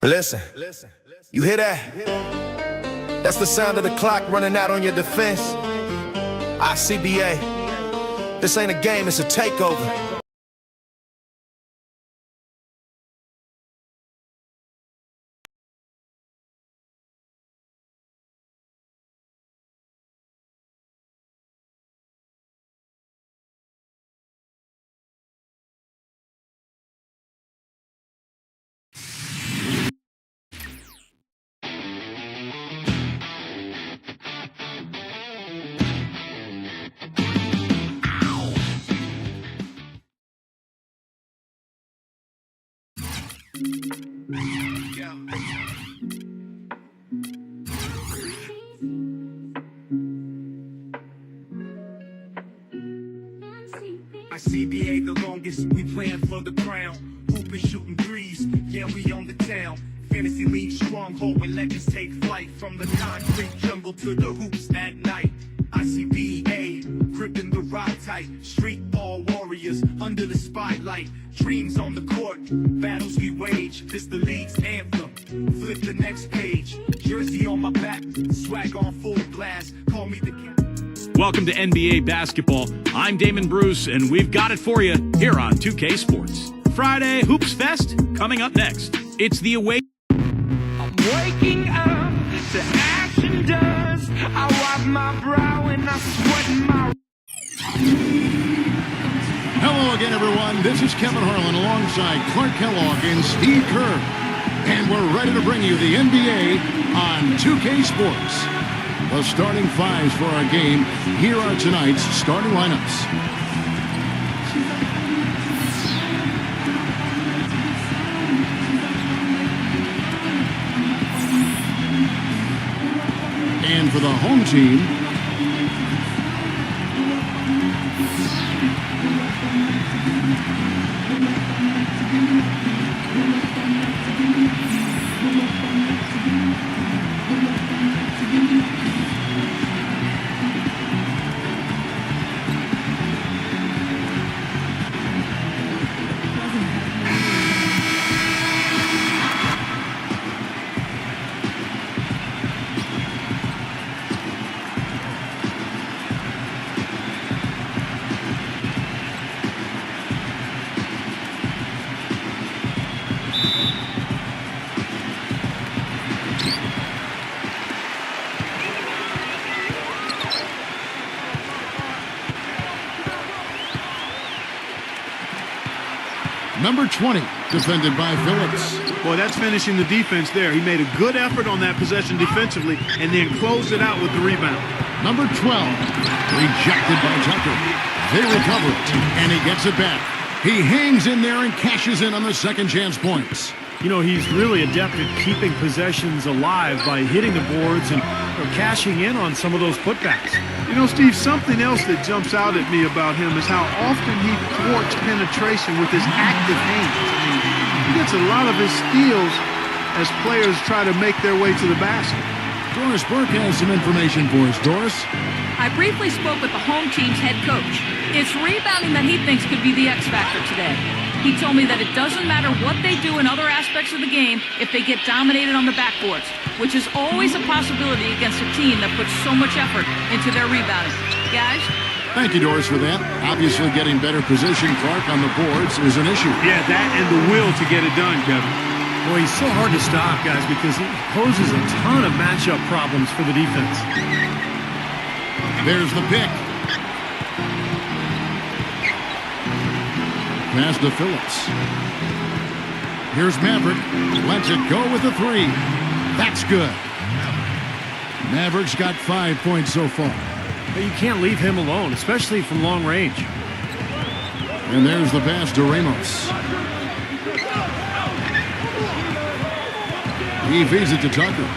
Listen, you hear that? That's the sound of the clock running out on your defense. Icba. This ain't a game, it's a takeover. Icba the longest, we playing for the crown. Hooping, shooting threes, yeah, we on the town. Fantasy league stronghold when legends take flight. From the concrete jungle to the hoops at night. Icba, gripping the rock tight. Street ball warriors under the spotlight. Dreams on the court, battles we wage. This the league's anthem, flip the next page. Jersey on my back, swag on full blast. Call me the cat. Welcome to NBA basketball. I'm Damon Bruce, and we've got it for you here on 2K Sports. Friday Hoops Fest coming up next. It's the away. I'm waking up to action dust. I wipe my brow and I sweat my... Hello again, everyone. This is Kevin Harlan alongside Clark Kellogg and Steve Kerr. And we're ready to bring you the NBA on 2K Sports. The starting fives for our game. Here are tonight's starting lineups. And for the home team, number 20, defended by Phillips. Boy, that's finishing the defense there. He made a good effort on that possession defensively and then closed it out with the rebound. Number 12, rejected by Tucker. They recover it, and he gets it back. He hangs in there and cashes in on the second chance points. You know, he's really adept at keeping possessions alive by hitting the boards and cashing in on some of those putbacks. You know, Steve, something else that jumps out at me about him is how often he thwarts penetration with his active hands. I mean, he gets a lot of his steals as players try to make their way to the basket. Doris Burke has some information for us. Doris? I briefly spoke with the home team's head coach. It's rebounding that he thinks could be the X factor today. He told me that it doesn't matter what they do in other aspects of the game if they get dominated on the backboards, which is always a possibility against a team that puts so much effort into their rebounding. Guys? Thank you, Doris, for that. Obviously, getting better position, Clark, on the boards is an issue. Yeah, that and the will to get it done, Kevin. Boy, he's so hard to stop, guys, because he poses a ton of matchup problems for the defense. There's the pick. Pass to Phillips. Here's Maverick. Lets it go with a three. That's good. Maverick's got 5 points so far. But you can't leave him alone, especially from long range. And there's the pass to Ramos. He feeds it to Tucker.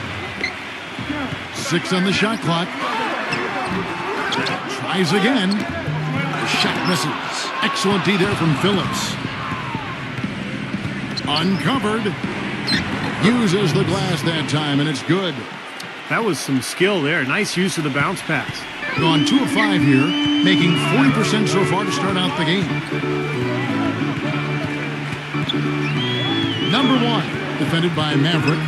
6 on the shot clock. Tries again. The shot misses. Excellent D there from Phillips. Uncovered. Uses the glass that time, and it's good. That was some skill there. Nice use of the bounce pass. Gone 2 of 5 here, making 40% so far to start out the game. Number 1. defended by Maverick.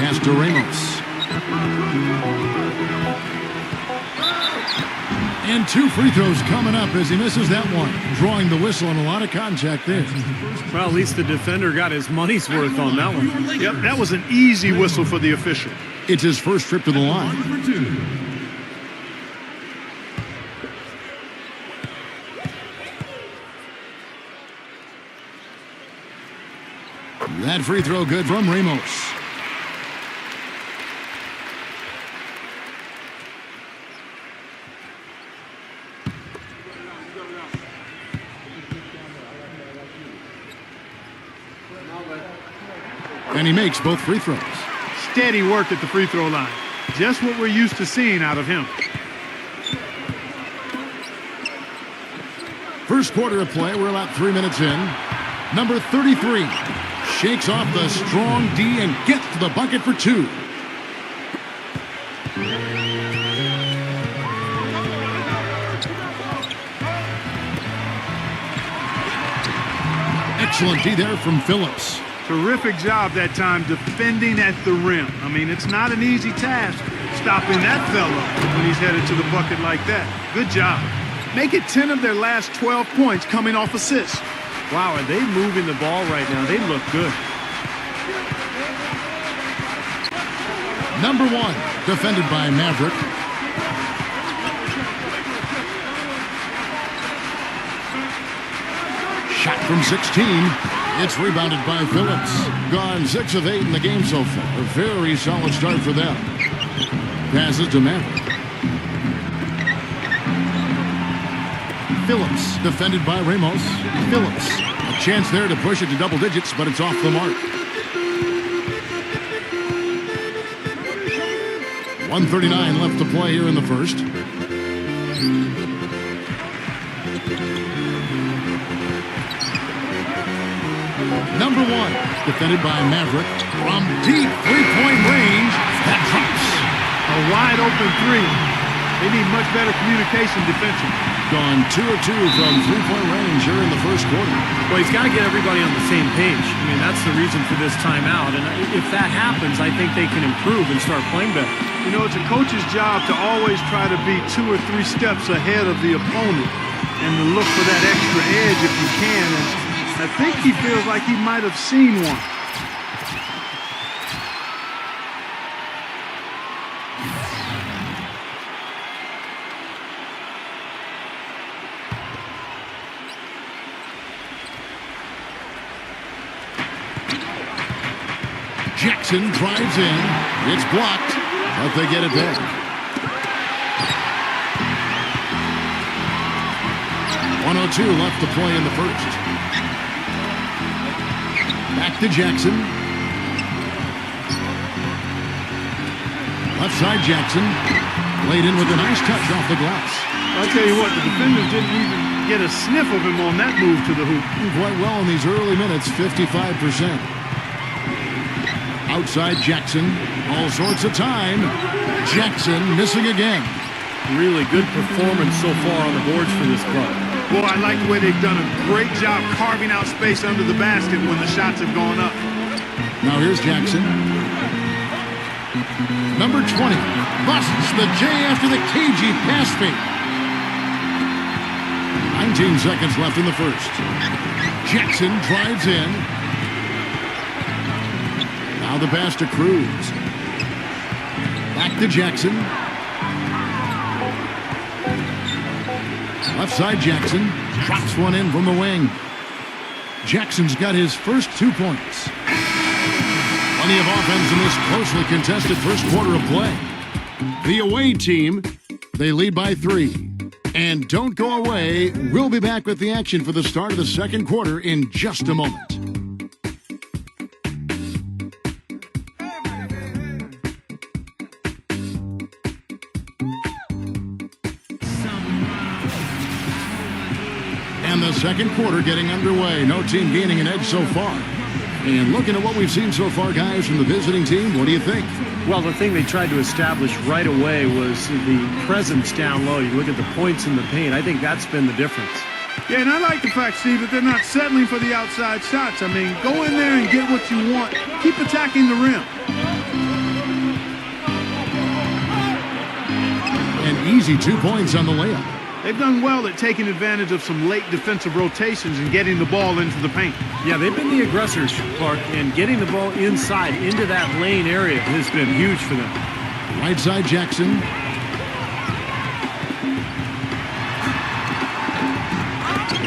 Pass to Ramos. And 2 free throws coming up as he misses that one. Drawing the whistle and a lot of contact there. Well, at least the defender got his money's worth on that one. Yep, that was an easy whistle for the official. It's his first trip to the line. That free throw good from Ramos. And he makes both free throws. Steady work at the free throw line. Just what we're used to seeing out of him. First quarter of play, we're about 3 minutes in. Number 33 shakes off the strong D and gets to the bucket for 2. Excellent D there from Phillips. Terrific job that time defending at the rim. I mean, it's not an easy task stopping that fella when he's headed to the bucket like that. Good job. Make it 10 of their last 12 points coming off assists. Wow, are they moving the ball right now? They look good. Number 1, defended by Maverick. Shot from 16. It's rebounded by Phillips. Gone 6 of 8 in the game so far. A very solid start for them. Passes to Maverick. Phillips, defended by Ramos. Phillips, a chance there to push it to double digits, but it's off the mark. 1:39 left to play here in the first. Number 1, defended by Maverick. From deep three-point range, that drops. A wide open 3. They need much better communication defensively. Gone 2 of 2 from three-point range here in the first quarter. Well, he's got to get everybody on the same page. I mean, that's the reason for this timeout. And if that happens, I think they can improve and start playing better. You know, it's a coach's job to always try to be 2 or 3 steps ahead of the opponent and to look for that extra edge if you can. And I think he feels like he might have seen one. Jackson drives in. It's blocked, but they get it back. .102 left to play in the first. Back to Jackson. Left side Jackson. Laid in with a nice touch off the glass. I'll tell you what, the defenders didn't even get a sniff of him on that move to the hoop. Quite well in these early minutes, 55%. Outside Jackson, all sorts of time. Jackson missing again. Really good performance so far on the boards for this club. Boy, I like the way they've done a great job carving out space under the basket when the shots have gone up. Now here's Jackson. Number 20 busts the J after the cagey pass fake. 19 seconds left in the first. Jackson drives in. Now the pass to Cruz. Back to Jackson. Left side Jackson. Drops one in from the wing. Jackson's got his first 2 points. Plenty of offense in this closely contested first quarter of play. The away team, they lead by 3. And don't go away. We'll be back with the action for the start of the second quarter in just a moment. And the second quarter getting underway. No team gaining an edge so far. And looking at what we've seen so far, guys, from the visiting team, what do you think? Well, the thing they tried to establish right away was the presence down low. You look at the points in the paint. I think that's been the difference. Yeah, and I like the fact, Steve, that they're not settling for the outside shots. I mean, go in there and get what you want. Keep attacking the rim. An easy 2 points on the layup. They've done well at taking advantage of some late defensive rotations and getting the ball into the paint. Yeah, they've been the aggressors, Clark, and getting the ball inside into that lane area has been huge for them. Right side, Jackson.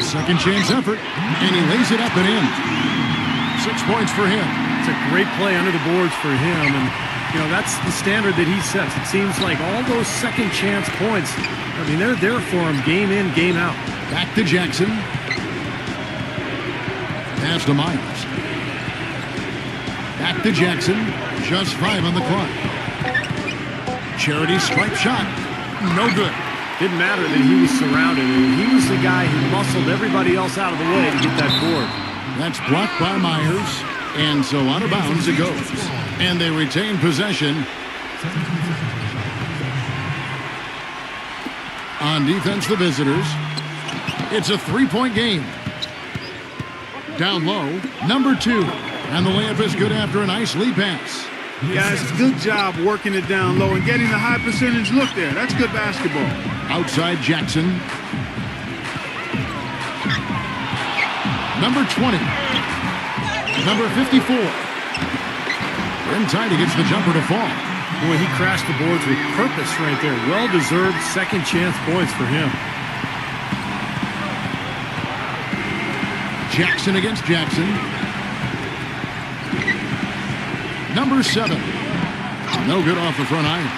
Second chance effort, and he lays it up and in. 6 points for him. It's a great play under the boards for him, and you know that's the standard that he sets. It seems like all those second chance points, I mean, they're there for him game in, game out. Back to Jackson. Pass to Myers. Back to Jackson. Just 5 on the clock. Charity stripe shot. No good. Didn't matter that he was surrounded. He was the guy who muscled everybody else out of the way to get that board. That's blocked by Myers, and so out of bounds it goes. And they retain possession. On defense, the visitors. It's a 3-point game. Down low, number 2. And the layup is good after a nice lead pass. Yeah, it's a good job working it down low and getting the high percentage look there. That's good basketball. Outside Jackson. Number 20. Number 54. In time, he gets the jumper to fall. Boy, he crashed the boards with purpose right there. Well-deserved second chance points for him. Jackson against Jackson. Number 7. No good off the front iron.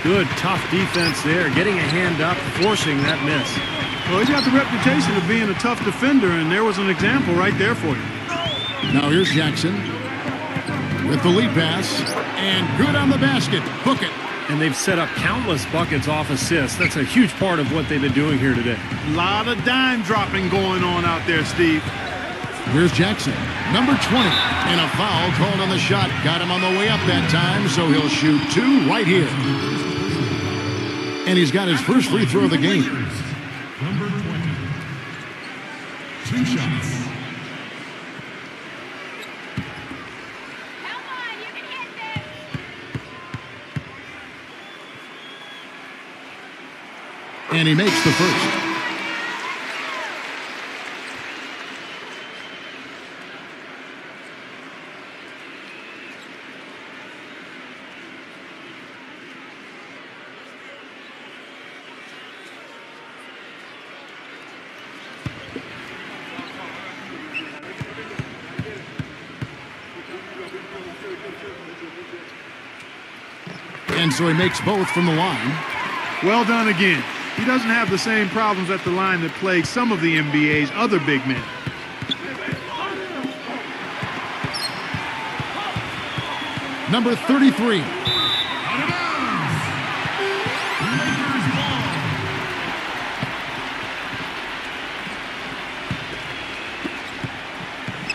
Good, tough defense there. Getting a hand up, forcing that miss. Well, he's got the reputation of being a tough defender, and there was an example right there for you. Now here's Jackson with the lead pass, and good on the basket. Book it. And they've set up countless buckets off assists. That's a huge part of what they've been doing here today. A lot of dime dropping going on out there, Steve. Here's Jackson, number 20, and a foul called on the shot. Got him on the way up that time, so he'll shoot 2 right here. And he's got his first free throw of the game. Number 20. 2 shots. And he makes the first. And so he makes both from the line. Well done again. He doesn't have the same problems at the line that plague some of the NBA's other big men. Number 33.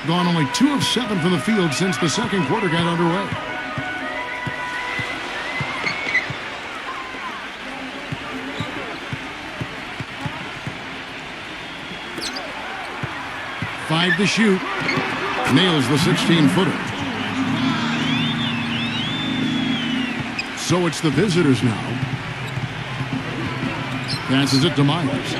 Gone only 2 of 7 from the field since the second quarter got underway. Five to shoot. Nails the 16-footer. So it's the visitors now. Passes it to Myers.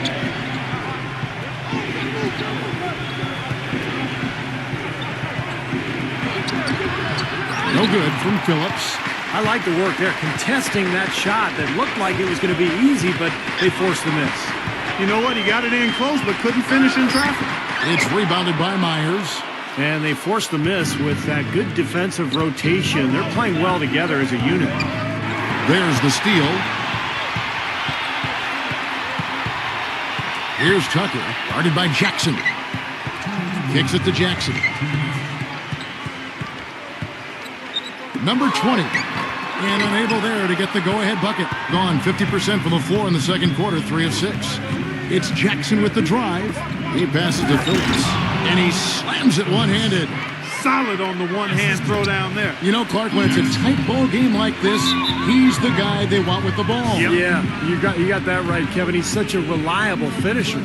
No good from Phillips. I like the work there, contesting that shot that looked like it was going to be easy, but they forced the miss. You know what? He got it in close, but couldn't finish in traffic. It's rebounded by Myers. And they forced the miss with that good defensive rotation. They're playing well together as a unit. There's the steal. Here's Tucker, guarded by Jackson. Kicks it to Jackson. Number 20. And unable there to get the go-ahead bucket. Gone 50% from the floor in the second quarter, 3 of 6. It's Jackson with the drive. He passes to Phillips. And he slams it one-handed. Solid on the one-hand throw down there. You know, Clark, when it's a tight ball game like this, he's the guy they want with the ball. Yep. Yeah, you got that right, Kevin. He's such a reliable finisher.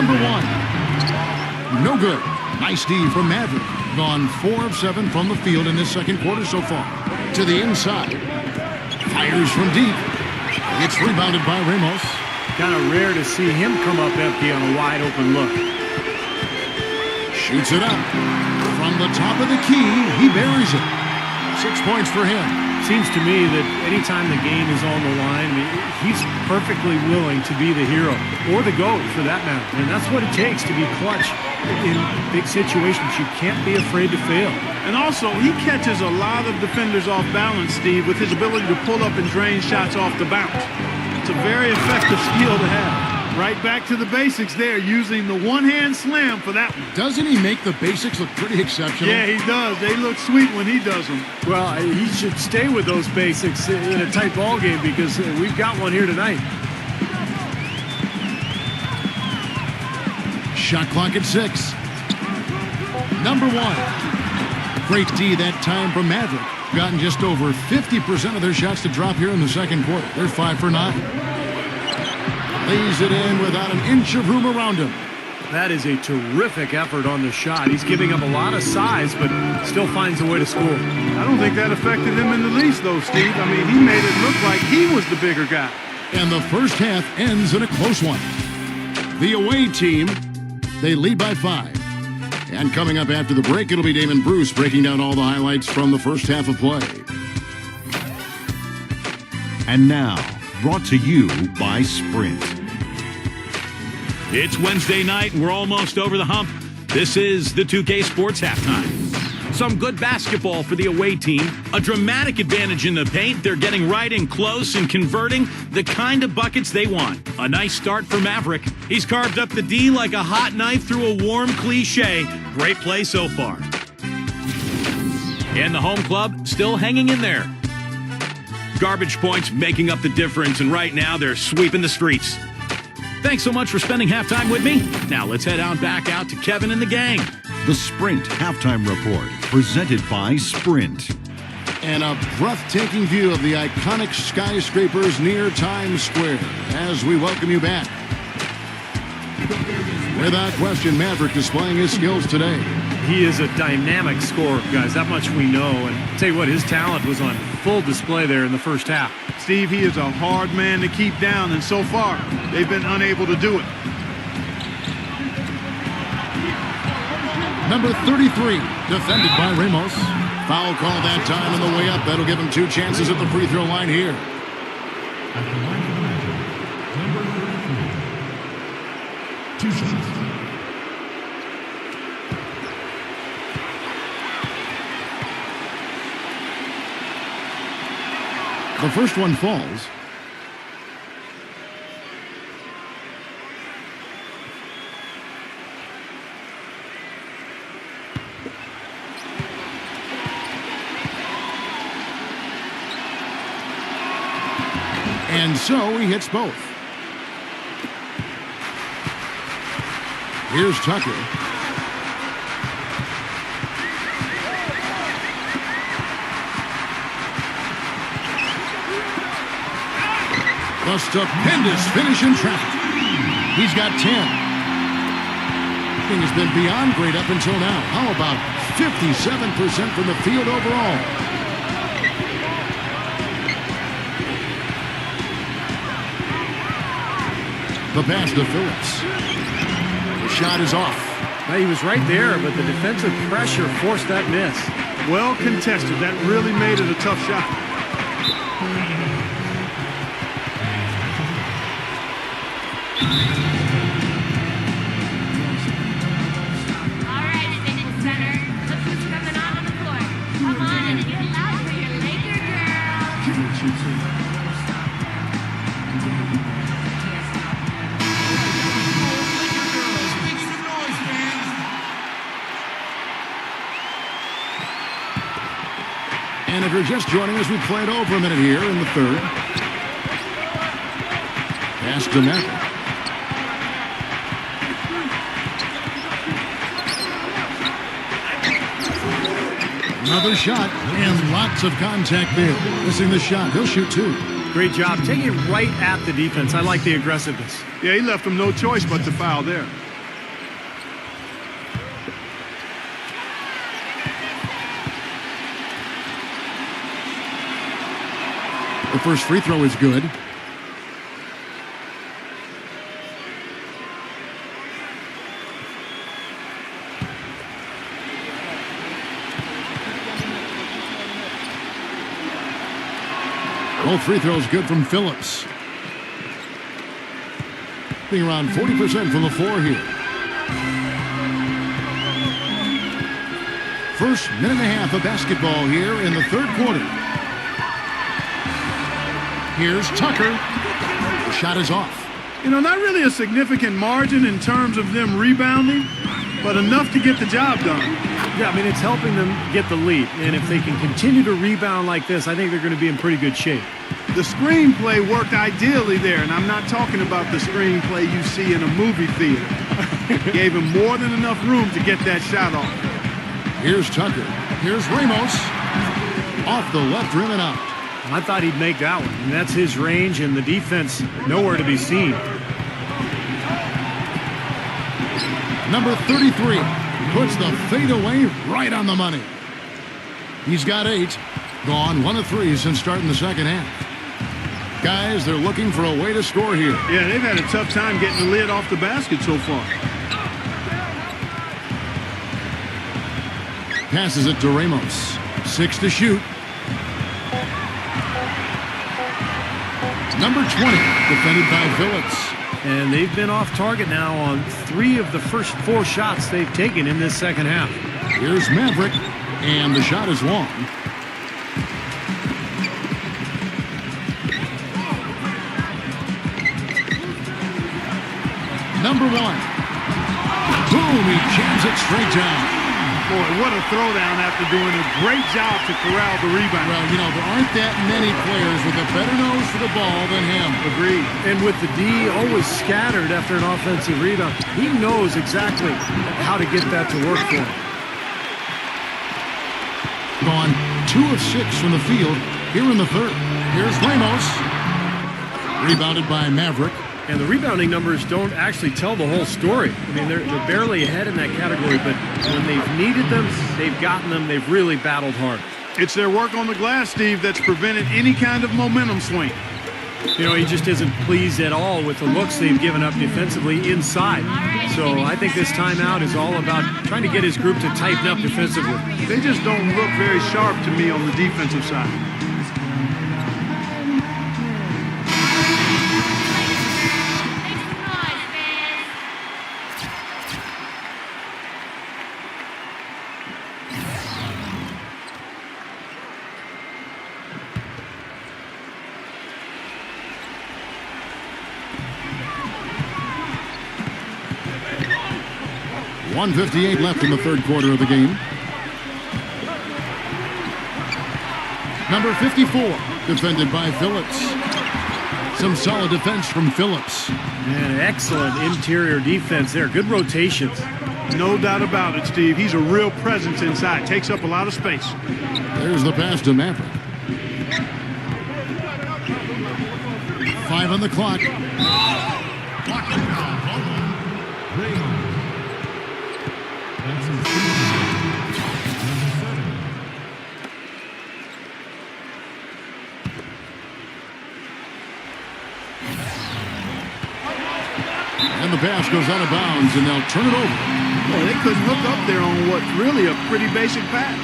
Number 1. No good. Nice D from Maverick. Gone 4 of 7 from the field in this second quarter so far. To the inside. Fires from deep. It's rebounded by Ramos. Kind of rare to see him come up empty on a wide open look. Shoots it up. From the top of the key, he buries it. 6 points for him. Seems to me that anytime the game is on the line, I mean, he's perfectly willing to be the hero, or the GOAT for that matter. And that's what it takes to be clutch in big situations. You can't be afraid to fail. And also, he catches a lot of defenders off balance, Steve, with his ability to pull up and drain shots off the bounce. It's a very effective skill to have. Right back to the basics there, using the one-hand slam for that one. Doesn't he make the basics look pretty exceptional? Yeah, he does. They look sweet when he does them. Well, he should stay with those basics in a tight ball game because we've got one here tonight. Shot clock at 6. Number 1. Great D that time from Maverick. Gotten just over 50% of their shots to drop here in the second quarter. They're 5 for 9. Lays it in without an inch of room around him. That is a terrific effort on the shot. He's giving up a lot of size, but still finds a way to score. I don't think that affected him in the least, though, Steve. I mean, he made it look like he was the bigger guy. And the first half ends in a close one. The away team, they lead by 5. And coming up after the break, it'll be Damon Bruce breaking down all the highlights from the first half of play. And now, brought to you by Sprint. It's Wednesday night, and we're almost over the hump. This is the 2K Sports Halftime. Some good basketball for the away team. A dramatic advantage in the paint. They're getting right in close and converting the kind of buckets they want. A nice start for Maverick. He's carved up the D like a hot knife through a warm cliche. Great play so far. And the home club still hanging in there. Garbage points making up the difference, and right now they're sweeping the streets. Thanks so much for spending halftime with me. Now let's head back out to Kevin and the gang. The Sprint Halftime Report, presented by Sprint. And a breathtaking view of the iconic skyscrapers near Times Square as we welcome you back. Without question, Maverick displaying his skills today. He is a dynamic scorer, guys. That much we know. And I'll tell you what, his talent was on full display there in the first half. Steve, he is a hard man to keep down, and so far, they've been unable to do it. Number 33, defended by Ramos. Foul call that time on the way up. That'll give him 2 chances at the free throw line here. At the line of the magic, number 33. 2 shots. The first one falls. And so he hits both. Here's Tucker. A stupendous finish in traffic. He's got 10. Thing has been beyond great up until now. How about 57% from the field overall? The pass to Phillips. The shot is off. Now, he was right there, but the defensive pressure forced that miss. Well contested. That really made it a tough shot. All right, Admitted Center. Look who's coming on the floor. Come on and get loud for your Laker girl. And if you're just joining us, we played over a minute here in the third. Pass to Maverick. Another shot, and lots of contact there. Missing the shot. He'll shoot 2. Great job. Taking it right at the defense. I like the aggressiveness. Yeah, he left him no choice but to foul there. The first free throw is good. Both free throws good from Phillips. Being around 40% from the floor here. First minute and a half of basketball here in the third quarter. Here's Tucker. The shot is off. You know, not really a significant margin in terms of them rebounding, but enough to get the job done. Yeah, I mean, it's helping them get the lead. And if they can continue to rebound like this, I think they're going to be in pretty good shape. The screenplay worked ideally there, and I'm not talking about the screenplay you see in a movie theater. Gave him more than enough room to get that shot off. Here's Tucker. Here's Ramos. Off the left rim and out. I thought he'd make that one. And that's his range, and the defense nowhere to be seen. Number 33 puts the fadeaway right on the money. He's got 8. Gone 1 of 3 since starting the second half. Guys, they're looking for a way to score here. Yeah, they've had a tough time getting the lid off the basket so far. Passes it to Ramos. 6 to shoot. Number 20, defended by Phillips. And they've been off target now on 3 of the first 4 shots they've taken in this second half. Here's Maverick, and the shot is long. Number 1. Boom, he jams it straight down. Boy, what a throwdown after doing a great job to corral the rebound. Well, you know, there aren't that many players with a better nose for the ball than him. Agreed. And with the D always scattered after an offensive rebound, he knows exactly how to get that to work for him. Gone 2 of 6 from the field here in the third. Here's Ramos. Rebounded by Maverick. And the rebounding numbers don't actually tell the whole story. I mean, they're barely ahead in that category, but when they've needed them, they've gotten them. They've really battled hard. It's their work on the glass, Steve, that's prevented any kind of momentum swing. You know, he just isn't pleased at all with the looks they've given up defensively inside. So I think this timeout is all about trying to get his group to tighten up defensively. They just don't look very sharp to me on the defensive side. .158 left in the third quarter of the game. Number 54, defended by Phillips. Some solid defense from Phillips. Man, excellent interior defense there. Good rotations. No doubt about it, Steve. He's a real presence inside. Takes up a lot of space. There's the pass to Maverick. 5 on the clock. And the pass goes out of bounds, and they'll turn it over. Well, they couldn't hook up there on what's really a pretty basic pass.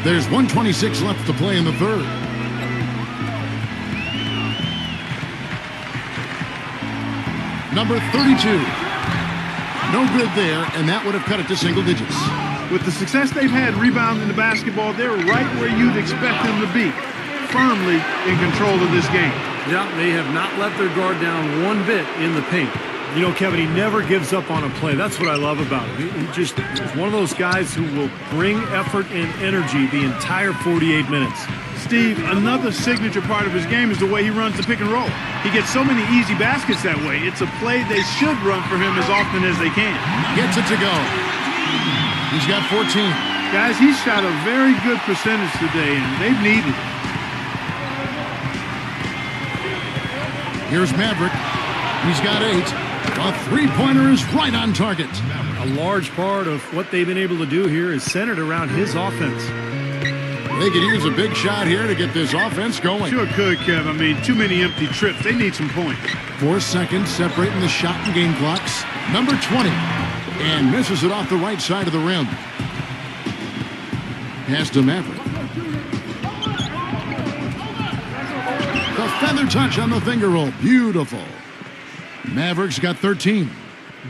There's 1:26 left to play in the third. Number 32. No good there, and that would have cut it to single digits. With the success they've had rebounding the basketball, they're right where you'd expect them to be, firmly in control of this game. Yeah, they have not let their guard down one bit in the paint. You know, Kevin, he never gives up on a play. That's what I love about him. He just is one of those guys who will bring effort and energy the entire 48 minutes. Steve, another signature part of his game is the way he runs the pick and roll. He gets so many easy baskets that way. It's a play they should run for him as often as they can. Gets it to go. He's got 14. Guys, he's shot a very good percentage today, and they've needed it. Here's Maverick. He's got 8. A three-pointer is right on target. A large part of what they've been able to do here is centered around his offense. They could use a big shot here to get this offense going. Sure could, Kev. I mean, too many empty trips. They need some points. 4 seconds separating the shot and game clocks. Number 20. And misses it off the right side of the rim. Pass to Maverick. The feather touch on the finger roll. Beautiful. Mavericks got 13.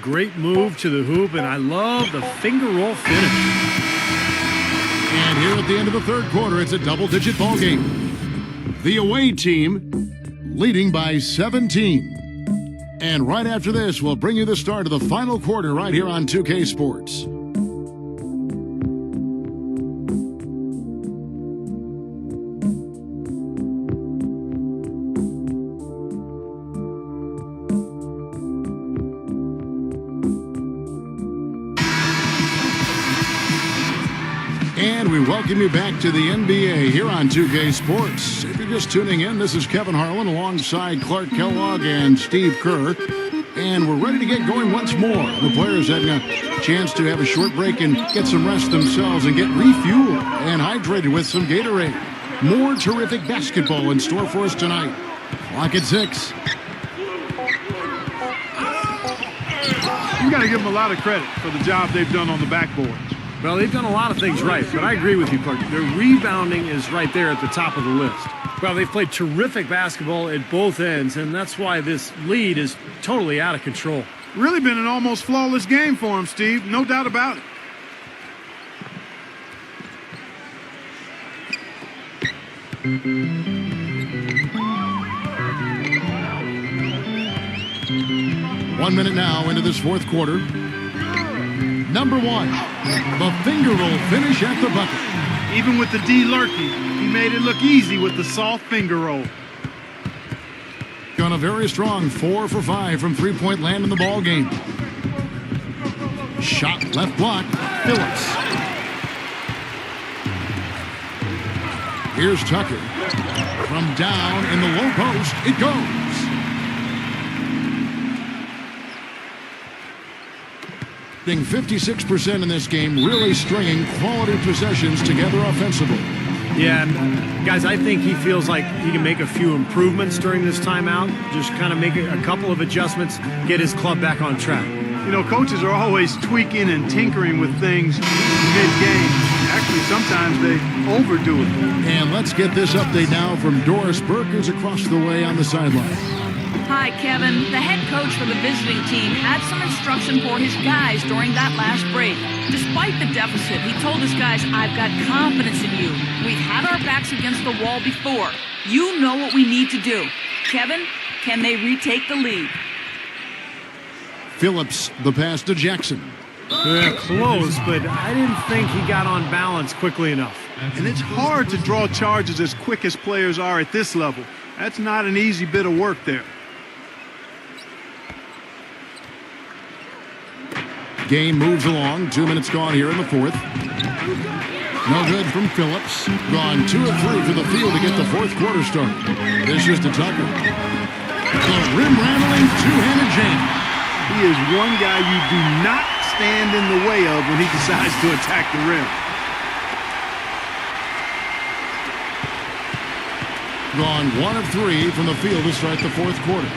Great move to the hoop, and I love the finger roll finish. And here at the end of the third quarter, it's a double-digit ball game. The away team leading by 17. And right after this, we'll bring you the start of the final quarter right here on 2K Sports. And we welcome you back to the NBA here on 2K Sports. If you're just tuning in, this is Kevin Harlan alongside Clark Kellogg and Steve Kerr. And we're ready to get going once more. The players having a chance to have a short break and get some rest themselves and get refueled and hydrated with some Gatorade. More terrific basketball in store for us tonight. Clock at 6. You got to give them a lot of credit for the job they've done on the backboards. Well, they've done a lot of things right, but I agree with you, Clark. Their rebounding is right there at the top of the list. Well, they've played terrific basketball at both ends, and that's why this lead is totally out of control. Really been an almost flawless game for them, Steve. No doubt about it. One minute now into this fourth quarter. Number 1, the finger roll finish at the bucket. Even with the D lurking, he made it look easy with the soft finger roll. On a very strong 4 for 5 from three-point land in the ball game. Shot left block, Phillips. Here's Tucker. From down in the low post, it goes. Being 56% in this game, really stringing quality possessions together offensively. Yeah, and guys, I think he feels like he can make a few improvements during this timeout. Just kind of make a couple of adjustments, get his club back on track. You know, coaches are always tweaking and tinkering with things mid-game. Actually, sometimes they overdo it. And let's get this update now from Doris Burke, who's across the way on the sideline. Hi, Kevin. The head coach for the visiting team had some instruction for his guys during that last break. Despite the deficit, he told his guys, I've got confidence in you. We've had our backs against the wall before. You know what we need to do. Kevin, can they retake the lead? Phillips, the pass to Jackson. Yeah, close, but I didn't think he got on balance quickly enough. And it's hard to draw charges as quick as players are at this level. That's not an easy bit of work there. Game moves along. 2 minutes gone here in the fourth. No good from Phillips. Gone 2 of 3 for the field to get the fourth quarter started. This is to Tucker. The rim-rattling two-handed jam. He is one guy you do not stand in the way of when he decides to attack the rim. Gone 1 of 3 from the field to start the fourth quarter.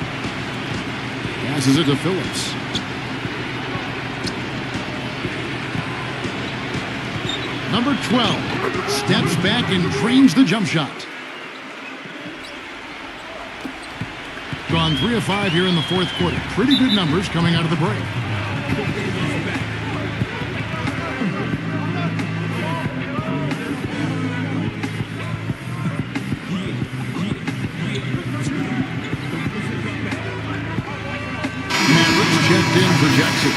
Passes it to Phillips. Number 12 steps back and trains the jump shot. Gone 3 of 5 here in the fourth quarter. Pretty good numbers coming out of the break. Mavericks checked in for Jackson.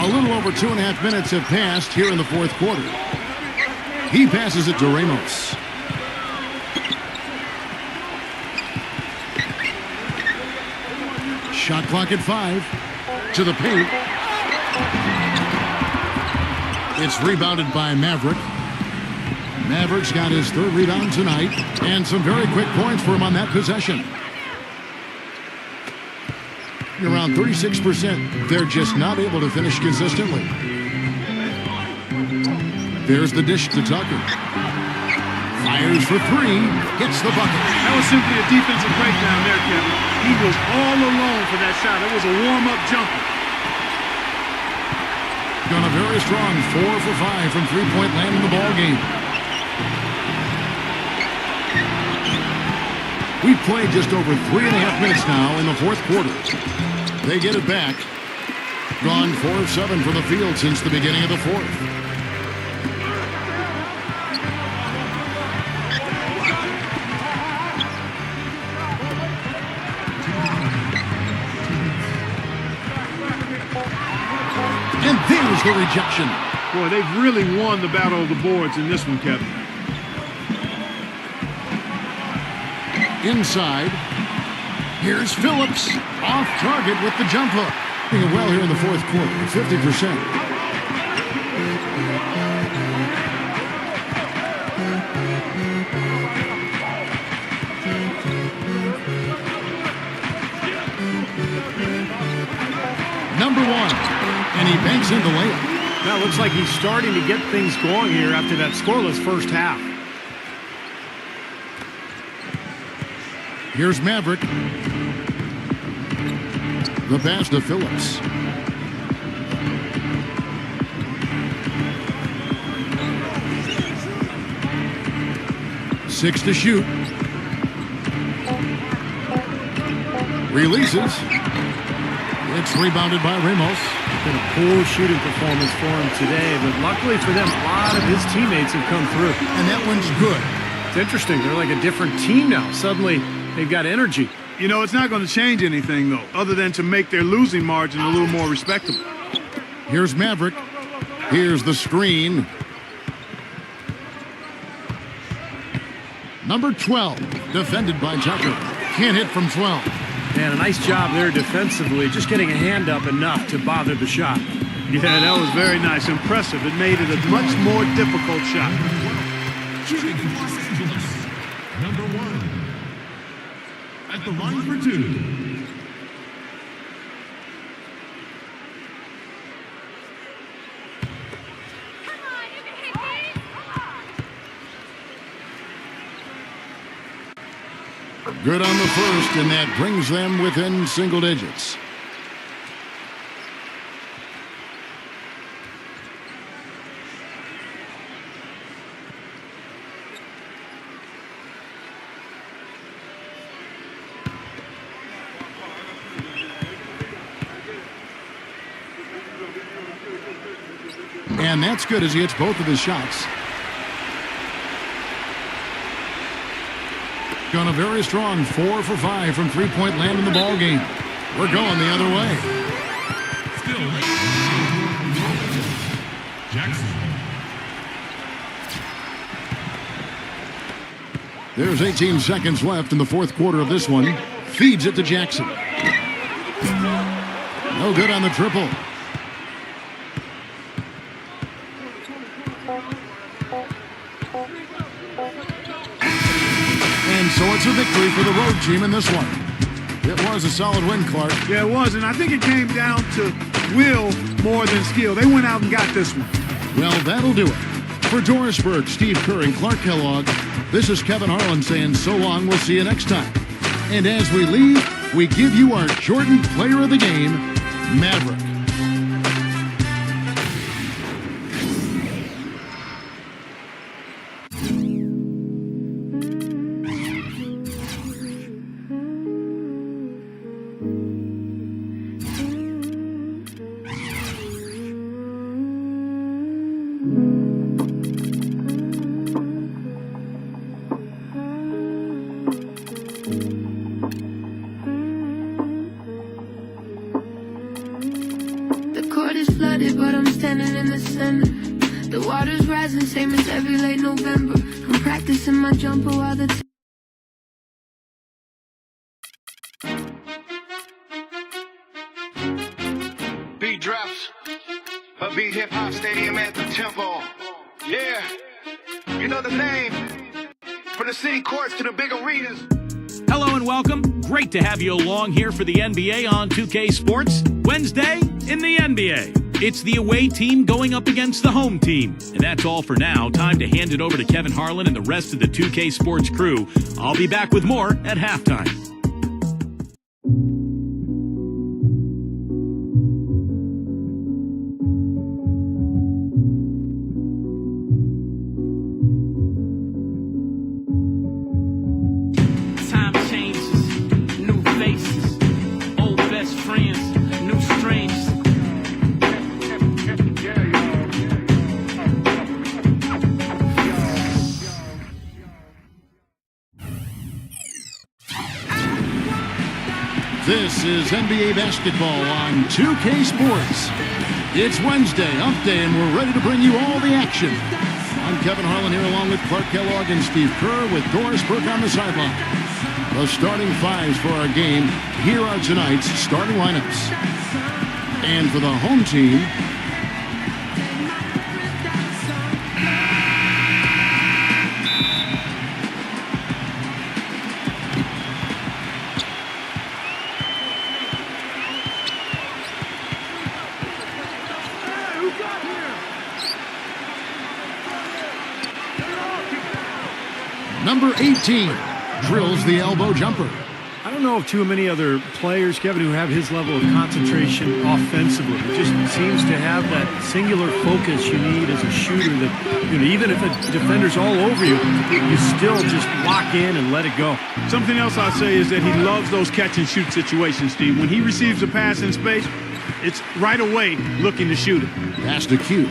A little over 2.5 minutes have passed here in the fourth quarter. He passes it to Ramos. Shot clock at 5. To the paint. It's rebounded by Maverick. Maverick's got his 3rd rebound tonight, and some very quick points for him on that possession. Around 36%. They're just not able to finish consistently. There's the dish to Tucker. Fires for 3. Hits the bucket. That was simply a defensive breakdown there, Kevin. He was all alone for that shot. It was a warm-up jumper. Gone a very strong 4 for 5 from three-point land in the ball game. We've played just over 3.5 minutes now in the 4th quarter. They get it back. Gone 4 of 7 from the field since the beginning of the 4th. And there's the rejection. Boy, they've really won the battle of the boards in this one, Kevin. Inside. Here's Phillips. Off target with the jump hook. Doing well here in the 4th quarter, 50%. Number 1. And he banks in the layup. Now it looks like he's starting to get things going here after that scoreless first half. Here's Maverick. The pass to Phillips. Six to shoot. Releases. It's rebounded by Ramos. Been a poor shooting performance for him today, but luckily for them, a lot of his teammates have come through. And that one's good. It's interesting. They're like a different team now. Suddenly, they've got energy. You know, it's not going to change anything, though, other than to make their losing margin a little more respectable. Here's Maverick. Here's the screen. Number 12, defended by Tucker. Can't hit from 12. Man, a nice job there defensively, just getting a hand up enough to bother the shot. Yeah, that was very nice. Impressive. It made it a much more difficult shot. Shooting in Los Angeles, number 1. At the line for 2. Good on the first, and that brings them within single digits. And that's good as he hits both of his shots. Gone a very strong 4 for 5 from three-point land in the ball game. We're going the other way. Still late. Jackson. There's 18 seconds left in the 4th quarter of this one. Feeds it to Jackson. No good on the triple. And so it's a victory for the road team in this one. It was a solid win, Clark. Yeah, it was, and I think it came down to will more than skill. They went out and got this one. Well, that'll do it. For Doris Burke, Steve Kerr, and Clark Kellogg, this is Kevin Harlan saying so long. We'll see you next time. And as we leave, we give you our Jordan Player of the Game, Maverick. But I'm standing in the center. The water's rising, same as every late November. I'm practicing my jumper while the house. A beat hip hop stadium anthem tempo. Yeah, you know the name. From the city courts to the big arenas. Hello and welcome. Great to have you along here for the NBA on 2K Sports. Wednesday in the NBA. It's the away team going up against the home team. And that's all for now. Time to hand it over to Kevin Harlan and the rest of the 2K Sports crew. I'll be back with more at halftime. This is NBA basketball on 2K Sports. It's Wednesday, Hump Day, and we're ready to bring you all the action. I'm Kevin Harlan here along with Clark Kellogg and Steve Kerr with Doris Burke on the sideline. The starting fives for our game. Here are tonight's starting lineups. And for the home team, number 18 drills the elbow jumper. I don't know of too many other players, Kevin, who have his level of concentration offensively. It just seems to have that singular focus you need as a shooter that, you know, even if a defender's all over you, you still just lock in and let it go. Something else I'll say is that he loves those catch-and-shoot situations, Steve. When he receives a pass in space, it's right away looking to shoot it. Pass to Q.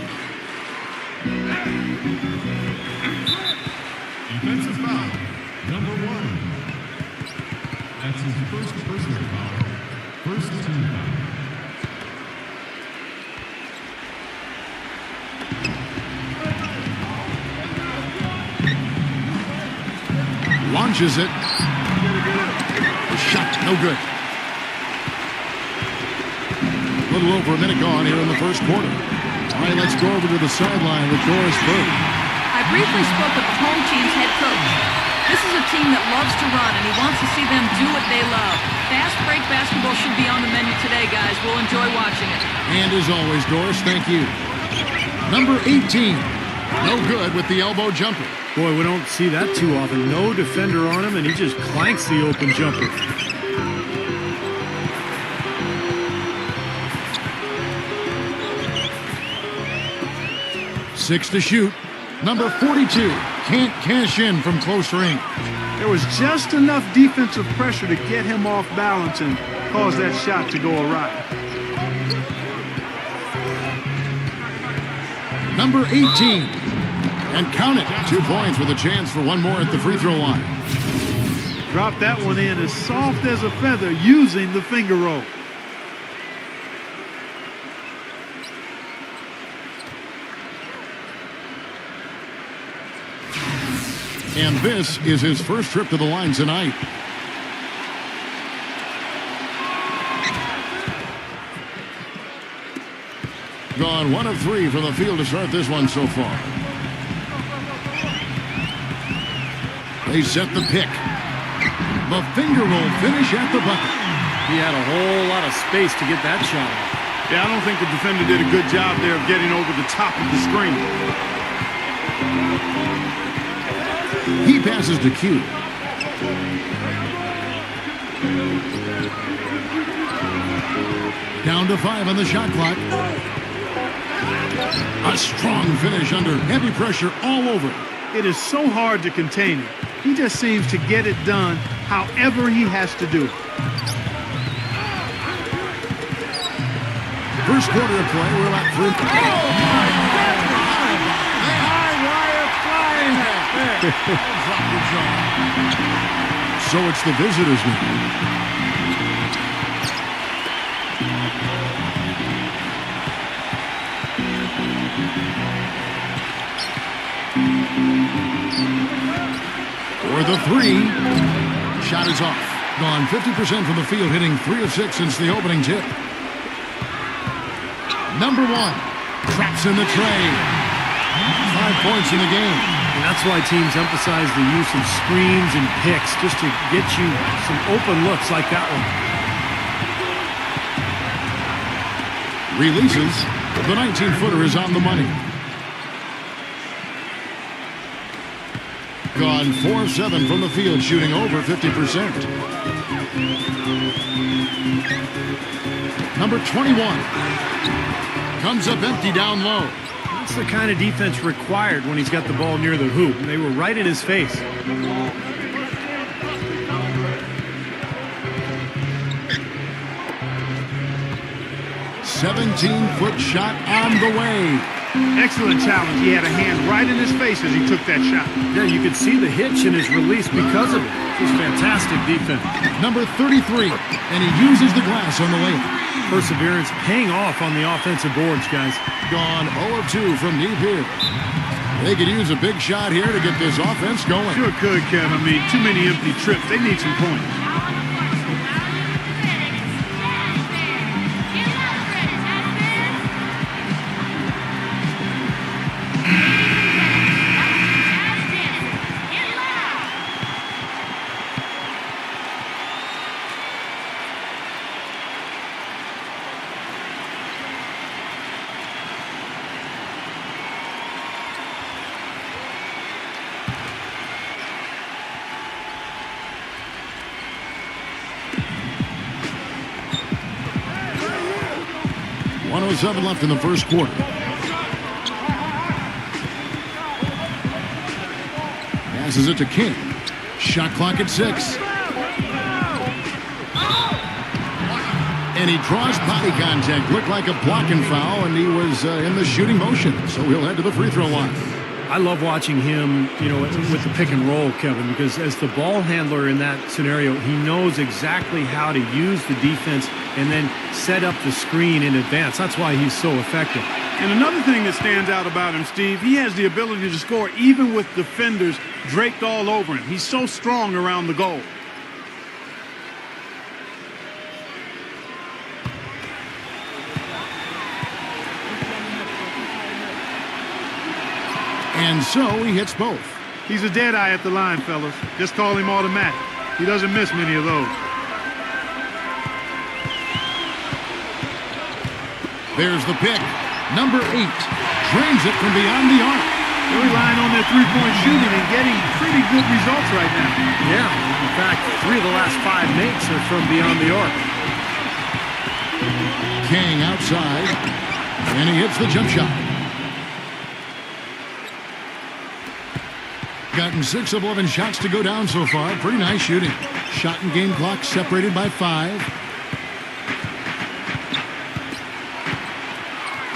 Defensive foul, number 1. That's his first personal foul. First team foul. Launches it. Shot, no good. A little over a minute gone here in the first quarter. All right, let's go over to the sideline with Doris Burke. I briefly spoke with the home team's head coach. This is a team that loves to run, and he wants to see them do what they love. Fast break basketball should be on the menu today, guys. We'll enjoy watching it. And as always, Doris, thank you. Number 18, no good with the elbow jumper. Boy, we don't see that too often. No defender on him, and he just clanks the open jumper. Six to shoot. Number 42 can't cash in from close range. There was just enough defensive pressure to get him off balance and cause that shot to go awry. Number 18. And count it. 2 points with a chance for one more at the free throw line. Drop that one in as soft as a feather using the finger roll. And this is his first trip to the line tonight. Gone 1 of 3 from the field to start this one so far. They set the pick. The finger roll finish at the bucket. He had a whole lot of space to get that shot off. Yeah, I don't think the defender did a good job there of getting over the top of the screen. He passes to Q. Down to 5 on the shot clock. A strong finish under heavy pressure all over. It is so hard to contain him. He just seems to get it done however he has to do it. First quarter of play, we're at 3. Oh, my God! High wire flying there. So it's the visitors now. For the 3. Shot is off. Gone 50% from the field, hitting 3 of 6 since the opening tip. Number 1 traps in the tray. 5 points in the game. And that's why teams emphasize the use of screens and picks just to get you some open looks like that one. Releases. The 19-footer is on the money. Gone 4-7 from the field, shooting over 50%. Number 21 comes up empty down low. That's the kind of defense required when he's got the ball near the hoop. They were right in his face. 17-foot shot on the way. Excellent challenge. He had a hand right in his face as he took that shot. Yeah, you could see the hitch in his release because of it. It was fantastic defense. Number 33, and he uses the glass on the layup. Perseverance paying off on the offensive boards, guys. Gone 0 of 2 from deep here. They could use a big shot here to get this offense going. Sure could, Kevin. I mean, too many empty trips. They need some points. .07 left in the first quarter. Passes it to King. Shot clock at 6. And he draws body contact. Looked like a blocking foul, and he was in the shooting motion. So he'll head to the free throw line. I love watching him, you know, with the pick and roll, Kevin, because as the ball handler in that scenario, he knows exactly how to use the defense and then set up the screen in advance. That's why he's so effective. And another thing that stands out about him, Steve, he has the ability to score even with defenders draped all over him. He's so strong around the goal. And so he hits both. He's a dead eye at the line, fellas. Just call him automatic. He doesn't miss many of those. There's the pick. Number 8 drains it from beyond the arc. They're relying on their three-point shooting and getting pretty good results right now. Yeah, in fact, 3 of the last 5 makes are from beyond the arc. King outside, and he hits the jump shot. Gotten 6 of 11 shots to go down so far. Pretty nice shooting. Shot and game clock separated by 5.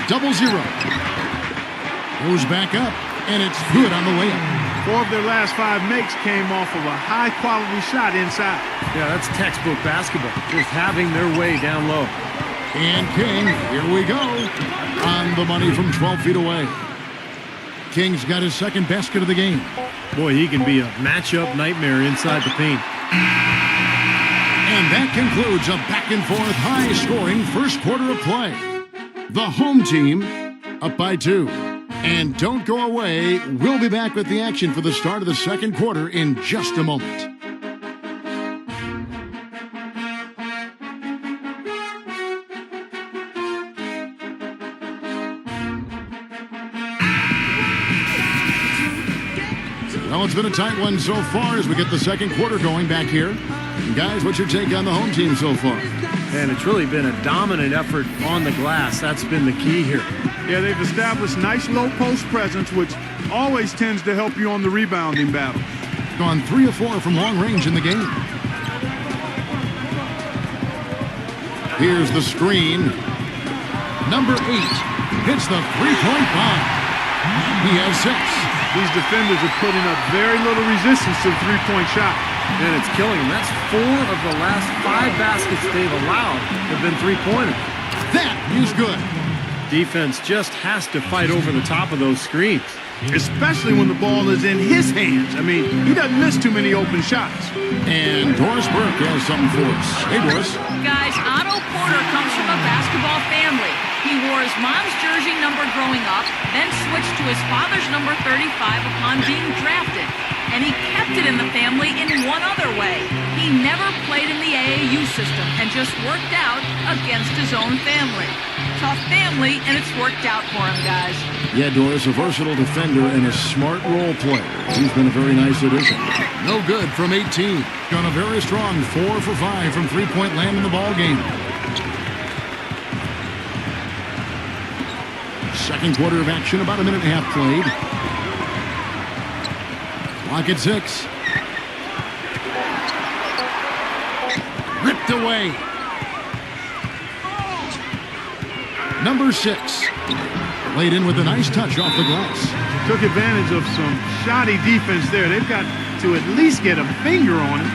0-0. Goes back up, and it's good on the way up. 4 of their last 5 makes came off of a high-quality shot inside. Yeah, that's textbook basketball. Just having their way down low. And King, here we go. On the money from 12 feet away. King's got his second basket of the game. Boy, he can be a matchup nightmare inside the paint. And that concludes a back-and-forth, high-scoring first quarter of play. The home team up by 2. And don't go away. We'll be back with the action for the start of the second quarter in just a moment. Well, it's been a tight one so far as we get the second quarter going back here. And guys, what's your take on the home team so far? And it's really been a dominant effort on the glass. That's been the key here. Yeah, they've established nice low post presence, which always tends to help you on the rebounding battle. Gone 3 of 4 from long range in the game. Here's the screen. Number 8 hits the three-point bomb. He has 6. These defenders are putting up very little resistance to the three-point shot. And it's killing them. That's 4 of the last 5 baskets they've allowed have been three-pointers. That is good. defense just has to fight over the top of those screens. Especially when the ball is in his hands. I mean, he doesn't miss too many open shots. And Doris Burke has something for us. Hey, Doris. Guys, Otto Porter comes from a basketball family. He wore his mom's jersey number growing up, then switched to his father's number 35 upon being drafted. And he kept it in the family in one other way. He never played in the AAU system and just worked out against his own family. Tough family, and it's worked out for him, guys. Yeah, Doris, a versatile defender and a smart role player. He's been a very nice addition. No good from 18. Gone a very strong 4 for 5 from three-point land in the ball game. Second quarter of action, about a minute and a half played. Clock at 6. Ripped away. Number 6. Laid in with a nice touch off the glass. Took advantage of some shoddy defense there. They've got to at least get a finger on him.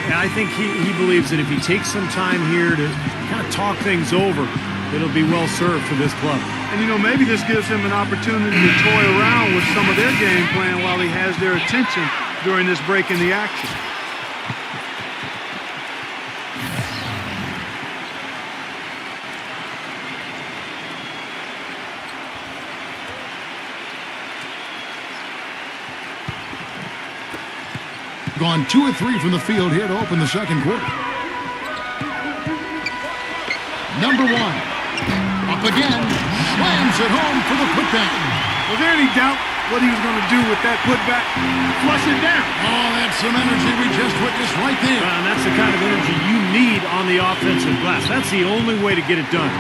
And I think he believes that if he takes some time here to kind of talk things over, it'll be well served for this club. And, you know, maybe this gives him an opportunity to toy around with some of their game plan while he has their attention during this break in the action. Gone 2 of 3 from the field here to open the second quarter. Number 1. Up again. Slams it home for the putback. Was there any doubt what he was going to do with that putback? Flush it down. Oh, that's some energy we just witnessed right there. And that's the kind of energy you need on the offensive glass. That's the only way to get it done.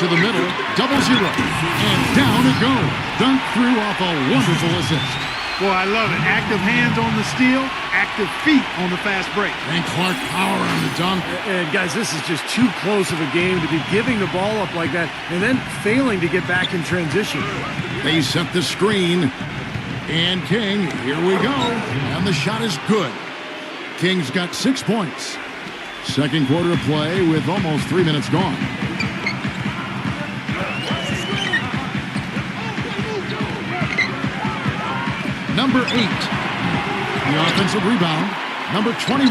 To the middle. 0-0. And down it goes. Dunk through off a wonderful assist. Boy, I love it. Active hands on the steal, active feet on the fast break. And Clark power on the dunk. And guys, this is just too close of a game to be giving the ball up like that and then failing to get back in transition. They set the screen. And King, here we go. And the shot is good. King's got 6 points. Second quarter of play with almost 3 minutes gone. Number 8, the offensive rebound. Number 21,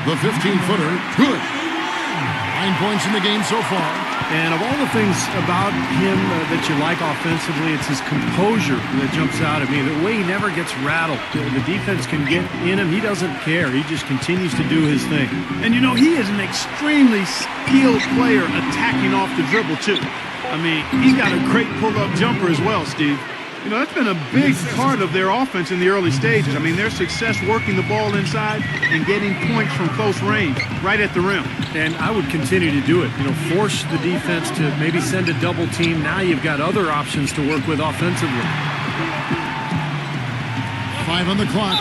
the 15-footer, good. 9 points in the game so far. And of all the things about him that you like offensively, it's his composure that jumps out at me. The way he never gets rattled. The defense can get in him. He doesn't care. He just continues to do his thing. And, you know, he is an extremely skilled player attacking off the dribble, too. I mean, he's got a great pull-up jumper as well, Steve. You know, that's been a big part of their offense in the early stages. I mean, their success working the ball inside and getting points from close range, right at the rim. And I would continue to do it. You know, force the defense to maybe send a double team. Now you've got other options to work with offensively. 5 on the clock.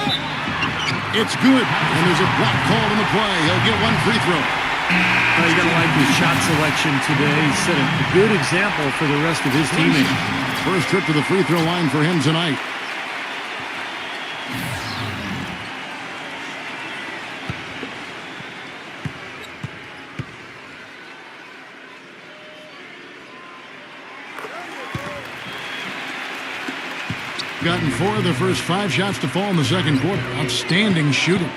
It's good. And there's a block called on the play. He'll get 1 free throw. Well, you gotta like his shot selection today. He set a good example for the rest of his teammates. First trip to the free throw line for him tonight. Gotten 4 of the first 5 shots to fall in the second quarter. Outstanding shooting.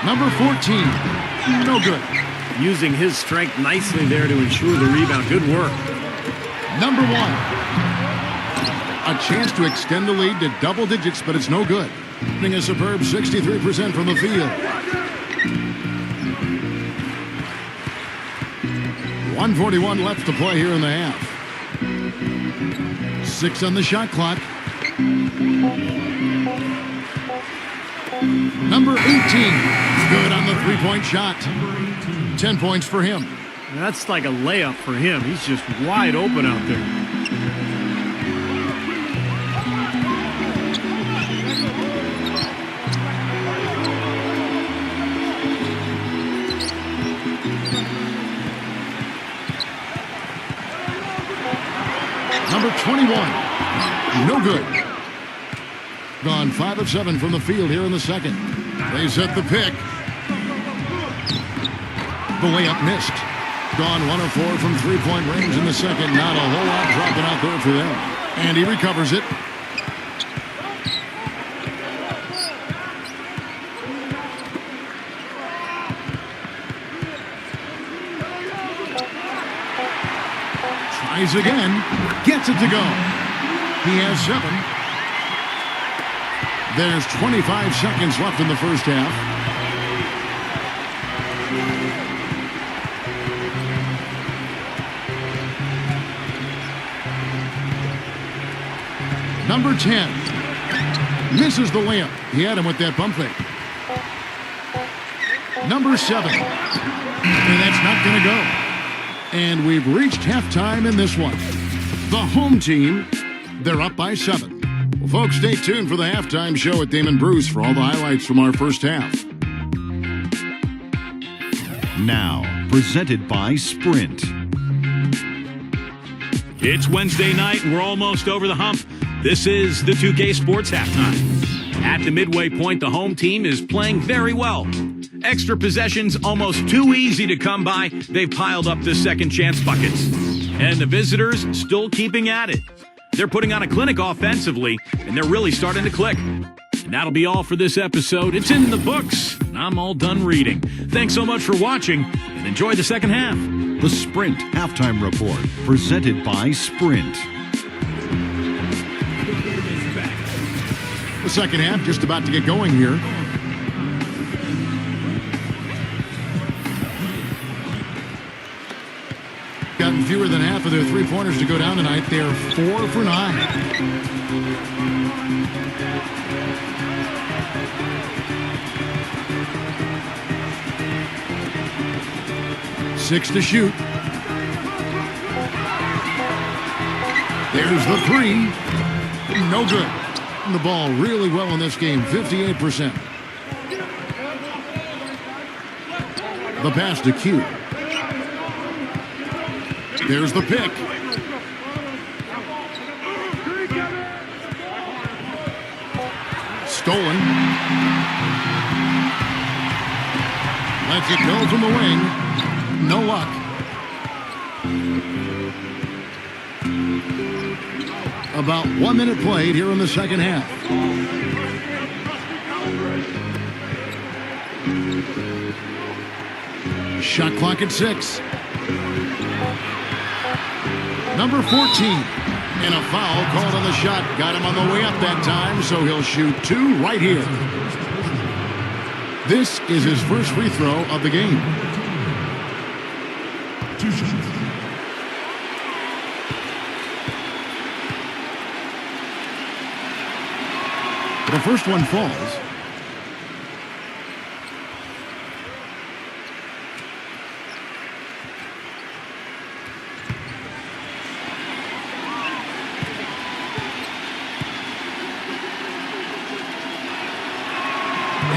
Number 14, no good. Using his strength nicely there to ensure the rebound. Good work. Number 1, a chance to extend the lead to double digits, but it's no good. Getting a superb 63% from the field. 1:41 left to play here in the half. 6 on the shot clock. Number 18, good on the three-point shot. 10 points for him. That's like a layup for him. He's just wide open out there. Number 21, no good. Gone 5 of 7 from the field here in the second. They set the pick. The layup missed. Gone 1 of 4 from three-point range in the second. Not a whole lot dropping out there for them. And he recovers it. Tries again. Gets it to go. He has 7. There's 25 seconds left in the first half. Number 10 misses the layup. He had him with that bump fake. Number 7. And that's not going to go. And we've reached halftime in this one. The home team, they're up by 7. Well, folks, stay tuned for the halftime show at Damon Bruce for all the highlights from our first half. Now, presented by Sprint. It's Wednesday night, and we're almost over the hump. This is the 2K Sports Halftime. At the midway point, the home team is playing very well. Extra possessions almost too easy to come by. They've piled up the second chance buckets. And the visitors still keeping at it. They're putting on a clinic offensively, and they're really starting to click. And that'll be all for this episode. It's in the books, and I'm all done reading. Thanks so much for watching, and enjoy the second half. The Sprint Halftime Report, presented by Sprint. The second half just about to get going here. Gotten fewer than half of their three-pointers to go down tonight. They're 4 for 9. Six to shoot. There's the 3. No good. The ball really well in this game, 58%. The pass to Q. There's the pick. Stolen. Lets it go from the wing. No luck. About 1 minute played here in the second half. Shot clock at 6. Number 14. And a foul called on the shot. Got him on the way up that time, so he'll shoot 2 right here. This is his first free throw of the game. 2 shots. The first one falls.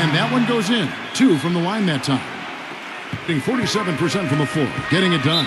And that one goes in. 2 from the line that time. Getting 47% from the floor. Getting it done.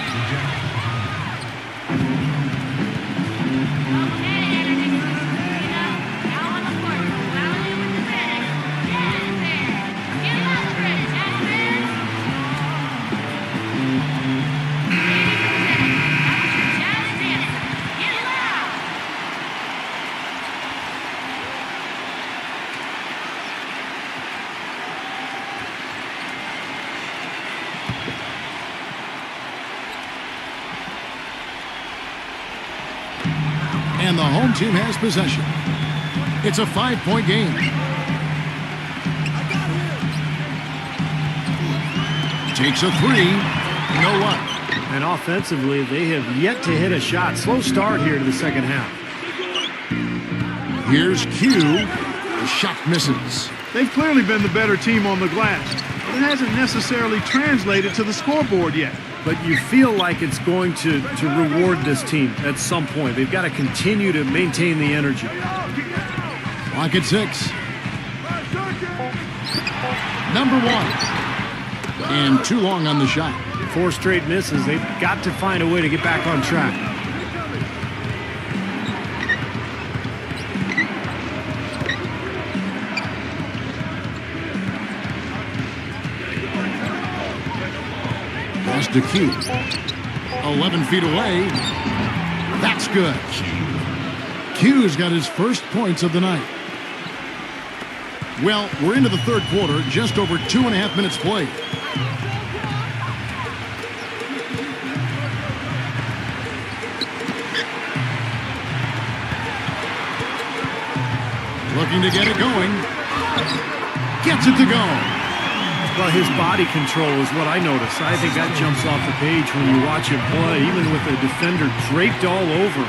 And the home team has possession. It's a 5-point game. Takes a 3. No luck. And offensively, they have yet to hit a shot. Slow start here to the second half. Here's Q. The shot misses. They've clearly been the better team on the glass, but it hasn't necessarily translated to the scoreboard yet. But you feel like it's going to reward this team at some point. They've got to continue to maintain the energy. Clock at 6. Number 1. And too long on the shot. 4 straight misses. They've got to find a way to get back on track. pass to Q. 11 feet away. That's good. Q's got his first points of the night. Well, we're into the third quarter, just over 2.5 minutes played. Looking to get it going. Gets it to go. Well, his body control is what I notice. I think that jumps off the page when you watch him play. Even with the defender draped all over,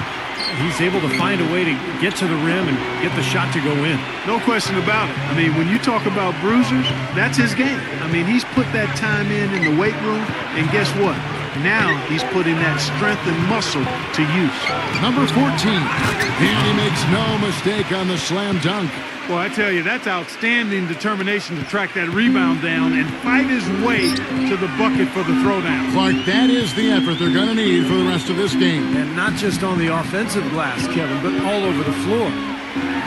he's able to find a way to get to the rim and get the shot to go in. No question about it. I mean, when you talk about bruisers, that's his game. I mean, he's put that time in the weight room, and guess what? Now he's putting that strength and muscle to use. Number 14. And he makes no mistake on the slam dunk. Well, I tell you, that's outstanding determination to track that rebound down and fight his way to the bucket for the throwdown. Clark, that is the effort they're going to need for the rest of this game. And not just on the offensive glass, Kevin, but all over the floor.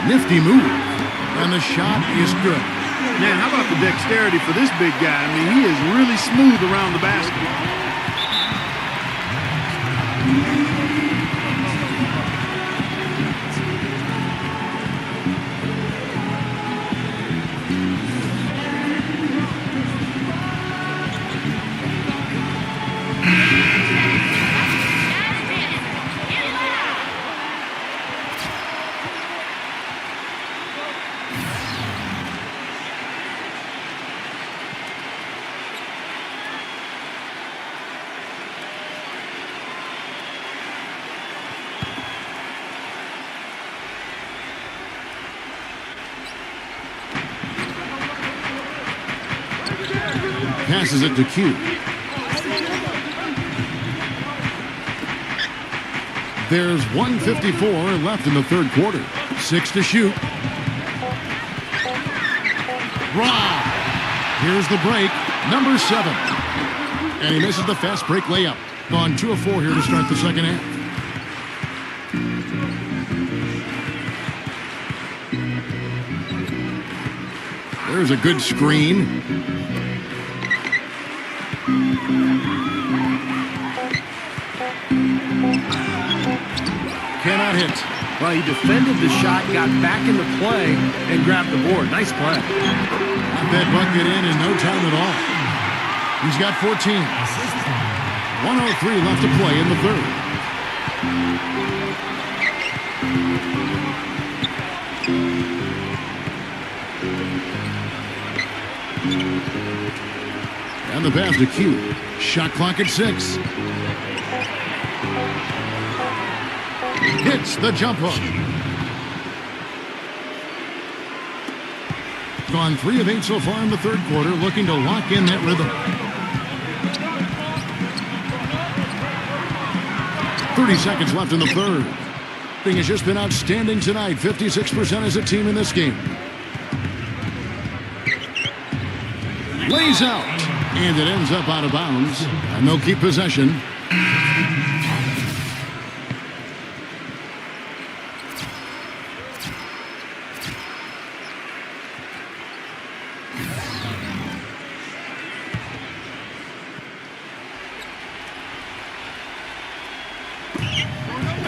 Nifty move. And the shot is good. Man, how about the dexterity for this big guy? I mean, he is really smooth around the basket. Passes it to Q. There's 1:54 left in the third quarter. 6 to shoot. Raw. Here's the break. Number 7. And he misses the fast break layup. Gone 2 of 4 here to start the second half. There's a good screen. Cannot hit. Well, he defended the shot, got back into play, and grabbed the board. Nice play. Got that bucket in no time at all. He's got 14. 1:03 left to play in the third. And the pass to Q. Shot clock at 6. Hits the jump hook. Gone 3 of 8 so far in the third quarter, looking to lock in that rhythm. 30 seconds left in the third. Thing has just been outstanding tonight. 56% as a team in this game. Lays out. And it ends up out of bounds. And they'll keep possession.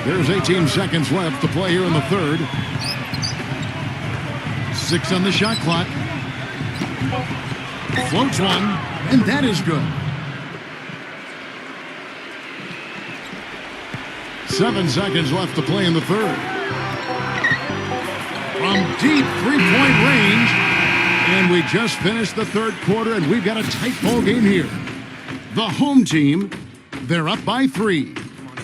There's 18 seconds left to play here in the third. 6 on the shot clock. Floats one, and that is good. 7 seconds left to play in the third. From deep three-point range. And we just finished the third quarter, and we've got a tight ball game here. The home team, they're up by 3.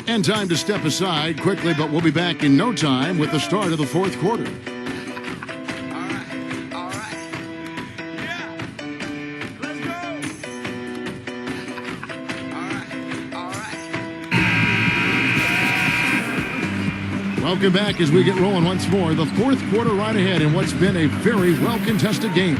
And time to step aside quickly, but we'll be back in no time with the start of the fourth quarter. Welcome back as we get rolling once more. The fourth quarter right ahead in what's been a very well-contested game.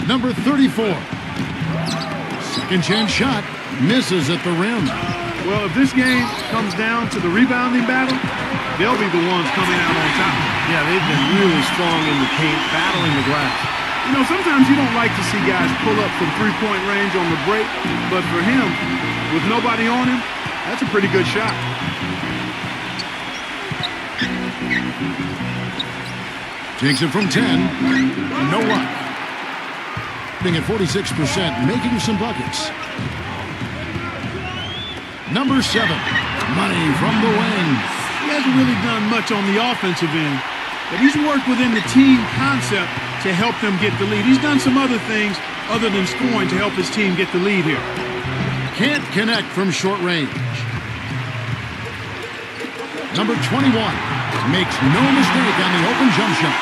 Number 34. Second chance shot. Misses at the rim. Well, if this game comes down to the rebounding battle, they'll be the ones coming out on top. Yeah, they've been really strong in the paint, battling the glass. You know, sometimes you don't like to see guys pull up from three-point range on the break, but for him, with nobody on him, that's a pretty good shot. Takes it from 10. No luck. Being at 46%, making some buckets. Number 7, Money from the wing. He hasn't really done much on the offensive end, but he's worked within the team concept to help them get the lead. He's done some other things other than scoring to help his team get the lead here. Can't connect from short range. Number 21 makes no mistake on the open jump shot.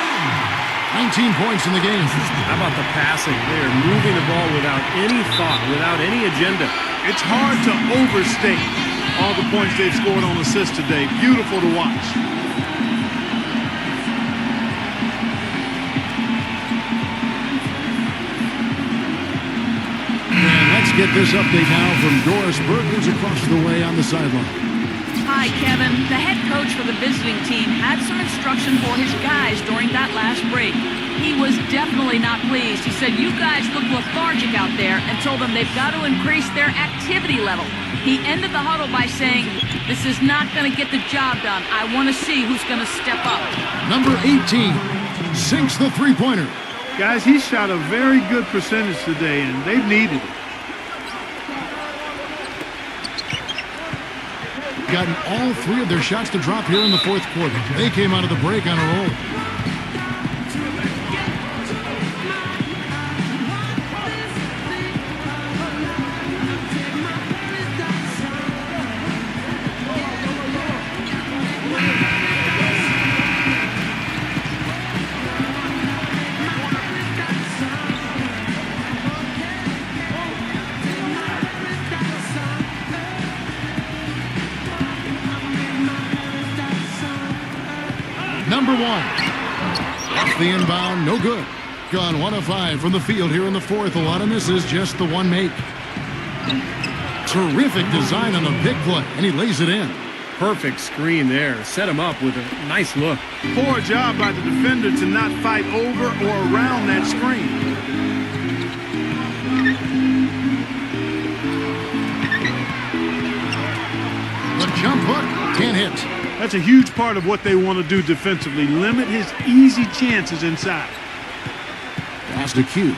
19 points in the game. How about the passing? They are moving the ball without any thought, without any agenda. It's hard to overstate all the points they've scored on assists today. Beautiful to watch. And let's get this update now from Doris Burke, who's across the way on the sideline. Hi, Kevin. The head coach for the visiting team had some instruction for his guys during that last break. He was definitely not pleased. He said, you guys look lethargic out there, and told them they've got to increase their activity level. He ended the huddle by saying, this is not going to get the job done. I want to see who's going to step up. Number 18 sinks the three-pointer. Guys, he shot a very good percentage today, and they've needed it. Gotten all 3 of their shots to drop here in the fourth quarter. They came out of the break on a roll. Number 1. Off the inbound, no good. Gone 1 of 5 from the field here in the fourth. A lot of misses, just the one make. Terrific design on the big play, and he lays it in. Perfect screen there. Set him up with a nice look. Poor job by the defender to not fight over or around that screen. The jump hook can't hit. That's a huge part of what they want to do defensively. Limit his easy chances inside. Pass to Q.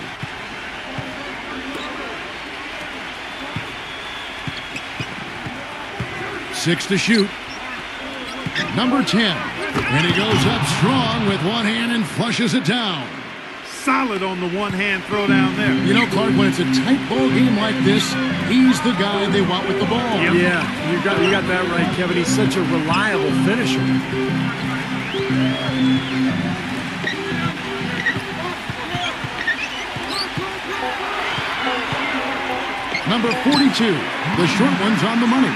Six to shoot. Number 10. And he goes up strong with one hand and flushes it down. Solid on the one-hand throw down there. You know, Clark, when it's a tight ball game like this, he's the guy they want with the ball. Yep. Yeah, you got that right, Kevin. He's such a reliable finisher. Number 42, the short one's on the money.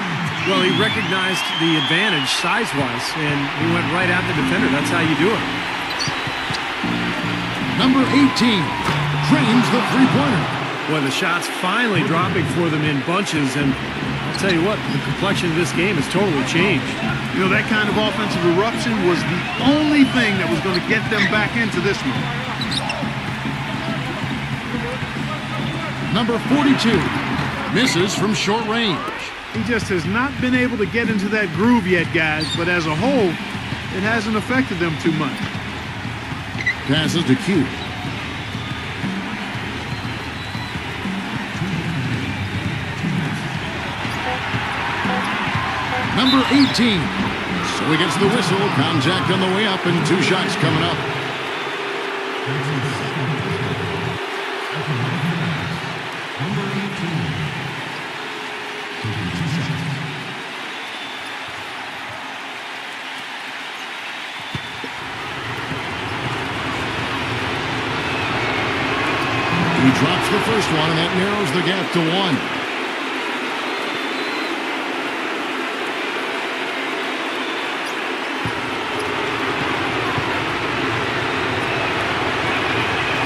Well, he recognized the advantage size-wise, and he went right at the defender. That's how you do it. Number 18 drains the three-pointer. Boy, the shots finally dropping for them in bunches, and I'll tell you what, the complexion of this game has totally changed. You know, that kind of offensive eruption was the only thing that was going to get them back into this one. Number 42 misses from short range. He just has not been able to get into that groove yet, guys, but as a whole, it hasn't affected them too much. Passes to Q. Number 18. So he gets the whistle. Contact on the way up and 2 shots coming up. He drops the first one, and that narrows the gap to 1.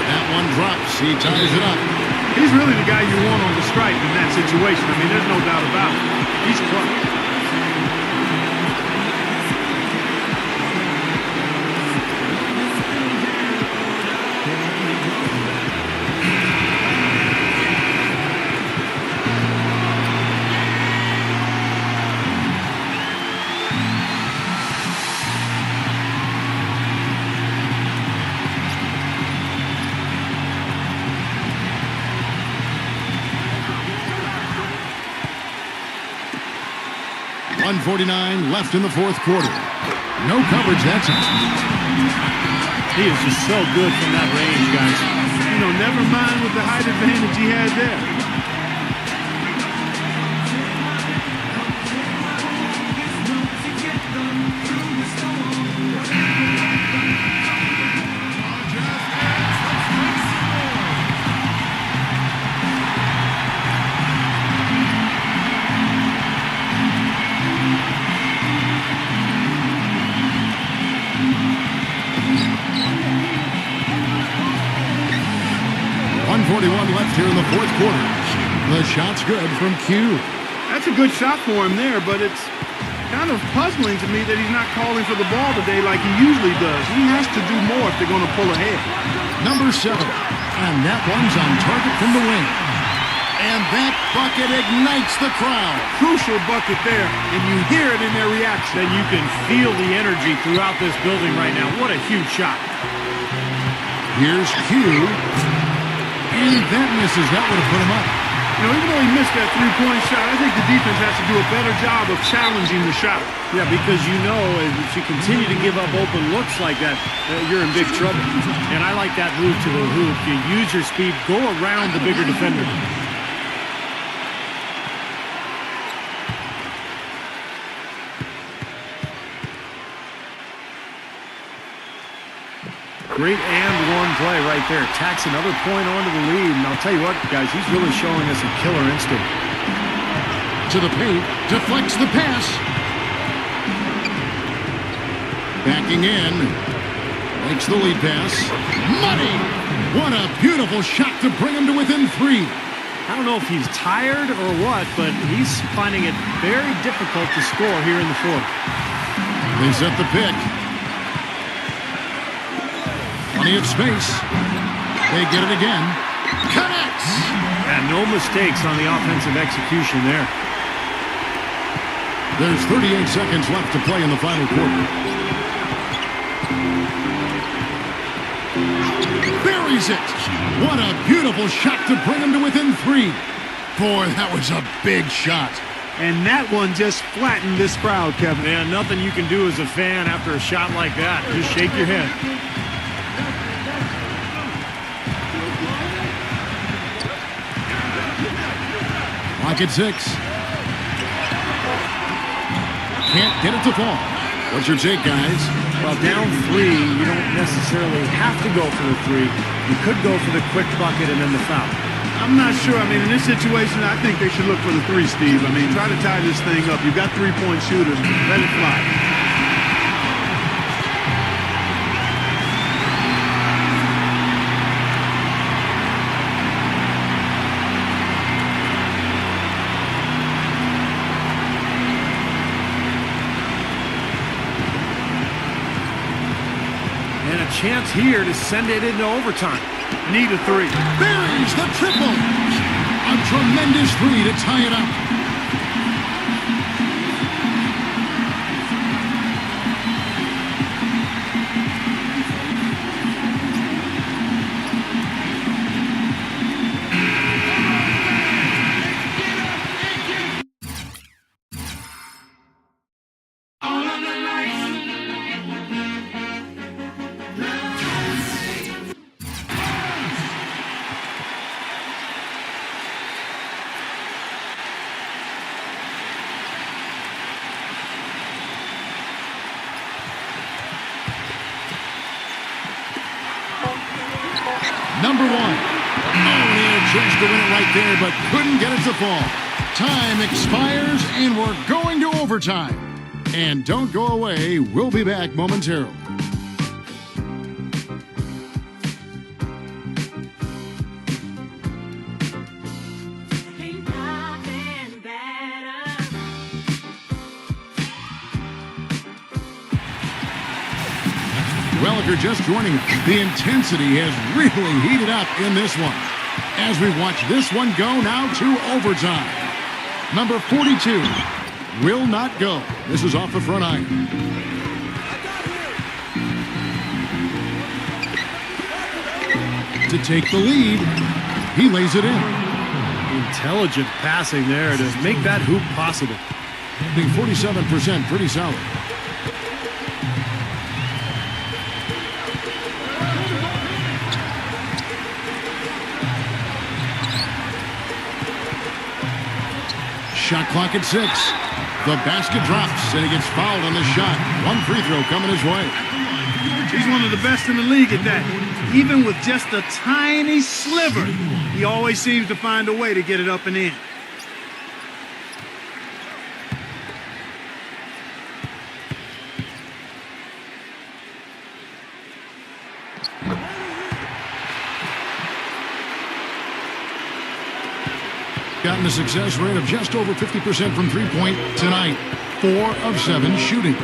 That one drops. He ties it up. He's really the guy you want on the stripe in that situation. I mean, there's no doubt about it. He's clutch. 1:49 left in the fourth quarter. No coverage that time. He is just so good from that range, guys. You know, never mind with the height advantage he had there. Left here in the fourth quarter. The shot's good from Q. That's a good shot for him there, but it's kind of puzzling to me that he's not calling for the ball today like he usually does. He has to do more if they're going to pull ahead. Number 7, and that one's on target from the wing. And that bucket ignites the crowd. Crucial bucket there, and you hear it in their reaction. And you can feel the energy throughout this building right now. What a huge shot. Here's Q. And that misses. That would have put him up. You know, even though he missed that three-point shot, I think the defense has to do a better job of challenging the shot. Yeah, because you know if you continue to give up open looks like that, you're in big trouble. And I like that move to the hoop. You use your speed, go around the bigger defender. Great and one play right there. Tacks another point onto the lead. And I'll tell you what, guys, he's really showing us a killer instinct. To the paint, deflects the pass. Backing in. Makes the lead pass. Money! What a beautiful shot to bring him to within 3. I don't know if he's tired or what, but he's finding it very difficult to score here in the fourth. They set the pick. Plenty of space. They get it again. Connects! And no mistakes on the offensive execution there. There's 38 seconds left to play in the final quarter. Buries it! What a beautiful shot to bring him to within 3. Boy, that was a big shot. And that one just flattened this crowd, Kevin. Man, nothing you can do as a fan after a shot like that. Just shake your head. Clock at 6. Can't get it to fall. What's your take, guys? Well, down 3, you don't necessarily have to go for the 3. You could go for the quick bucket and then the foul. I'm not sure. I mean, in this situation, I think they should look for the 3, Steve. I mean, try to tie this thing up. You've got 3-point shooters. Let it fly. Chance here to send it into overtime. Need a 3. Buries the triple. A tremendous 3 to tie it up. Number 1. Oh, he had a chance to win it right there, but couldn't get it to fall. Time expires, and we're going to overtime. And don't go away. We'll be back momentarily. Well, if you're just joining us, the intensity has really heated up in this one. As we watch this one go now to overtime. Number 42 will not go. This is off the front iron. To take the lead, he lays it in. Intelligent passing there to make that hoop possible. Being 47%, pretty solid. Shot clock at 6. The basket drops, and he gets fouled on the shot. One free throw coming his way. He's one of the best in the league at that. Even with just a tiny sliver, he always seems to find a way to get it up and in. Gotten a success rate of just over 50% from three-point tonight. 4 of 7 shooting.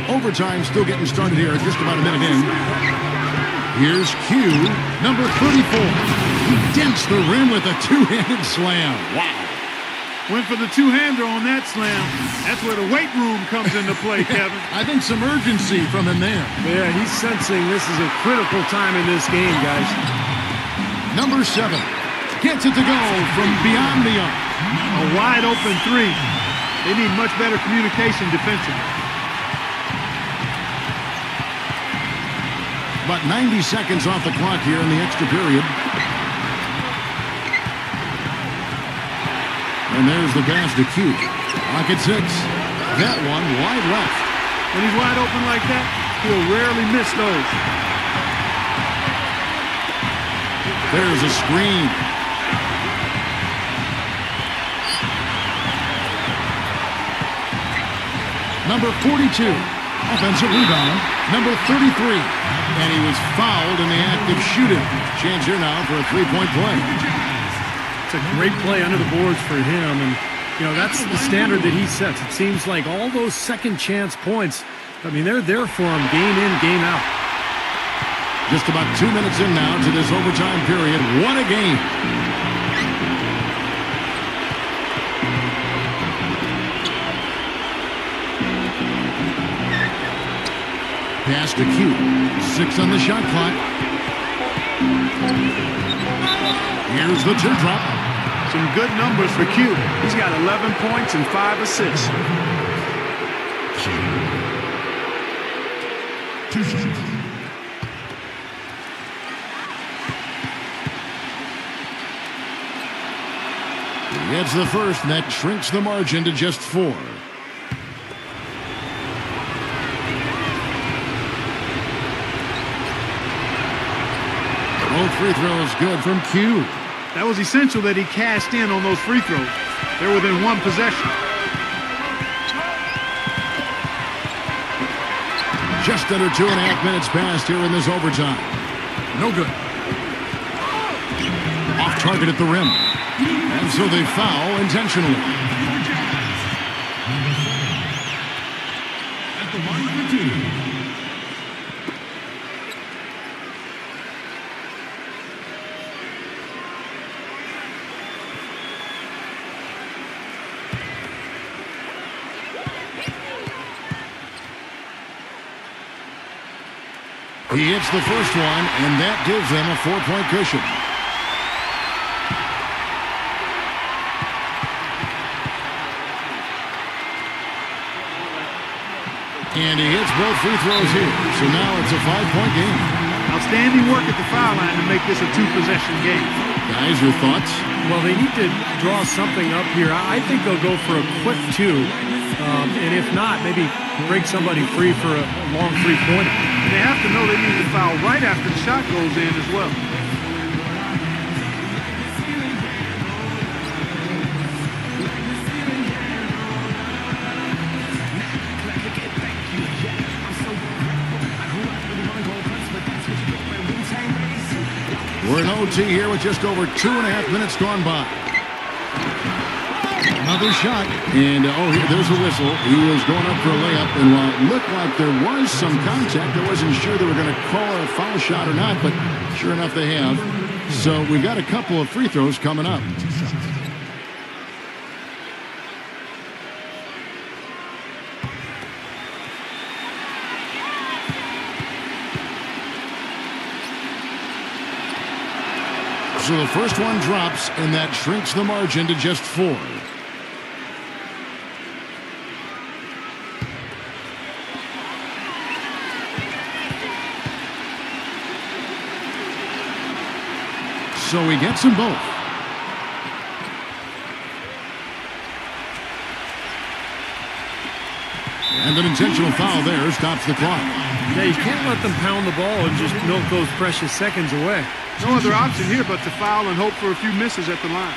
Overtime still getting started here, just about a minute in. Here's Q, number 34. He dents the rim with a two-handed slam. Wow. Went for the two-hander on that slam. That's where the weight room comes into play, Kevin. I think some urgency from him there. Yeah, he's sensing this is a critical time in this game, guys. Number 7 gets it to go from beyond the arc. A wide-open three. They need much better communication defensively. About 90 seconds off the clock here in the extra period. And there's the pass to Q. Clock at 6. That one wide left. When he's wide open like that, he'll rarely miss those. There's a screen. Number 42, offensive rebound. Number 33, and he was fouled in the act of shooting. Chance here now for a three-point play. It's a great play under the boards for him, and you know that's the standard that he sets. It seems like all those second chance points, I mean, they're there for him game in, game out. Just about 2 minutes in now to this overtime period. What a game. Pass to Q. 6 on the shot clock. Here's the tip drop. Some good numbers for Q. He's got 11 points and 5 assists. He gets the first, and that shrinks the margin to just 4. Both free throws good from Q. That was essential that he cashed in on those free throws. They're within one possession. Just under 2.5 minutes passed here in this overtime. No good. Off target at the rim. And so they foul intentionally. At the line number 2. He hits the first one, and that gives them a 4-point cushion. And he hits both free throws here. So now it's a 5-point game. Outstanding work at the foul line to make this a 2-possession game. Guys, your thoughts? Well, they need to draw something up here. I think they'll go for a quick 2. And if not, maybe break somebody free for a long three-pointer. They have to know they need to foul right after the shot goes in as well. We're in OT here with just over 2.5 minutes gone by. Another shot, and there's a whistle. He was going up for a layup, and while it looked like there was some contact, I wasn't sure they were going to call it a foul shot or not, but sure enough they have. So we've got a couple of free throws coming up. So the first one drops, and that shrinks the margin to just 4. So he gets them both. And an intentional foul there stops the clock. Yeah, you can't let them pound the ball and just milk those precious seconds away. No other option here but to foul and hope for a few misses at the line.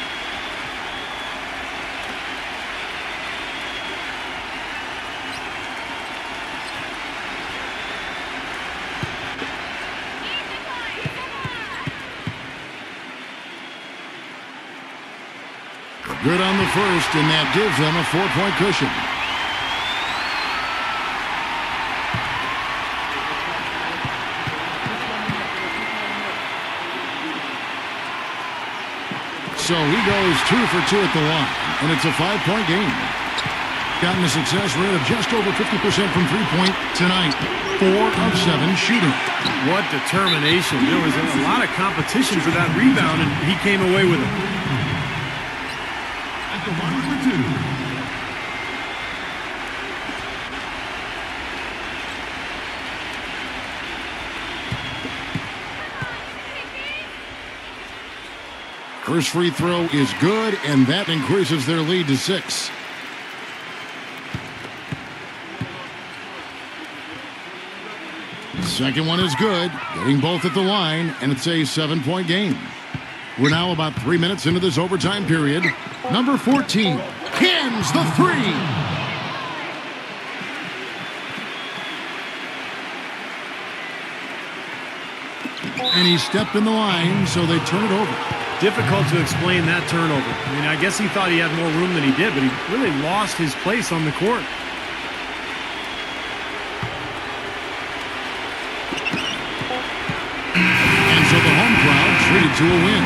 Good on the first, and that gives them a 4-point cushion. So he goes 2 for 2 at the line, and it's a 5-point game. Gotten a success rate of just over 50% from three-point tonight. 4 of 7 shooting. What determination. There was a lot of competition for that rebound, and he came away with it. At the line for 2. First free throw is good, and that increases their lead to 6. Second one is good, getting both at the line, and it's a 7-point game. We're now about 3 minutes into this overtime period. Number 14 cans the 3. And he stepped in the line, so they turn it over. Difficult to explain that turnover. I mean, I guess he thought he had more room than he did, but he really lost his place on the court. And so the home crowd treated to a win.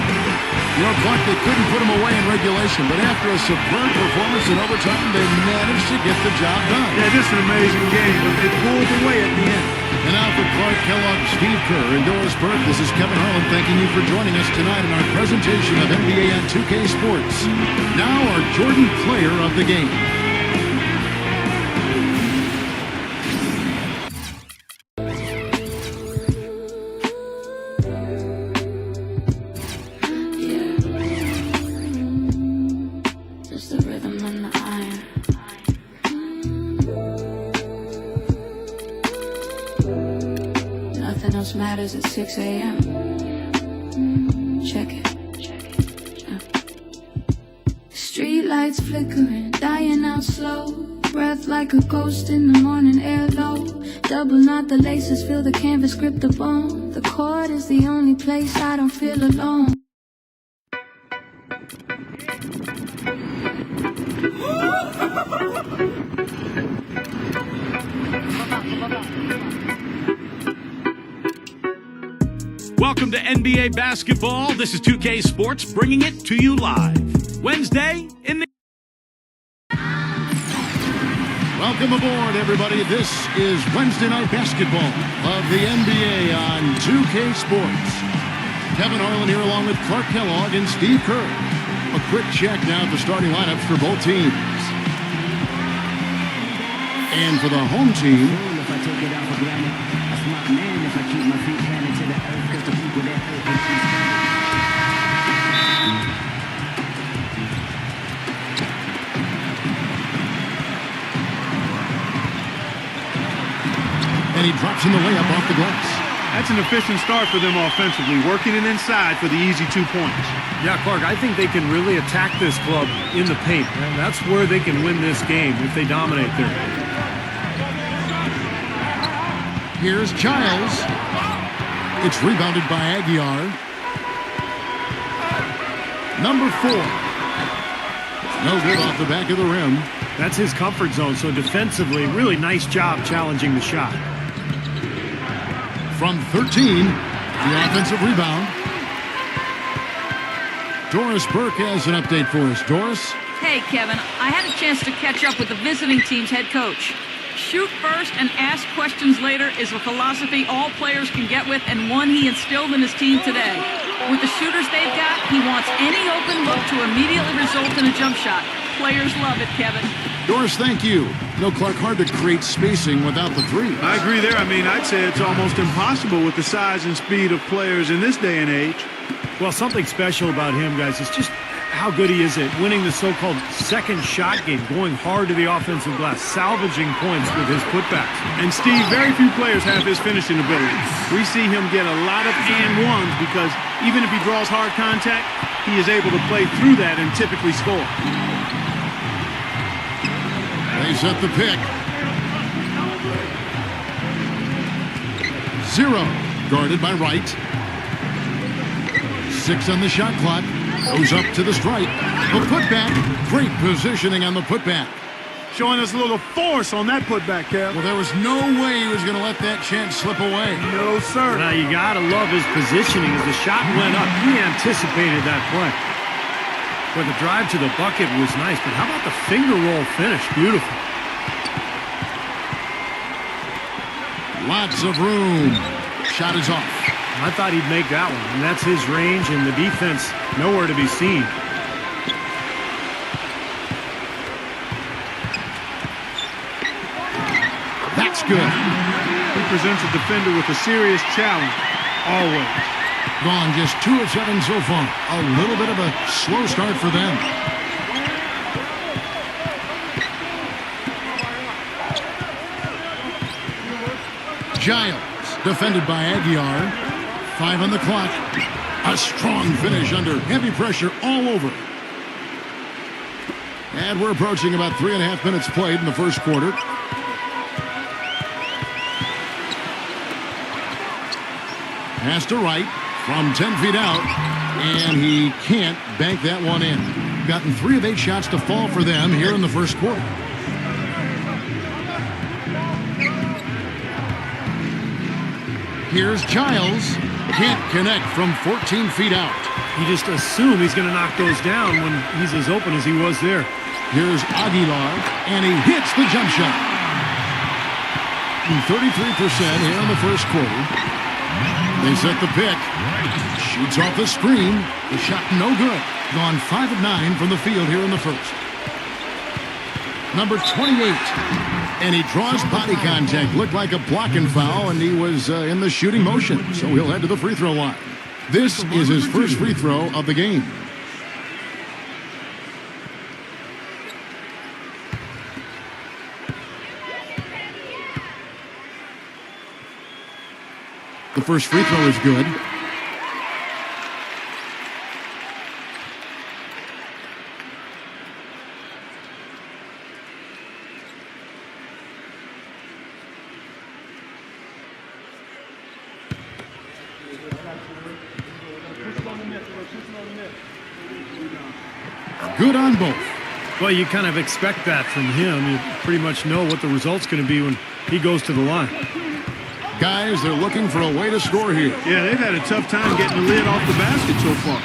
You know, Clark, they couldn't put him away in regulation, but after a superb performance in overtime, they managed to get the job done. Yeah, this is an amazing game, but it pulled away at the end. And now for Clark Kellogg, Steve Kerr, and Doris Burke, this is Kevin Harlan thanking you for joining us tonight in our presentation of NBA on 2K Sports. Now our Jordan player of the game. Matters at 6 a.m. Check it. Street lights flickering, dying out slow. Breath like a ghost in the morning air low. Double knot the laces, feel the canvas grip the bone. The court is the only place I don't feel alone. Welcome to NBA basketball. This is 2K Sports bringing it to you live. Wednesday in the... Welcome aboard, everybody. This is Wednesday night basketball of the NBA on 2K Sports. Kevin Harlan here along with Clark Kellogg and Steve Kerr. A quick check now at the starting lineups for both teams. And for the home team... If I take it out for granted, that's my man. If I keep my feet planted to the earth, because the people that hurt me keep and he drops in the layup off the glass. That's an efficient start for them offensively, working it inside for the easy 2 points. Yeah, Clark, I think they can really attack this club in the paint. And that's where they can win this game if they dominate there. Here's Childs. It's rebounded by Aguiar. Number 4. No good off the back of the rim. That's his comfort zone, so defensively, really nice job challenging the shot. From 13, the offensive rebound. Doris Burke has an update for us. Doris? Hey, Kevin, I had a chance to catch up with the visiting team's head coach. Shoot first and ask questions later is a philosophy all players can get with and one he instilled in his team today. With the shooters they've got, he wants any open look to immediately result in a jump shot. Players love it, Kevin. Doris, thank you. Clark, hard to create spacing without the three. I agree there. I mean, I'd say it's almost impossible with the size and speed of players in this day and age. Well, something special about him, guys, is just how good he is at winning the so-called second shot game, going hard to the offensive glass, salvaging points with his putbacks. And Steve, very few players have his finishing ability. We see him get a lot of and ones because even if he draws hard contact, he is able to play through that and typically score. They set the pick. 0, guarded by Wright. 6 on the shot clock. Goes up to the stripe. The putback. Great positioning on the putback. Showing us a little force on that putback, Kev. Well, there was no way he was going to let that chance slip away. No, sir. Now, you got to love his positioning. As the shot went up, he anticipated that play. But the drive to the bucket was nice, but how about the finger roll finish? Beautiful. Lots of room. Shot is off. I thought he'd make that one, and that's his range, and the defense nowhere to be seen. That's good. He presents a defender with a serious challenge, always. Gone just 2 of 7 so far. A little bit of a slow start for them. Giles, defended by Aguiar. 5 on the clock. A strong finish under heavy pressure all over. And we're approaching about 3.5 minutes played in the first quarter. Pass to Wright from 10 feet out, and he can't bank that one in. Gotten 3 of 8 shots to fall for them here in the first quarter. Here's Giles. Can't connect from 14 feet out. You just assume he's going to knock those down when he's as open as he was there. Here's Aguilar, and he hits the jump shot. 33% here in the first quarter. They set the pick. Shoots off the screen. The shot no good. Gone 5 of 9 from the field here in the first. Number 28. And he draws body contact. Looked like a blocking foul, and he was in the shooting motion. So he'll head to the free throw line. This is his first free throw of the game. The first free throw is good. Good on both. Well, you kind of expect that from him. You pretty much know what the result's going to be when he goes to the line. Guys, they're looking for a way to score here. Yeah, they've had a tough time getting the lid off the basket so far.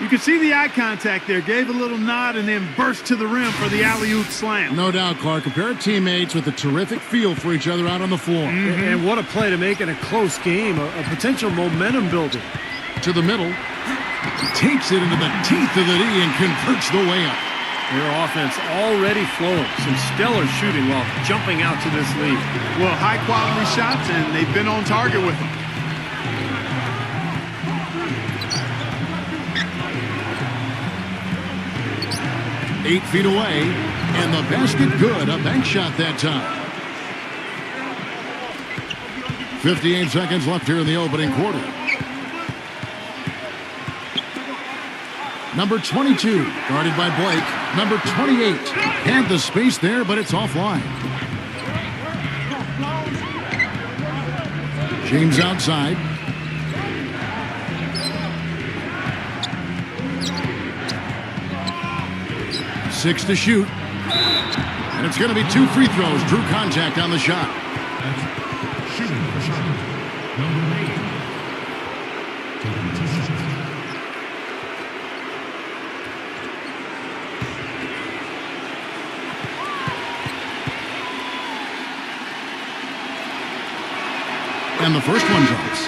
You can see the eye contact there. Gave a little nod and then burst to the rim for the alley-oop slam. No doubt, Clark. A pair of teammates with a terrific feel for each other out on the floor. And what a play to make in a close game. A potential momentum builder. To the middle. Takes it into the teeth of the D and converts the layup. Their offense already flowing. Some stellar shooting while jumping out to this lead. Well, high-quality shots, and they've been on target with them. Eight feet away, and the basket good. A bank shot that time. 58 seconds left here in the opening quarter. Number 22, guarded by Blake. Number 28, had the space there, but it's offline. James outside. Six to shoot. And it's going to be 2 free throws. Drew contact on the shot. Shooting for shot. Number 8. Taking position. And the first one drops.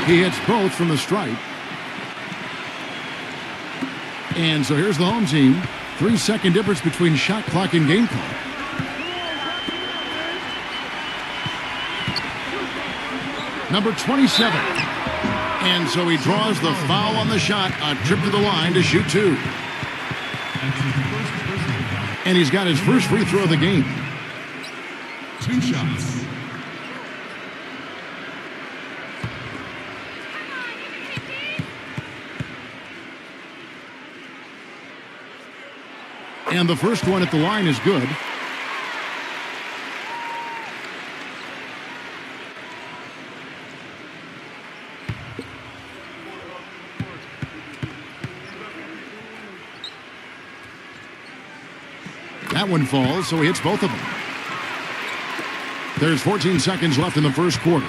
He hits both from the stripe. And so here's the home team. 3-second difference between shot clock and game clock. Number 27. And so he draws the foul on the shot. A trip to the line to shoot two. And he's got his first free throw of the game. 2 shots. And the first one at the line is good. That one falls, so he hits both of them. There's 14 seconds left in the first quarter.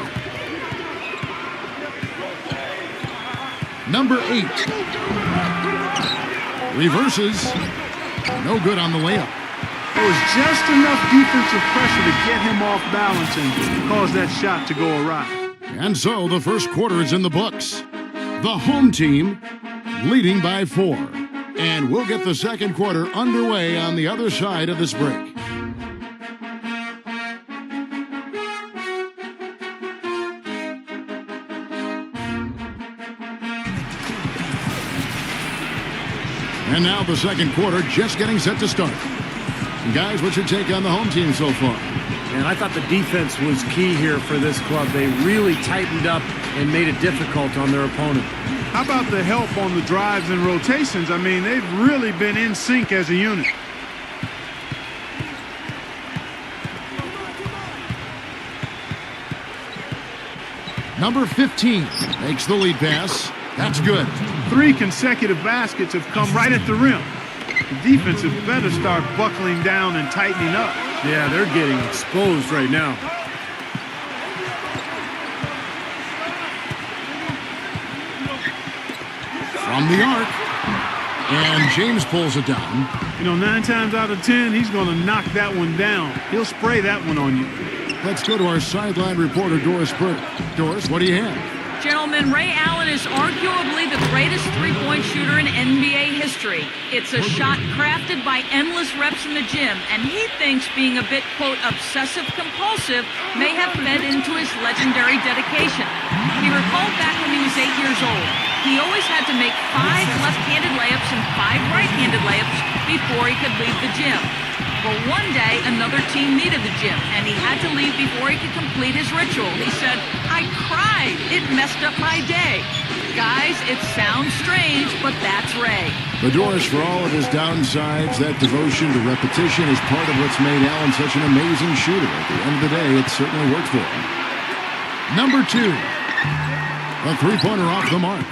Number 8. Reverses. No good on the layup. It was just enough defensive pressure to get him off balance and cause that shot to go awry. And so the first quarter is in the books. The home team leading by 4. And we'll get the second quarter underway on the other side of this break. And now the second quarter just getting set to start. And guys, what's your take on the home team so far? And I thought the defense was key here for this club. They really tightened up and made it difficult on their opponent. How about the help on the drives and rotations? I mean, they've really been in sync as a unit. Number 15 makes the lead pass. That's good. 3 consecutive baskets have come right at the rim. The defense had better start buckling down and tightening up. Yeah, they're getting exposed right now. From the arc. And James pulls it down. You know, 9 times out of 10, he's going to knock that one down. He'll spray that one on you. Let's go to our sideline reporter, Doris Burke. Doris, what do you have? Gentlemen, Ray Allen is arguably the greatest three-point shooter in NBA history. It's a shot crafted by endless reps in the gym, and he thinks being a bit, quote, obsessive-compulsive may have fed into his legendary dedication. He recalled back when he was 8 years old. He always had to make 5 left-handed layups and 5 right-handed layups before he could leave the gym. But one day, another team needed the gym, and he had to leave before he could complete his ritual. He said, "I cried. It messed up my day." Guys, it sounds strange, but that's Ray. But Doris, for all of his downsides, that devotion to repetition is part of what's made Allen such an amazing shooter. At the end of the day, it certainly worked for him. Number 2. A three-pointer off the mark.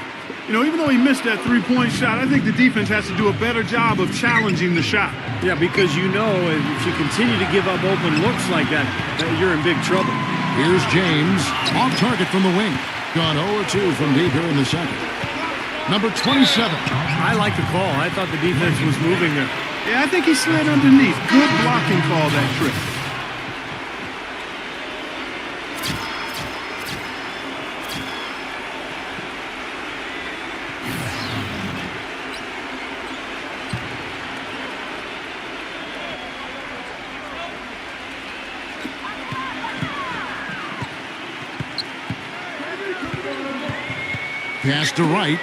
You know, even though he missed that three-point shot, I think the defense has to do a better job of challenging the shot. Yeah, because you know if you continue to give up open looks like that, you're in big trouble. Here's James, off target from the wing. Gone 0-2 from deep here in the second. Number 27. I like the call. I thought the defense was moving there. Yeah, I think he slid underneath. Good blocking call that trip. Pass to right.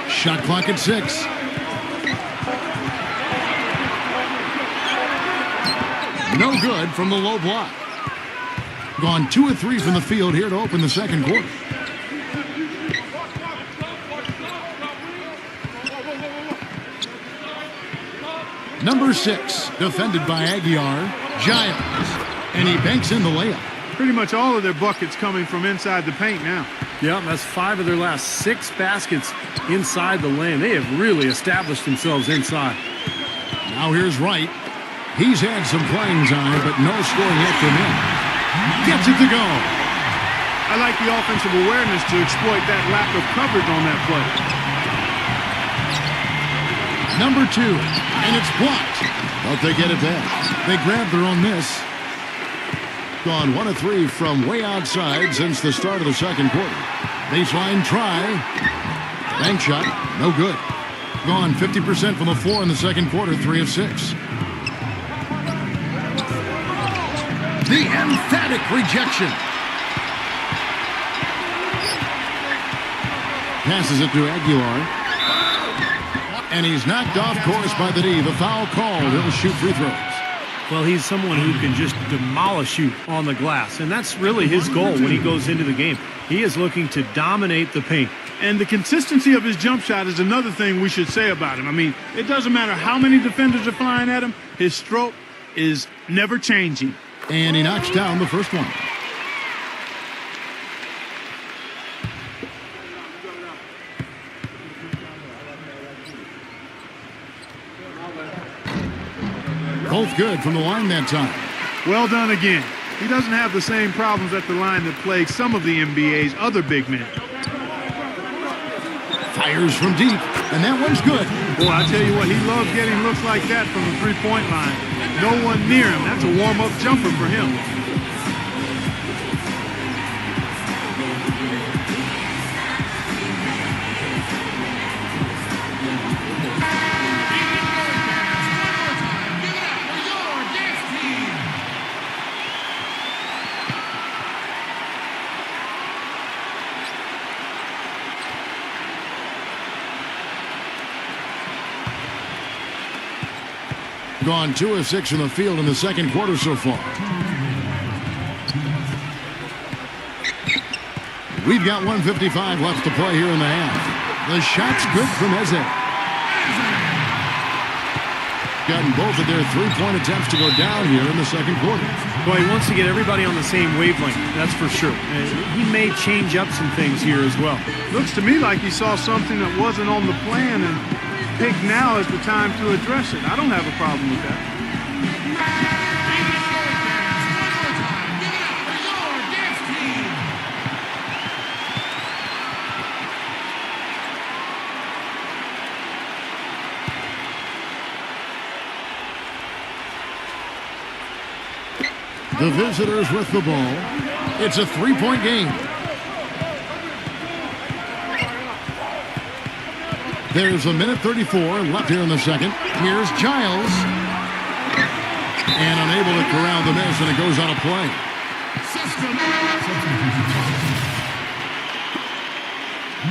Shot clock at 6. No good from the low block. Gone 2 of 3 from the field here to open the second quarter. Number 6, defended by Aguiar, JAYR, and he banks in the layup. Pretty much all of their buckets coming from inside the paint now. Yeah, that's 5 of their last 6 baskets inside the lane. They have really established themselves inside. Now here's Wright. He's had some playing time, but no scoring yet from him. Gets it to go. I like the offensive awareness to exploit that lack of coverage on that play. Number 2, and it's blocked. But they get it back. They grab their own miss. Gone 1 of 3 from way outside since the start of the second quarter. Baseline try. Bank shot, no good. Gone 50% from the floor in the second quarter, 3 of 6. The emphatic rejection. Passes it to Aguilar. And he's knocked off course by the D. The foul called. He'll shoot free throws. Well, he's someone who can just demolish you on the glass. And that's really his goal when he goes into the game. He is looking to dominate the paint. And the consistency of his jump shot is another thing we should say about him. I mean, it doesn't matter how many defenders are flying at him. His stroke is never changing. And he knocks down the first one. Both good from the line that time. Well done again. He doesn't have the same problems at the line that plague some of the NBA's other big men. Fires from deep, and that one's good. Boy, I tell you what, he loves getting looks like that from the three-point line. No one near him. That's a warm-up jumper for him. Gone 2 of 6 from the field in the second quarter so far. We've got 1:55 left to play here in the half. The shot's good from Eze. Gotten both of their three-point attempts to go down here in the second quarter. Well, he wants to get everybody on the same wavelength, that's for sure. He may change up some things here as well. Looks to me like he saw something that wasn't on the plan and picked now is the time to address it. I don't have a problem with that. The visitors with the ball. It's a three-point game. There's 1:34 left here in the second. Here's Giles. And unable to corral the miss, and it goes out of play.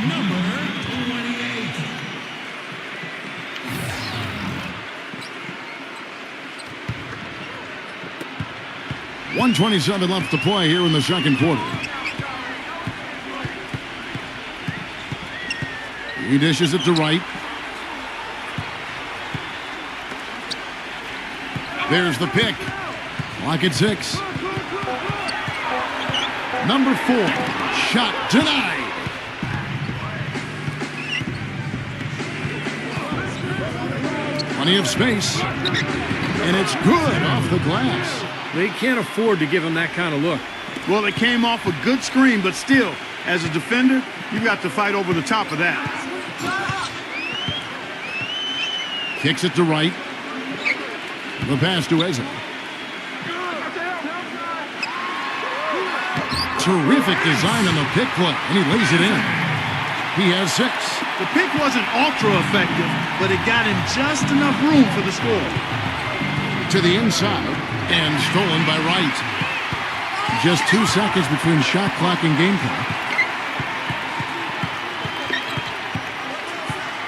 Number 28. 1:27 left to play here in the second quarter. He dishes it to Wright. There's the pick. Lock at 6. Number 4. Shot denied. Plenty of space. And it's good off the glass. They can't afford to give him that kind of look. Well, it came off a good screen, but still, as a defender, you got to fight over the top of that. Kicks it to Wright. The pass to Eze. Terrific design on the pick play, and he lays it in. He has 6. The pick wasn't ultra effective, but it got him just enough room for the score. To the inside, and stolen by Wright. Just 2 seconds between shot clock and game clock.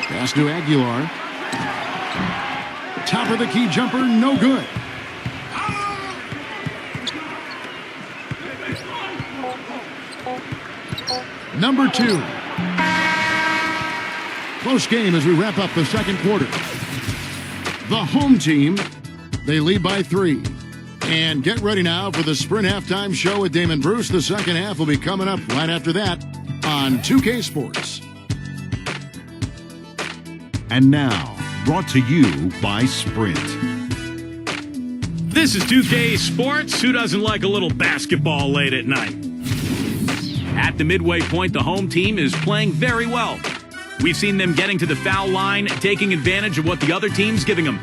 Pass to Aguilar. Top of the key jumper, no good. Number 2. Close game as we wrap up the second quarter. The home team, they lead by 3. And get ready now for the Sprint Halftime Show with Damon Bruce. The second half will be coming up right after that on 2K Sports. And now, brought to you by Sprint. This is 2K Sports. Who doesn't like a little basketball late at night? At the midway point, the home team is playing very well. We've seen them getting to the foul line, taking advantage of what the other team's giving them.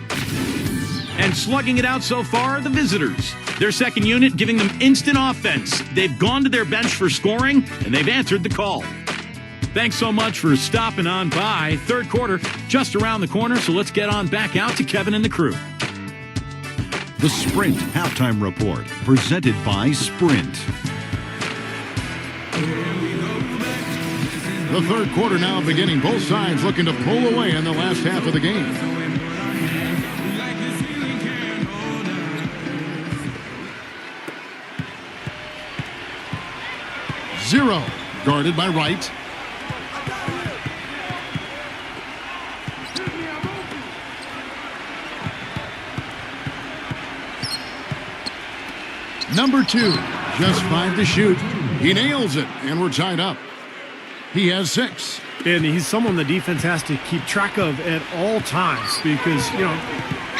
And slugging it out so far are the visitors. Their second unit giving them instant offense. They've gone to their bench for scoring, and they've answered the call. Thanks so much for stopping on by. Third quarter just around the corner, so let's get on back out to Kevin and the crew. The Sprint Halftime Report, presented by Sprint. The third quarter now beginning. Both sides looking to pull away in the last half of the game. Zero, guarded by Wright. Number 2, just 5 to shoot. He nails it, and we're tied up. He has 6. And he's someone the defense has to keep track of at all times because,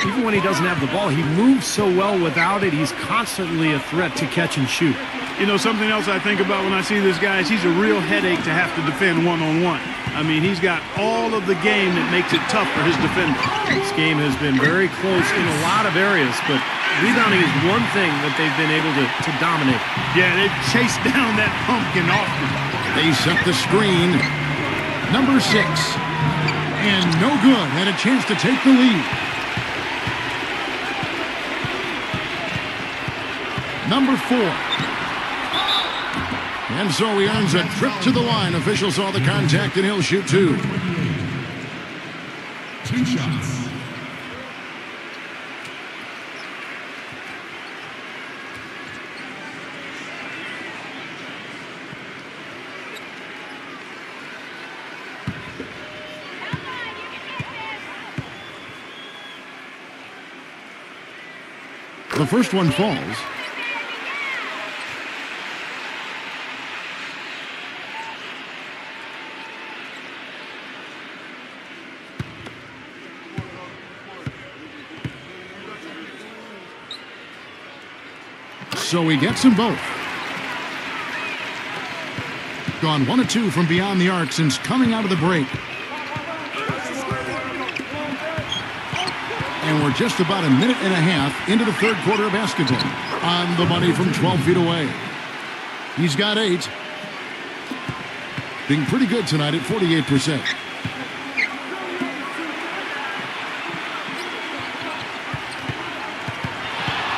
even when he doesn't have the ball, he moves so well without it. He's constantly a threat to catch and shoot. Something else I think about when I see this guy is he's a real headache to have to defend one-on-one. I mean, he's got all of the game that makes it tough for his defender. This game has been very close in a lot of areas, but rebounding is one thing that they've been able to dominate. Yeah, they've chased down that pumpkin often. They set the screen. Number 6. And no good. Had a chance to take the lead. Number 4. And so he earns a trip to the line. Official saw the contact, and he'll shoot 2. 2 shots. The first one falls. So he gets them both. Gone 1 of 2 from beyond the arc since coming out of the break. And we're just about a minute and a half into the third quarter of basketball. On the money from 12 feet away. He's got 8. Being pretty good tonight at 48%.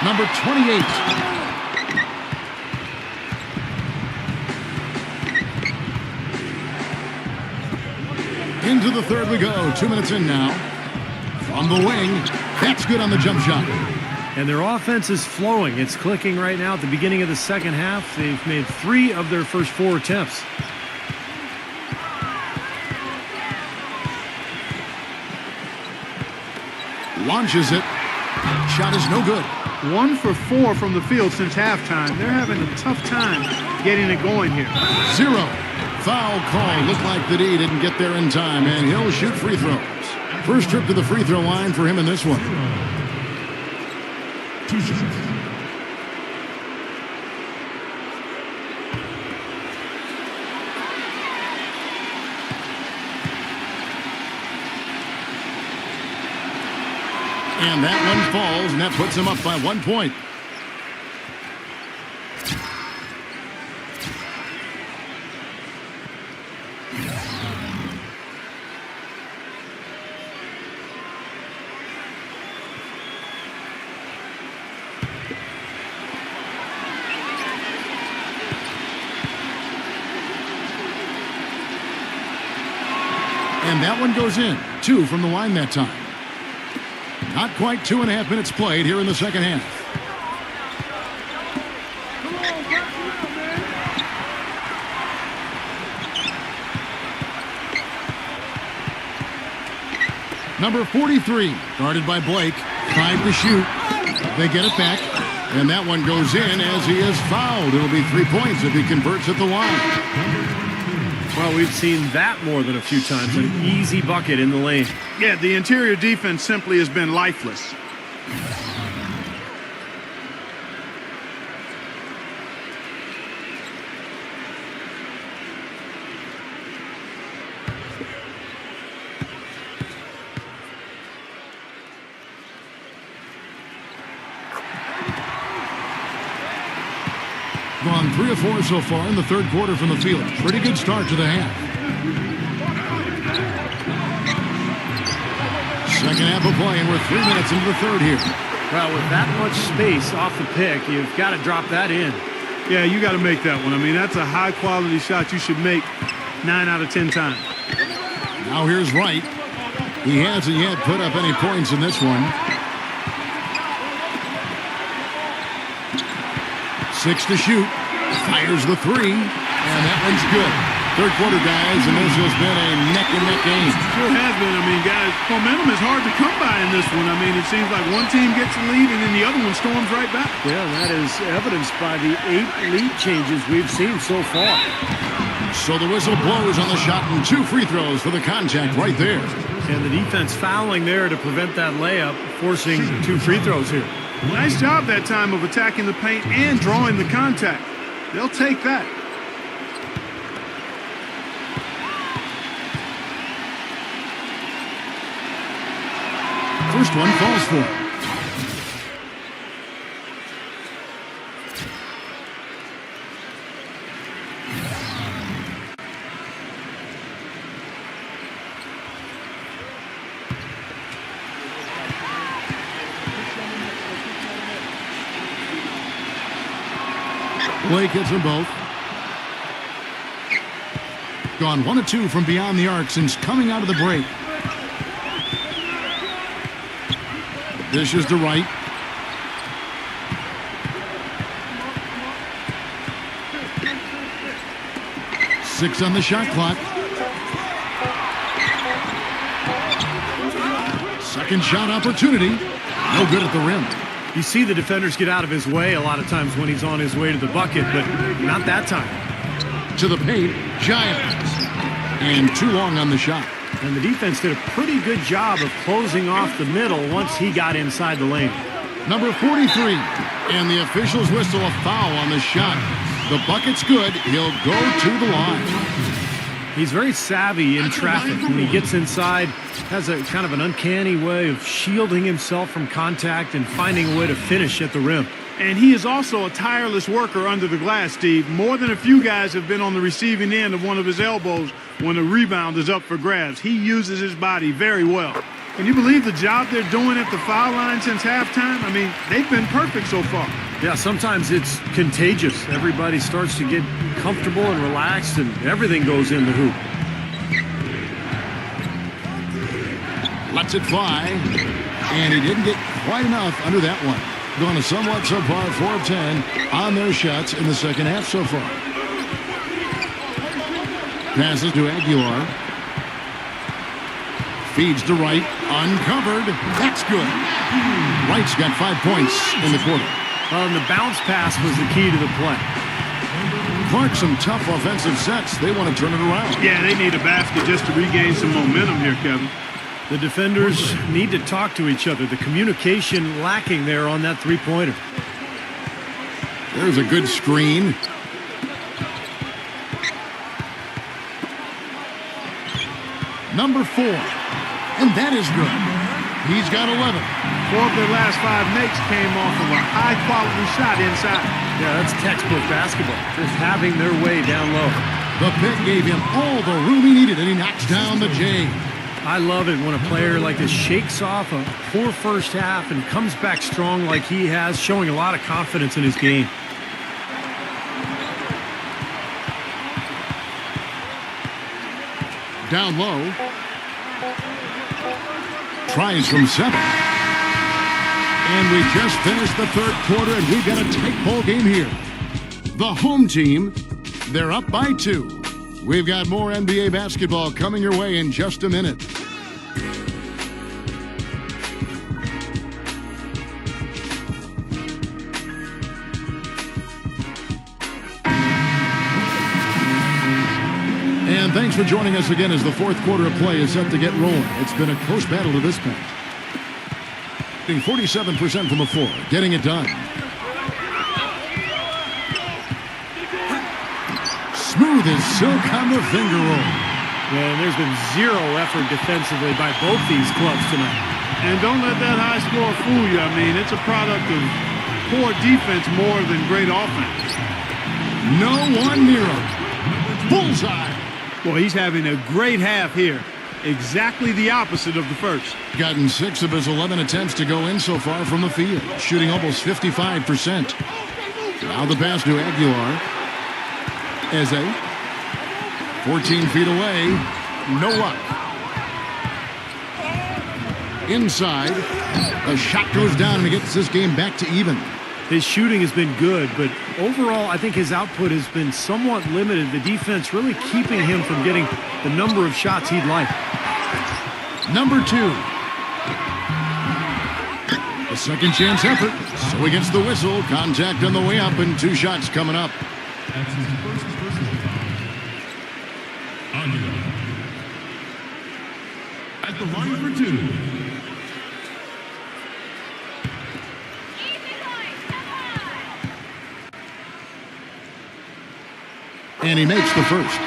Number 28. Into the third we go. 2 minutes in now. On the wing. That's good on the jump shot. And their offense is flowing. It's clicking right now at the beginning of the second half. They've made 3 of their first 4 attempts. Launches it. Shot is no good. 1 for 4 from the field since halftime. They're having a tough time getting it going here. 0. Foul call. Looked like the D didn't get there in time, and he'll shoot free throws. First trip to the free throw line for him in this one. 2 shots. And that one falls, and that puts him up by 1 point. And that one goes in. 2 from the line that time. Not quite 2.5 minutes played here in the second half. Number 43, guarded by Blake. 5 to shoot. They get it back. And that one goes in as he is fouled. It'll be 3 points if he converts at the line. Well, we've seen that more than a few times. An easy bucket in the lane. Yeah, the interior defense simply has been lifeless. down 3 of 4 so far in the third quarter from the field. Pretty good start to the half. Second half of play, and we're 3 minutes into the third here. Well, with that much space off the pick, you've got to drop that in. Yeah, you got to make that one. I mean, that's a high-quality shot you should make 9 out of 10 times. Now here's Wright. He hasn't yet put up any points in this one. 6 to shoot. Fires the 3, and that one's good. Third quarter, guys, and this has been a neck-and-neck game. Sure has been. I mean, guys, momentum is hard to come by in this one. I mean, it seems like one team gets the lead, and then the other one storms right back. Yeah, that is evidenced by the 8 lead changes we've seen so far. So the whistle blows on the shot, and 2 free throws for the contact right there. And the defense fouling there to prevent that layup, forcing 2 free throws here. Nice job that time of attacking the paint and drawing the contact. They'll take that. First one falls for him. Blake hits them both. Gone 1 of 2 from beyond the arc since coming out of the break. Dishes to Wright. Six on the shot clock. Second shot opportunity. No good at the rim. You see the defenders get out of his way a lot of times when he's on his way to the bucket, but not that time. To the paint, JAYR. And too long on the shot. And the defense did a pretty good job of closing off the middle once he got inside the lane. Number 43. And the officials whistle a foul on the shot. The bucket's good. He'll go to the line. He's very savvy in traffic. When he gets inside, has a kind of an uncanny way of shielding himself from contact and finding a way to finish at the rim. And he is also a tireless worker under the glass, Steve. More than a few guys have been on the receiving end of one of his elbows when a rebound is up for grabs. He uses his body very well. Can you believe the job they're doing at the foul line since halftime? I mean, they've been perfect so far. Yeah, sometimes it's contagious. Everybody starts to get comfortable and relaxed, and everything goes in the hoop. Lets it fly, and he didn't get quite enough under that one. Going a somewhat subpar 4 of 10 on their shots in the second half so far. Passes to Aguilar. Feeds to Wright. Uncovered. That's good. Wright's got 5 points in the quarter. And the bounce pass was the key to the play. Clark, some tough offensive sets. They want to turn it around. Yeah, they need a basket just to regain some momentum here, Kevin. The defenders need to talk to each other. The communication lacking there on that three-pointer. There's a good screen. Number 4. And that is good. He's got 11. 4 of their last 5 makes came off of a high-quality shot inside. Yeah, that's textbook basketball. Just having their way down low. The pick gave him all the room he needed, and he knocks down the J. I love it when a player like this shakes off a poor first half and comes back strong like he has, showing a lot of confidence in his game. Down low. Tries from 7. And we just finished the third quarter, and we've got a tight ball game here. The home team, they're up by 2. We've got more NBA basketball coming your way in just a minute. And thanks for joining us again as the fourth quarter of play is set to get rolling. It's been a close battle to this point. 47% from the floor, getting it done. Smooth as silk on the finger roll. And there's been zero effort defensively by both these clubs tonight. And don't let that high score fool you. I mean, it's a product of poor defense more than great offense. No one near him. Bullseye. Well, he's having a great half here. Exactly the opposite of the first. Gotten 6 of his 11 attempts to go in so far from the field, shooting almost 55%. Now the pass to Aguilar. Eze. 14 feet away. No luck. Inside. The shot goes down and he gets this game back to even. His shooting has been good, but overall, I think his output has been somewhat limited. The defense really keeping him from getting the number of shots he'd like. Number 2. A second chance effort. So he gets the whistle. Contact on the way up and 2 shots coming up. That's his first personal foul. Aguilar. At the line for 2. And he makes the first.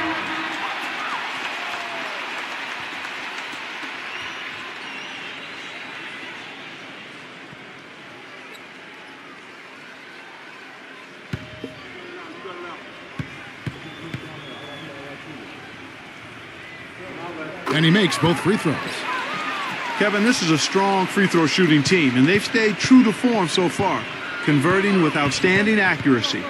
And he makes both free throws. Kevin, this is a strong free throw shooting team, and they've stayed true to form so far, converting with outstanding accuracy.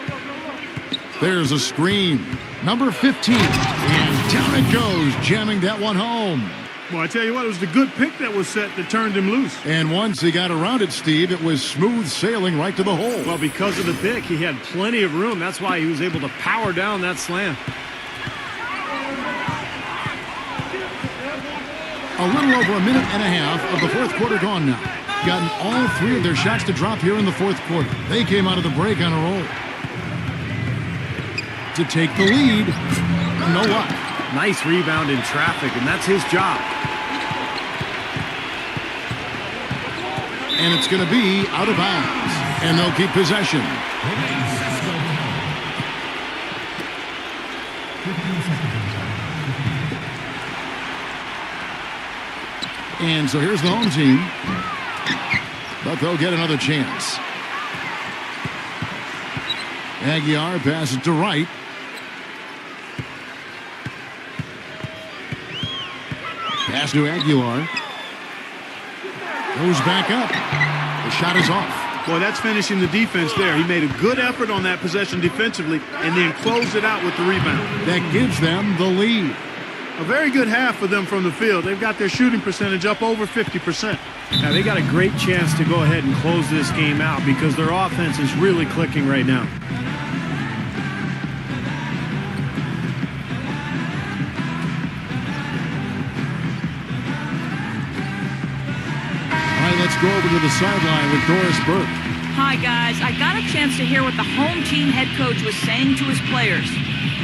There's a screen. Number 15. And down it goes, jamming that one home. Well, I tell you what, it was the good pick that was set that turned him loose. And once he got around it, Steve, it was smooth sailing right to the hole. Well, because of the pick, he had plenty of room. That's why he was able to power down that slam. A little over a minute and a half of the fourth quarter gone now. Gotten all 3 of their shots to drop here in the fourth quarter. They came out of the break on a roll. To take the lead. No luck. Nice rebound in traffic, and that's his job. And it's going to be out of bounds. And they'll keep possession. And so here's the home team. But they'll get another chance. Aguilar passes to Wright. Pass to Aguilar. Goes back up. The shot is off. Boy, that's finishing the defense there. He made a good effort on that possession defensively and then closed it out with the rebound. That gives them the lead. A very good half for them from the field. They've got their shooting percentage up over 50%. Now, they got a great chance to go ahead and close this game out because their offense is really clicking right now. Let's go over to the sideline with Doris Burke. Hi, guys. I got a chance to hear what the home team head coach was saying to his players.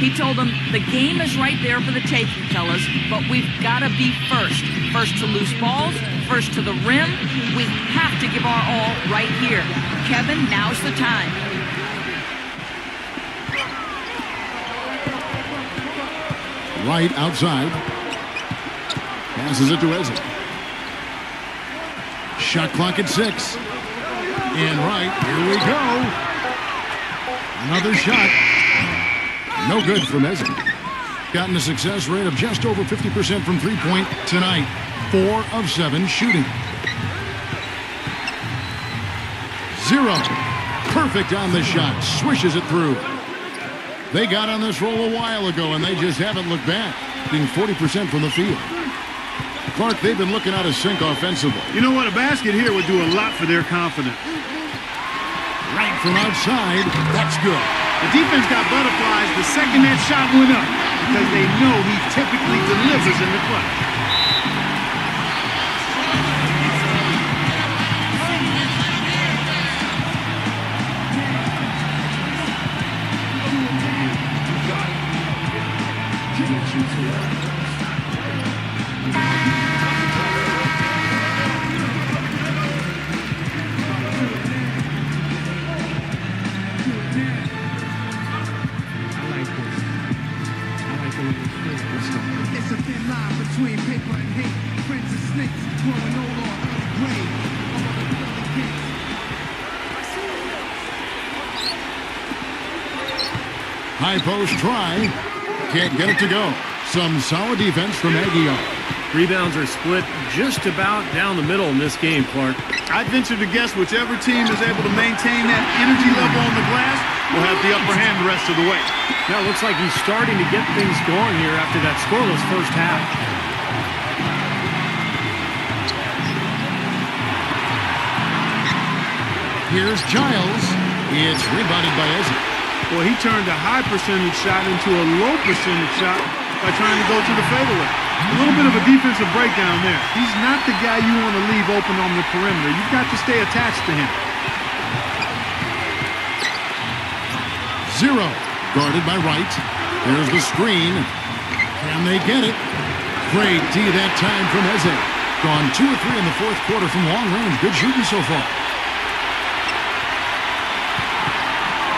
He told them, the game is right there for the taking, fellas, but we've got to be first. First to loose balls, first to the rim. We have to give our all right here. Kevin, now's the time. Right outside. Passes it to Eze. Shot clock at 6. And right, here we go. Another shot. No good from Eze. Gotten a success rate of just over 50% from three-point tonight. 4 of 7 shooting. 0. Perfect on the shot. Swishes it through. They got on this roll a while ago, and they just haven't looked back. Being 40% from the field. Clark, they've been looking out of sync offensively. You know what? A basket here would do a lot for their confidence. Right from outside. That's good. The defense got butterflies the second that shot went up because they know he typically delivers in the clutch. High post try. Can't get it to go. Some solid defense from Aguiar. Rebounds are split just about down the middle in this game, Clark. I'd venture to guess whichever team is able to maintain that energy level on the glass will have the upper hand the rest of the way. Now it looks like he's starting to get things going here after that scoreless first half. Here's Giles. It's rebounded by Ezra. Well, he turned a high percentage shot into a low percentage shot by trying to go to the fadeaway. A little bit of a defensive breakdown there. He's not the guy you want to leave open on the perimeter. You've got to stay attached to him. 0. Guarded by Wright. There's the screen. Can they get it? Great D that time from Eze. Gone 2 or 3 in the fourth quarter from long range. Good shooting so far.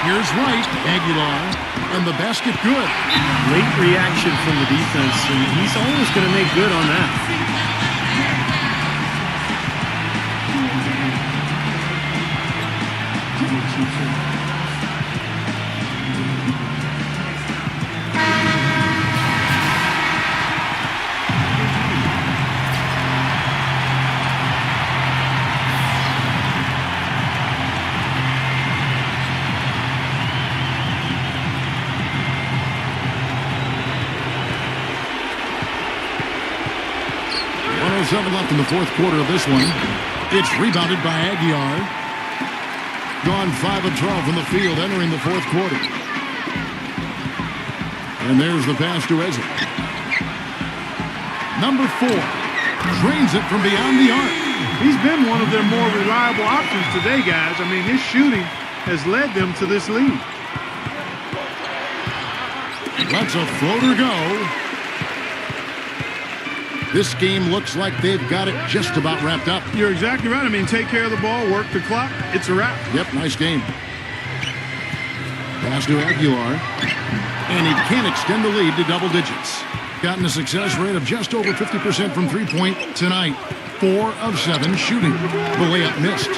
Here's Wright. Aguilar. And the basket good. Late reaction from the defense, and he's always going to make good on that. Left in the fourth quarter of this one. It's rebounded by Aguiar. Gone 5 of 12 from the field entering the fourth quarter. And there's the pass to Eze. Number 4 drains it from beyond the arc. He's been one of their more reliable options today, guys. I mean, his shooting has led them to this lead. Lets a floater go. This game looks like they've got it just about wrapped up. You're exactly right. I mean, take care of the ball, work the clock. It's a wrap. Yep, nice game. Pass to Aguilar. And he can't extend the lead to double digits. Gotten a success rate of just over 50% from three-point tonight. 4 of 7 shooting. The layup missed.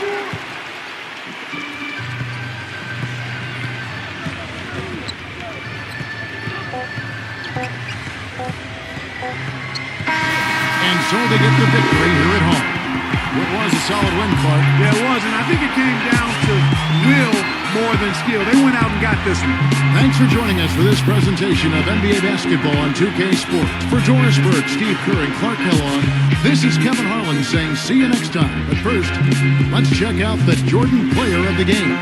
So they get the victory here at home. It was a solid win, Clark. Yeah, it was, and I think it came down to will more than skill. They went out and got this one. Thanks for joining us for this presentation of NBA basketball on 2K Sports. For Doris Burke, Steve Kerr, and Clark Kellogg, this is Kevin Harlan saying see you next time. But first, let's check out the Jordan player of the game.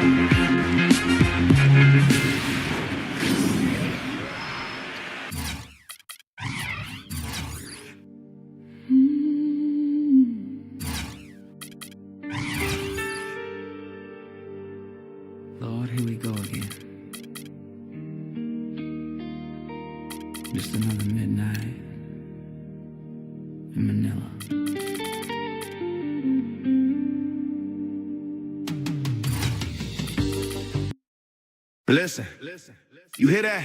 Lord, here we go again. Just another midnight in Manila. Listen, you hear that?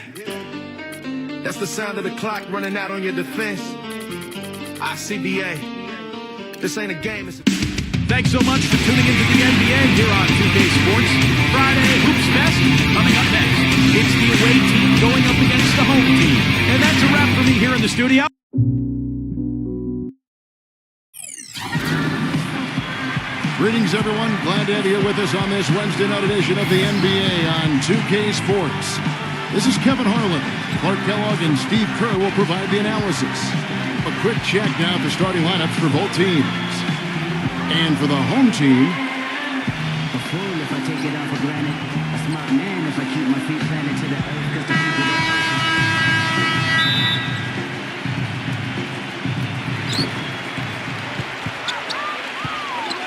That's the sound of the clock running out on your defense. Icba. This ain't a game, it's a... Thanks so much for tuning into the NBA here on 2K Sports. Friday Hoops Fest coming up next. It's the away team going up against the home team. And that's a wrap for me here in the studio. Greetings, everyone. Glad to have you with us on this Wednesday night edition of the NBA on 2K Sports. This is Kevin Harlan. Clark Kellogg and Steve Kerr will provide the analysis. A quick check now of the starting lineups for both teams. And for the home team, A fool if I take it all for granted. A smart man if I keep my feet planted to the earth. Cause the people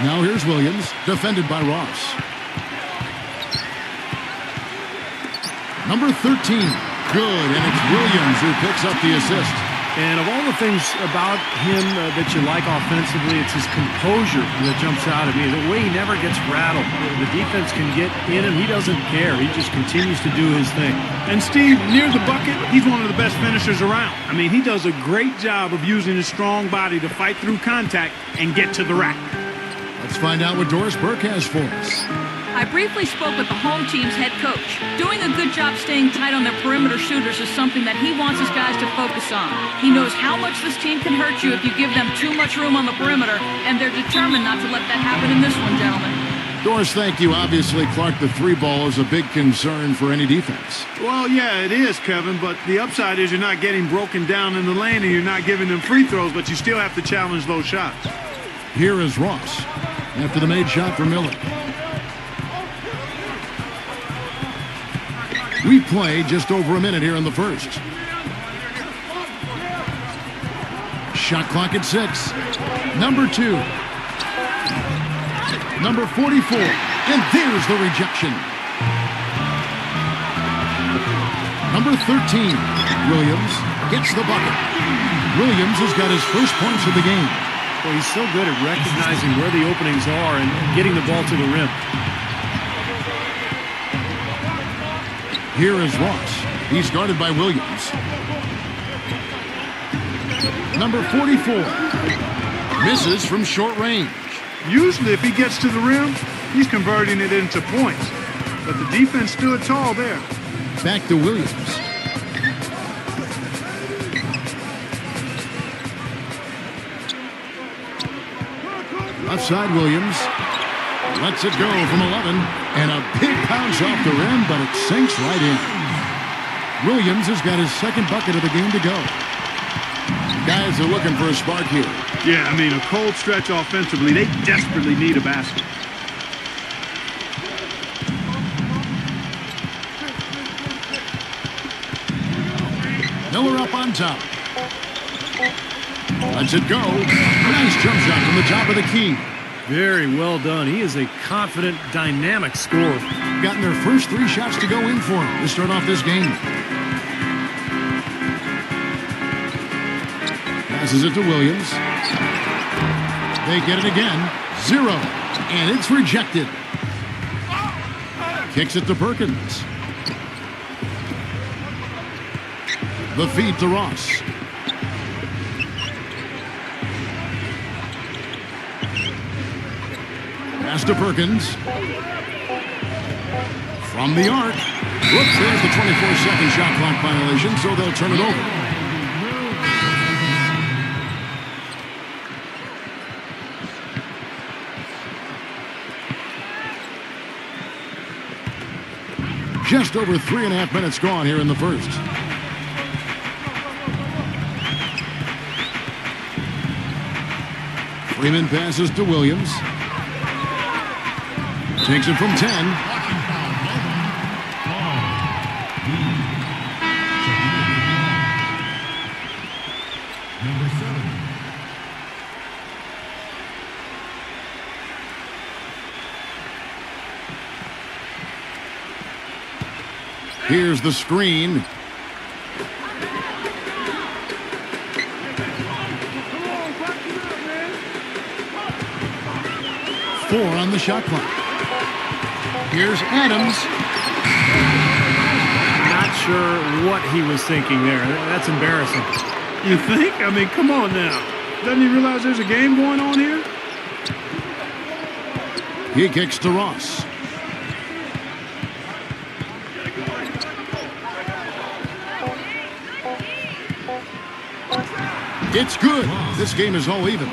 now here's Williams, defended by Ross. Number 13, good, and it's Williams who picks up the assist. And of all the things about him that you like offensively, it's his composure that jumps out at me. The way he never gets rattled. The defense can get in him. He doesn't care. He just continues to do his thing. And Steve, near the bucket, he's one of the best finishers around. I mean, he does a great job of using his strong body to fight through contact and get to the rack. Let's find out what Doris Burke has for us. I briefly spoke with the home team's head coach. Doing a good job staying tight on their perimeter shooters is something that he wants his guys to focus on. He knows how much this team can hurt you if you give them too much room on the perimeter, and they're determined not to let that happen in this one, gentlemen. Doris, thank you. Obviously, Clark, the three ball is a big concern for any defense. Well, yeah, it is, Kevin, but the upside is you're not getting broken down in the lane and you're not giving them free throws, but you still have to challenge those shots. Here is Ross after the made shot for Miller. We play just over a minute here in the first. Shot clock at 6. Number 2. Number 44. And there's the rejection. Number 13. Williams gets the bucket. Williams has got his first points of the game. Well, he's so good at recognizing where the openings are and getting the ball to the rim. Here is Ross. He's guarded by Williams. Number 44. Misses from short range. Usually, if he gets to the rim, he's converting it into points. But the defense stood tall there. Back to Williams. Left side, Williams. Lets it go from 11. And a big bounce off the rim, but it sinks right in. Williams has got his second bucket of the game to go. Guys are looking for a spark here. Yeah, I mean, a cold stretch offensively. They desperately need a basket. Miller up on top. Lets it go. Nice jump shot from the top of the key. Very well done. He is a confident, dynamic scorer. Gotten their first 3 shots to go in for him to start off this game. Passes it to Williams. They get it again. 0. And it's rejected. Kicks it to Perkins. The feed to Ross. Pass to Perkins. From the arc. Whoops, there's the 24-second shot clock violation, so they'll turn it over. Just over 3.5 minutes gone here in the first. Freeman passes to Williams. Takes it from 10. Here's the screen. Four on the shot clock. Here's Adams. Not sure what he was thinking there. That's embarrassing. You think? I mean, come on now. Doesn't he realize there's a game going on here? He kicks to Ross. It's good. This game is all even.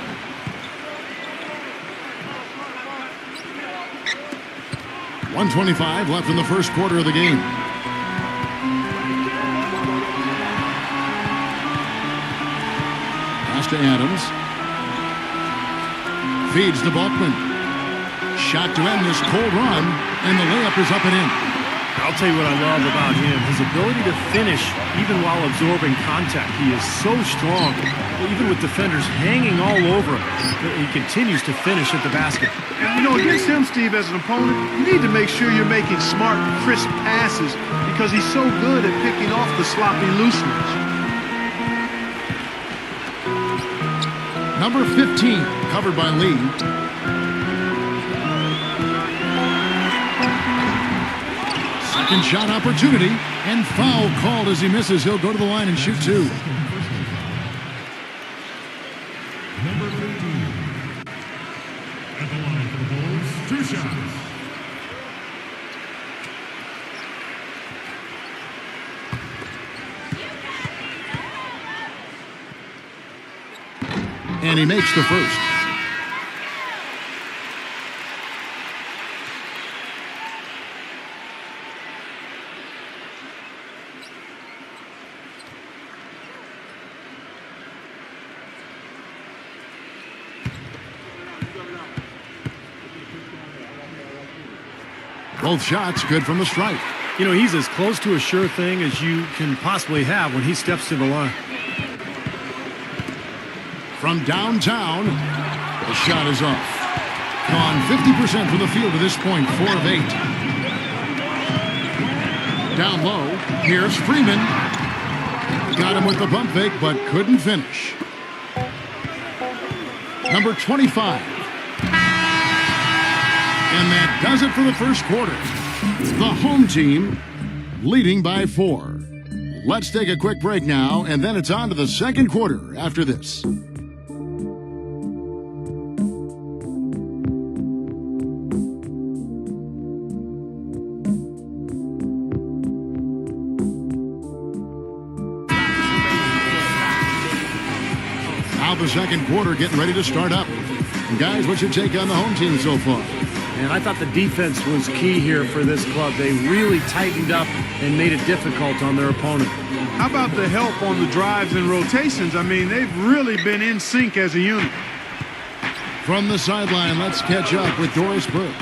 .125 left in the first quarter of the game. Pass to Adams. Feeds to Balkman. Shot to end this cold run, and the layup is up and in. I'll tell you what I love about him. His ability to finish even while absorbing contact. He is so strong. Even with defenders hanging all over him, he continues to finish at the basket. And, you know, against him, Steve, as an opponent, you need to make sure you're making smart, crisp passes because he's so good at picking off the sloppy loose ones. Number 15, covered by Lee. Second shot opportunity, and foul called as he misses. He'll go to the line and shoot 2. Number 15. At the line for the Bulls, 2 shots. And he makes the first. Both shots good from the stripe. You know, he's as close to a sure thing as you can possibly have when he steps to the line. From downtown, the shot is off. Gone 50% from the field to this point, 4 of 8. Down low, here's Freeman. Got him with the pump fake, but couldn't finish. Number 25. And that does it for the first quarter. The home team leading by 4. Let's take a quick break now, and then it's on to the second quarter after this. Now the second quarter getting ready to start up. And guys, what's your take on the home team so far? And I thought the defense was key here for this club. They really tightened up and made it difficult on their opponent. How about the help on the drives and rotations? I mean, they've really been in sync as a unit. From the sideline, let's catch up with Doris Burke.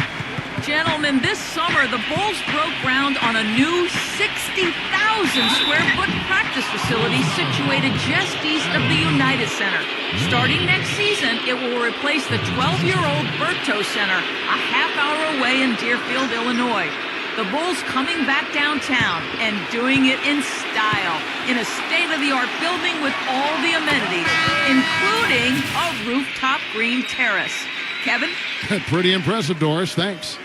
Gentlemen, this summer the Bulls broke ground on a new 60,000 square foot practice facility situated just east of the United Center. Starting next season, it will replace the 12-year-old Berto Center, a half-hour away in Deerfield, Illinois. The Bulls coming back downtown and doing it in style, in a state-of-the-art building with all the amenities, including a rooftop green terrace. Kevin? Pretty impressive, Doris. Thanks.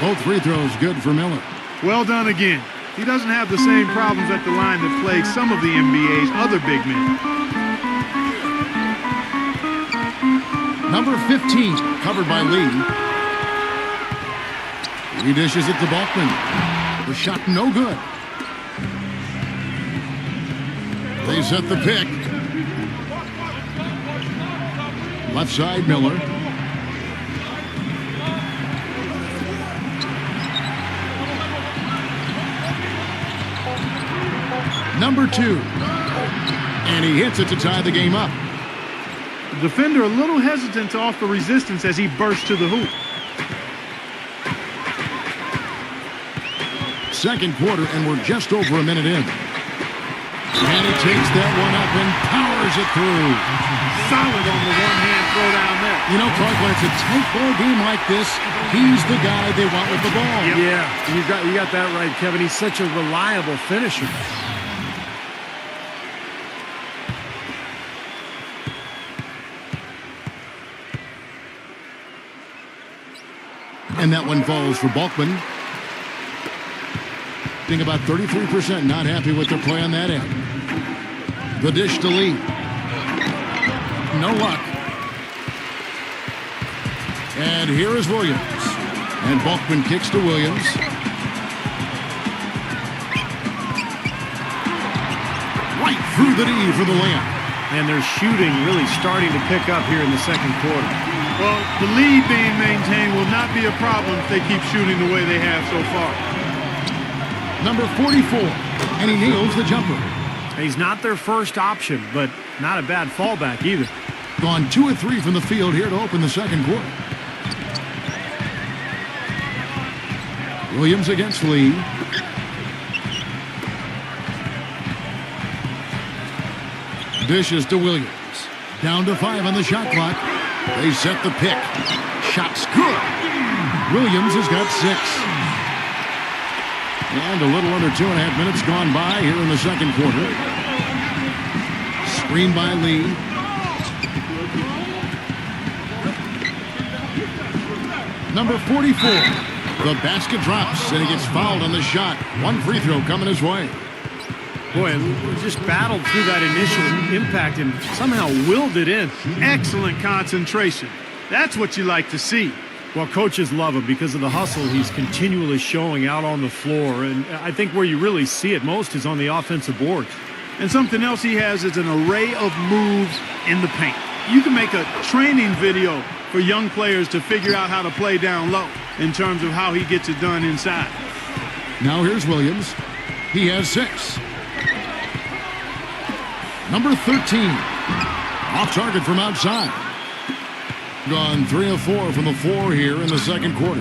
Both free throws good for Miller. Well done again. He doesn't have the same problems at the line that plague some of the NBA's other big men. Number 15, covered by Lee. He dishes it to Balkman. The shot no good. They set the pick. Left side, Miller. Number 2. And he hits it to tie the game up. The defender a little hesitant to offer resistance as he bursts to the hoop. Second quarter, and we're just over a minute in. And he takes that one up and powers it through. Solid on the one-hand throw down there. You know, Clark, when it's a tight ball game like this, he's the guy they want with the ball. Yep. Yeah, you got that right, Kevin. He's such a reliable finisher. And that one falls for Balkman. Think about 33% not happy with their play on that end. The dish to Lee. No luck. And here is Williams. And Balkman kicks to Williams. Right through the knee for the layup. And their shooting really starting to pick up here in the second quarter. Well, the lead being maintained will not be a problem if they keep shooting the way they have so far. Number 44, and he nails the jumper. He's not their first option, but not a bad fallback either. Gone 2 of 3 from the field here to open the second quarter. Williams against Lee. Dishes to Williams. Down to 5 on the shot clock. They set the pick. Shot's good. Williams has got 6. And a little under 2.5 minutes gone by here in the second quarter. Screen by Lee. Number 44. The basket drops, and he gets fouled on the shot. One free throw coming his way. Boy, and just battled through that initial impact and somehow willed it in. Excellent concentration. That's what you like to see. Well, coaches love him because of the hustle he's continually showing out on the floor. And I think where you really see it most is on the offensive boards. And something else he has is an array of moves in the paint. You can make a training video for young players to figure out how to play down low in terms of how he gets it done inside. Now here's Williams. He has 6. Number 13. Off target from outside. Gone 3 of 4 from the floor here in the second quarter.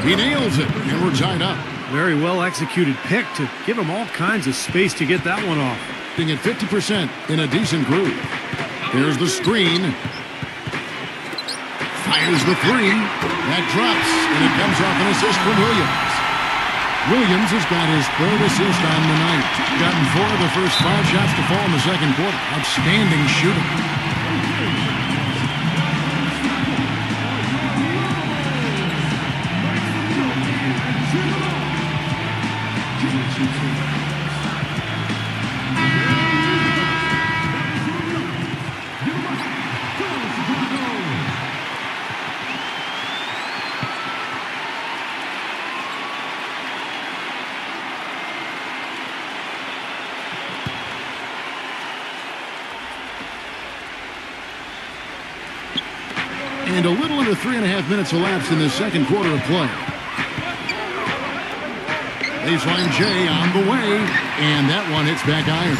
He nails it, and we're tied up. Very well executed pick to give him all kinds of space to get that one off. Being at 50% in a decent groove. There's the screen. Fires the 3. That drops, and it comes off an assist from Williams. Williams has got his 3rd assist on the night. Gotten 4 of the first 5 shots to fall in the second quarter. Outstanding shooting. And a little under 3.5 minutes elapsed in the second quarter of play. Baseline J on the way, and that one hits back iron.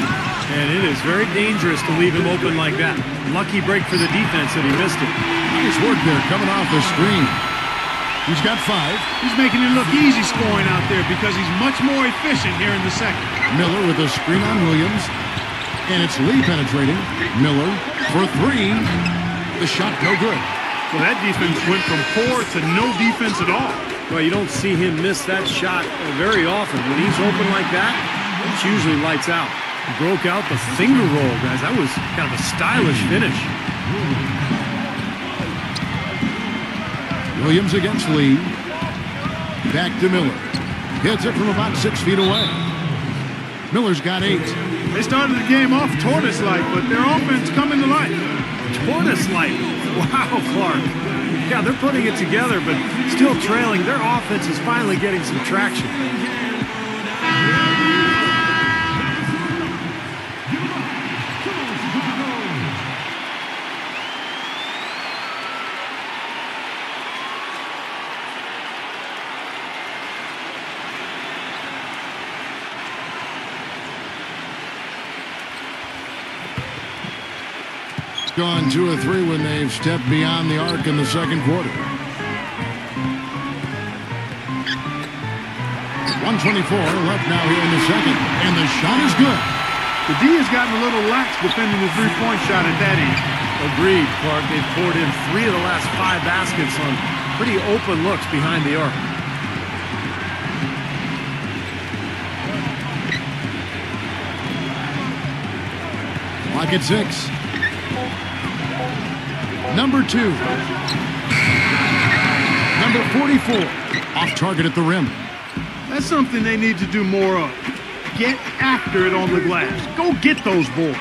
And it is very dangerous to leave him open like that. Lucky break for the defense that he missed it. Nice work there coming off the screen. He's got 5. He's making it look easy scoring out there because he's much more efficient here in the second. Miller with a screen on Williams, and it's Lee penetrating. Miller for 3. The shot no good. Well, that defense went from poor to no defense at all. Well, you don't see him miss that shot very often. When he's open like that, it's usually lights out. He broke out the finger roll, guys. That was kind of a stylish finish. Williams against Lee. Back to Miller. Hits it from about 6 feet away. Miller's got 8. They started the game off tortoise-like, but their offense coming to life. Tortoise-like. Wow, Clark. Yeah, they're putting it together, but still trailing. Their offense is finally getting some traction. Gone 2 of 3 when they've stepped beyond the arc in the second quarter. 1:24 left now here in the second, and the shot is good. The D has gotten a little lax defending the three-point shot at that end. Agreed, Clark. They've poured in 3 of the last 5 baskets on pretty open looks behind the arc. Clock at 6. Number 2. Number 44. Off target at the rim. That's something they need to do more of. Get after it on the glass. Go get those boards.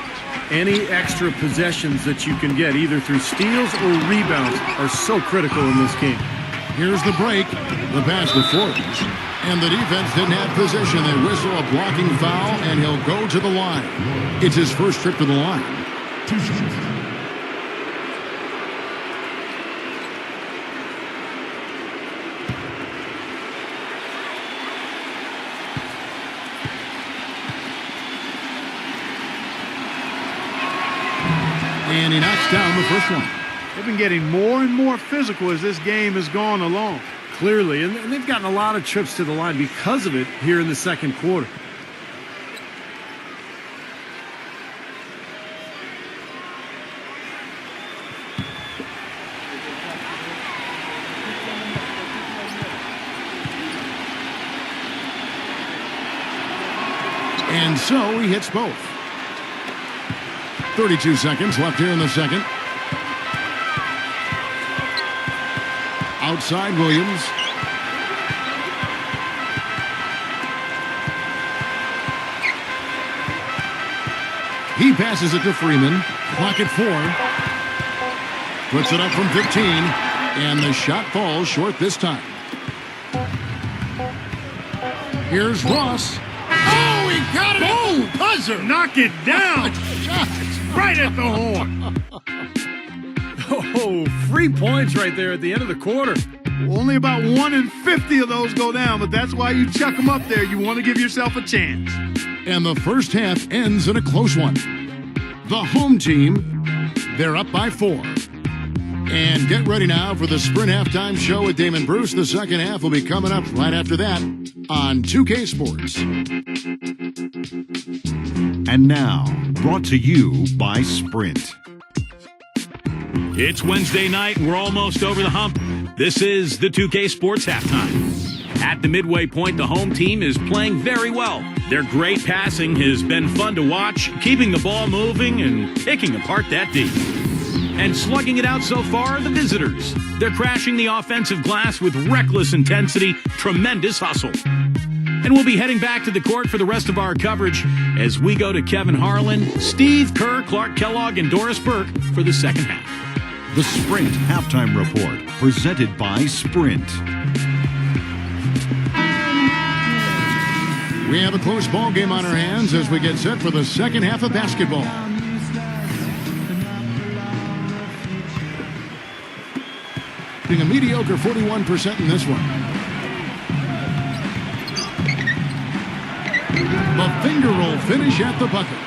Any extra possessions that you can get, either through steals or rebounds, are so critical in this game. Here's the break. The pass to Forbes. And the defense didn't have position. They whistle a blocking foul, and he'll go to the line. It's his first trip to the line. 2 shots. And he knocks down the first one. They've been getting more and more physical as this game has gone along. Clearly, and they've gotten a lot of trips to the line because of it here in the second quarter. And so he hits both. 32 seconds left here in the second. Outside Williams. He passes it to Freeman. Clock at 4. Puts it up from 15. And the shot falls short this time. Here's Ross. Oh, he got it! Boom! Buzzer! Knock it down! Right at the horn! Oh, 3 points right there at the end of the quarter. Only about 1 in 50 of those go down, but that's why you chuck them up there. You want to give yourself a chance. And the first half ends in a close one. The home team, they're up by 4. And get ready now for the Sprint Halftime Show with Damon Bruce. The second half will be coming up right after that on 2K Sports. And now, brought to you by Sprint. It's Wednesday night, and we're almost over the hump. This is the 2K Sports Halftime. At the midway point, the home team is playing very well. Their great passing has been fun to watch, keeping the ball moving and picking apart that D. And slugging it out so far are the visitors. They're crashing the offensive glass with reckless intensity, tremendous hustle. And we'll be heading back to the court for the rest of our coverage as we go to Kevin Harlan, Steve Kerr, Clark Kellogg, and Doris Burke for the second half. The Sprint Halftime Report, presented by Sprint. We have a close ball game on our hands as we get set for the second half of basketball. Being a mediocre 41% in this one. The finger roll finish at the bucket.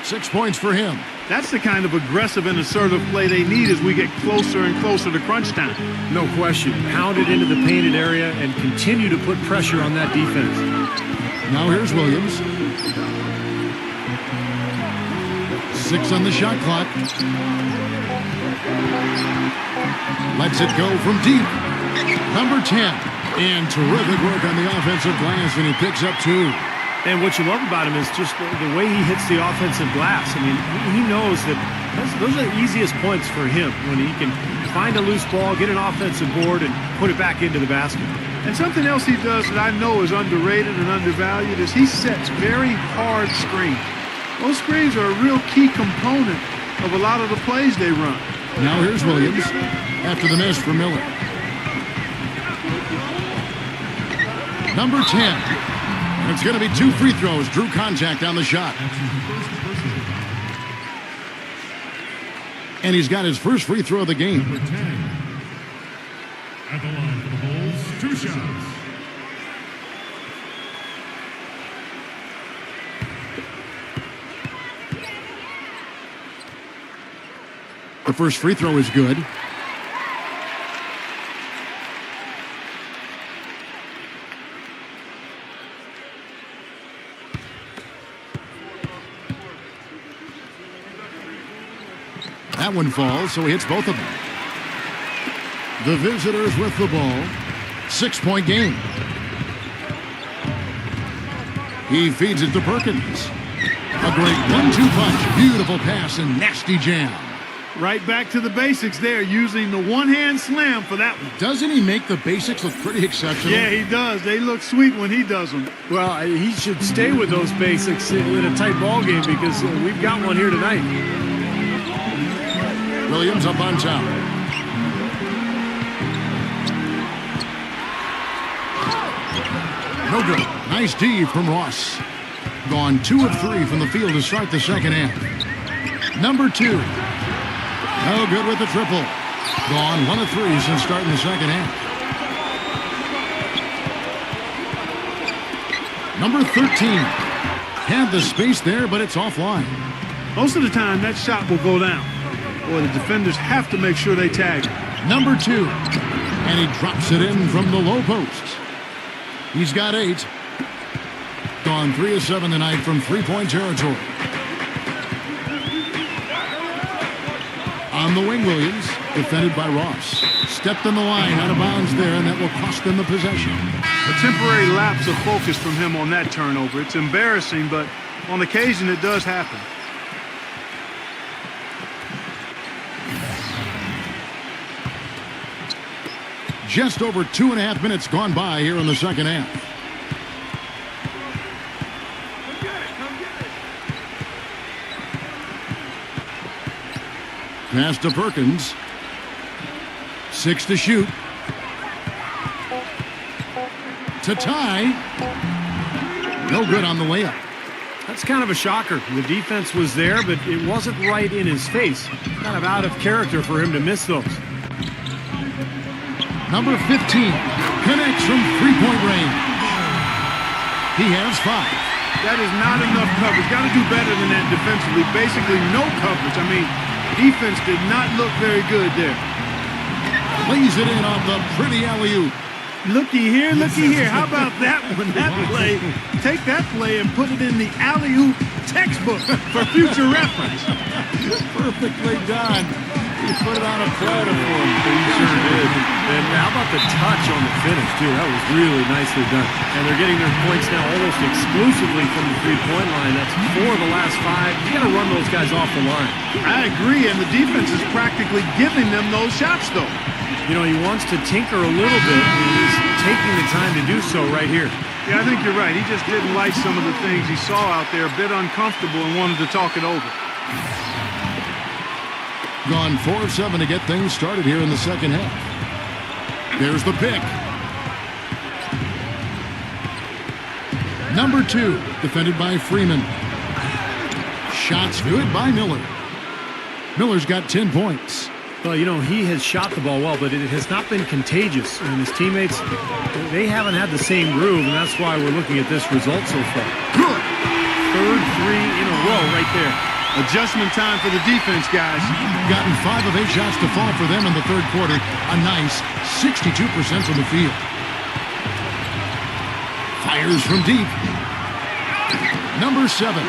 6 points for him. That's the kind of aggressive and assertive play they need as we get closer and closer to crunch time. No question. Pound it into the painted area and continue to put pressure on that defense. Now here's Williams. 6 on the shot clock. Lets it go from deep. Number 10. And terrific work on the offensive glass, and he picks up 2. And what you love about him is just the way he hits the offensive glass. I mean, he knows that those are the easiest points for him, when he can find a loose ball, get an offensive board, and put it back into the basket. And something else he does that I know is underrated and undervalued is he sets very hard screens. Those screens are a real key component of a lot of the plays they run. Now here's Williams after the miss for Miller. Number 10. And it's going to be 2 free throws. Drew contact on the shot. And he's got his first free throw of the game. Number 10. At the line for the Bulls, 2 shots. The first free throw is good. That one falls, so he hits both of them. The visitors with the ball. 6-point game. He feeds it to Perkins. A great 1-2 punch. Beautiful pass and nasty jam. Right back to the basics there, using the one-hand slam for that one. Doesn't he make the basics look pretty exceptional? Yeah, he does. They look sweet when he does them. Well, he should stay with those basics in a tight ball game, because we've got one here tonight. Williams up on top. No good. Nice D from Ross. Gone 2 of 3 from the field to start the second half. Number 2. No good with the triple. Gone 1 of 3 since starting the second half. Number 13. Had the space there, but it's offline. Most of the time, that shot will go down. Boy, the defenders have to make sure they tag. Number 2. And he drops it in from the low post. He's got 8. Gone 3 of 7 tonight from three-point territory. On the wing, Williams, defended by Ross. Stepped on the line, out of bounds there, and that will cost them the possession. A temporary lapse of focus from him on that turnover. It's embarrassing, but on occasion it does happen. Just over 2.5 minutes gone by here in the second half. Pass to Perkins. 6 to shoot. To tie. No good on the layup. That's kind of a shocker. The defense was there, but it wasn't right in his face. Kind of out of character for him to miss those. Number 15 connects from three-point range. He has 5. That is not enough coverage. Got to do better than that defensively. Basically, no coverage. I mean, defense did not look very good there. Plays it in on the pretty alley-oop. Looky here, looky here. How about that one? That play. Take that play and put it in the alley-oop textbook for future reference. Perfectly done. He put it on a platter for him. He sure did. And how about the touch on the finish, too? That was really nicely done. And they're getting their points now almost exclusively from the three-point line. That's 4 of the last 5. You got to run those guys off the line. I agree, and the defense is practically giving them those shots, though. You know, he wants to tinker a little bit, and he's taking the time to do so right here. Yeah, I think you're right. He just didn't like some of the things he saw out there, a bit uncomfortable, and wanted to talk it over. Gone 4 of 7 to get things started here in the second half. There's the pick. Number 2, defended by Freeman. Shots good by Miller. Miller's got 10 points. Well, you know, he has shot the ball well, but it has not been contagious. And his teammates, they haven't had the same groove, and that's why we're looking at this result so far. Good. 3rd 3 in a row right there. Adjustment time for the defense, guys. Gotten 5 of 8 shots to fall for them in the third quarter. A nice 62% from the field. Fires from deep. Number 7.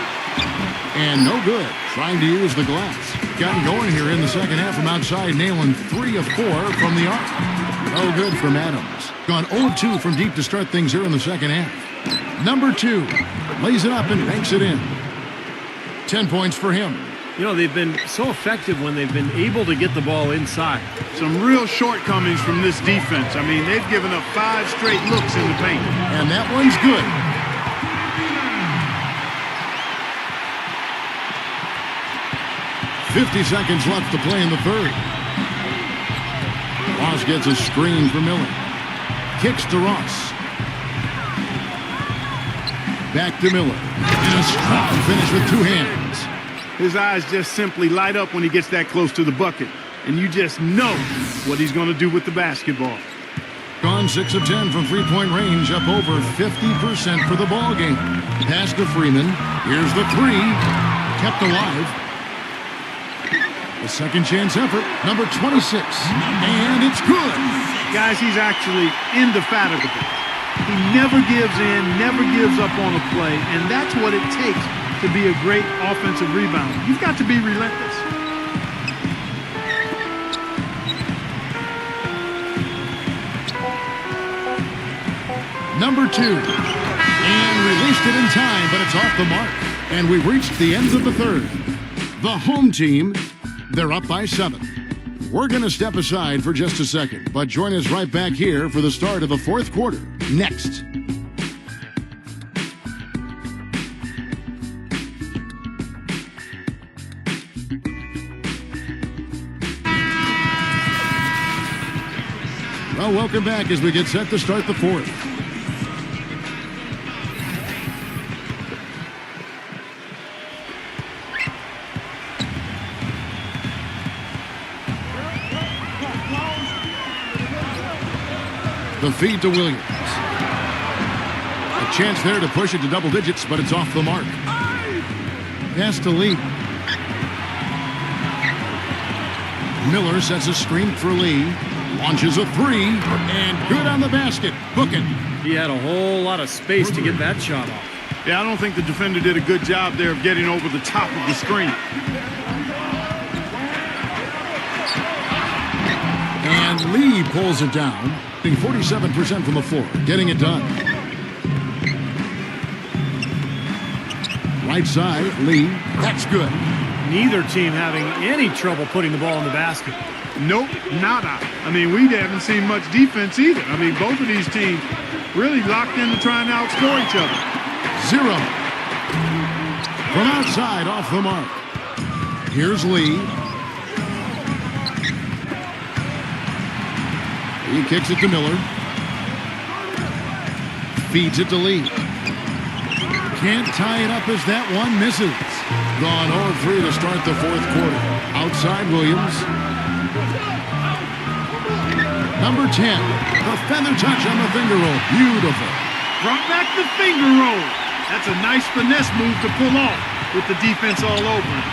And no good. Trying to use the glass. Gotten going here in the second half from outside, nailing 3 of 4 from the arc. No good from Adams. Gone 0 of 2 from deep to start things here in the second half. Number 2 lays it up and banks it in. 10 points for him. You know, they've been so effective when they've been able to get the ball inside. Some real shortcomings from this defense. I mean, they've given up 5 straight looks in the paint. And that one's good. .50 seconds left to play in the third. Ross gets a screen for Miller. Kicks to Ross. Back to Miller. And a strong finish with 2 hands. His eyes just simply light up when he gets that close to the bucket. And you just know what he's going to do with the basketball. Gone 6 of 10 from three-point range, up over 50% for the ball game. Pass to Freeman. Here's the 3. Kept alive. A second chance effort, number 26. And it's good. Guys, he's actually indefatigable. He never gives in, never gives up on a play, and that's what it takes to be a great offensive rebounder. You've got to be relentless. Number 2. And released it in time, but it's off the mark. And we've reached the end of the third. The home team, they're up by 7. We're going to step aside for just a second, but join us right back here for the start of the fourth quarter. Next. Well, welcome back as we get set to start the fourth. The feed to Williams. A chance there to push it to double digits, but it's off the mark. Pass to Lee. Miller sets a screen for Lee. Launches a 3, and good on the basket. Booking. He had a whole lot of space to get that shot off. Yeah, I don't think the defender did a good job there of getting over the top of the screen. And Lee pulls it down, 47% from the floor, getting it done. Right side, Lee, that's good. Neither team having any trouble putting the ball in the basket. Nope, nada. I mean, we haven't seen much defense either. I mean, both of these teams really locked into trying to outscore each other. 0. From outside, off the mark. Here's Lee. He kicks it to Miller. Feeds it to Lee. Can't tie it up as that one misses. Gone 0-3 to start the fourth quarter. Outside Williams. Number 10. The feather touch on the finger roll. Beautiful. Brought back the finger roll. That's a nice finesse move to pull off with the defense all over him.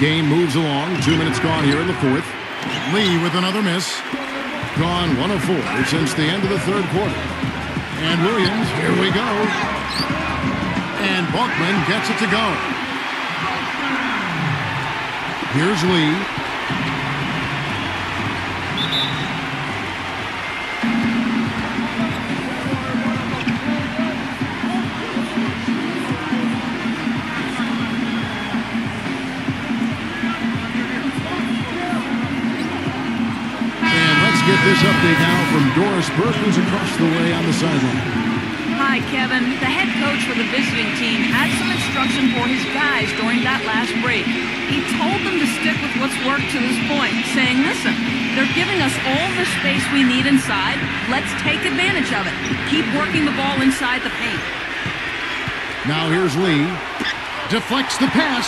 Game moves along. 2 minutes gone here in the fourth. Lee with another miss. Gone 1 of 4 since the end of the third quarter. And Williams, here we go. And Balkman gets it to go. Here's Lee. Get this update now from Doris Burke, who's across the way on the sideline. Hi, Kevin. The head coach for the visiting team had some instruction for his guys during that last break. He told them to stick with what's worked to this point, saying, listen, they're giving us all the space we need inside. Let's take advantage of it. Keep working the ball inside the paint. Now here's Lee. Deflects the pass.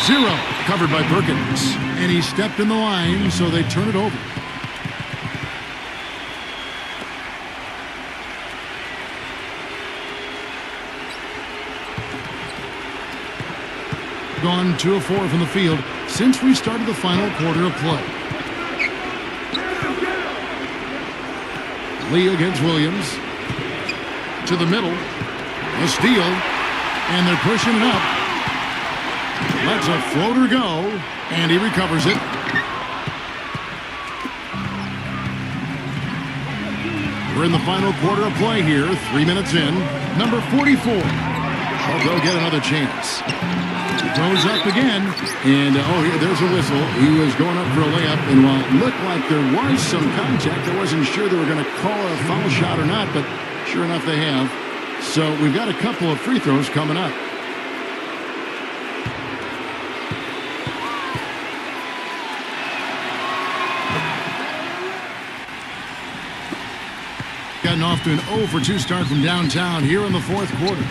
0. Covered by Perkins. And he stepped in the line, so they turn it over. Gone 2 of 4 from the field since we started the final quarter of play. Lee against Williams. To the middle. A steal. And they're pushing it up. Lets a floater go, and he recovers it. We're in the final quarter of play here, 3 minutes in. Number 44. I'll go get another chance. Goes up again, and there's a whistle. He was going up for a layup, and while it looked like there was some contact, I wasn't sure they were going to call a foul shot or not, but sure enough they have. So we've got a couple of free throws coming up. Gotten off to an 0 for 2 start from downtown here in the fourth quarter.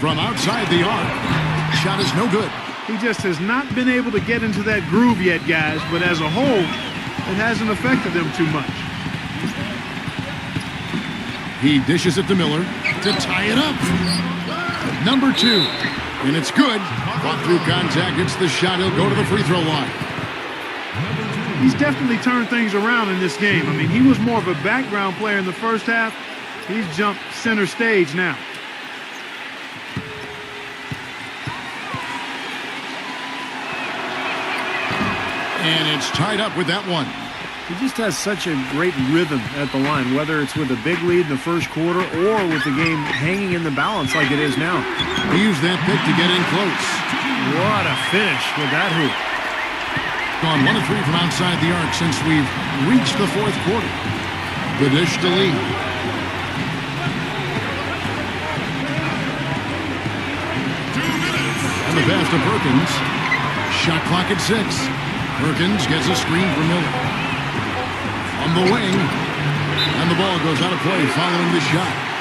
From outside the arc, shot is no good. He just has not been able to get into that groove yet, guys, but as a whole, it hasn't affected them too much. He dishes it to Miller to tie it up. Number 2, and it's good. Caught through contact, gets the shot. He'll go to the free throw line. He's definitely turned things around in this game. I mean, he was more of a background player in the first half. He's jumped center stage now. And it's tied up with that one. He just has such a great rhythm at the line, whether it's with a big lead in the first quarter or with the game hanging in the balance like it is now. He used that pick to get in close. What a finish with that hoop. Gone 1 of 3 from outside the arc since we've reached the fourth quarter. The dish to Lee. And the pass to Perkins. Shot clock at 6. Perkins gets a screen from Miller. On the wing. And the ball goes out of play following the shot.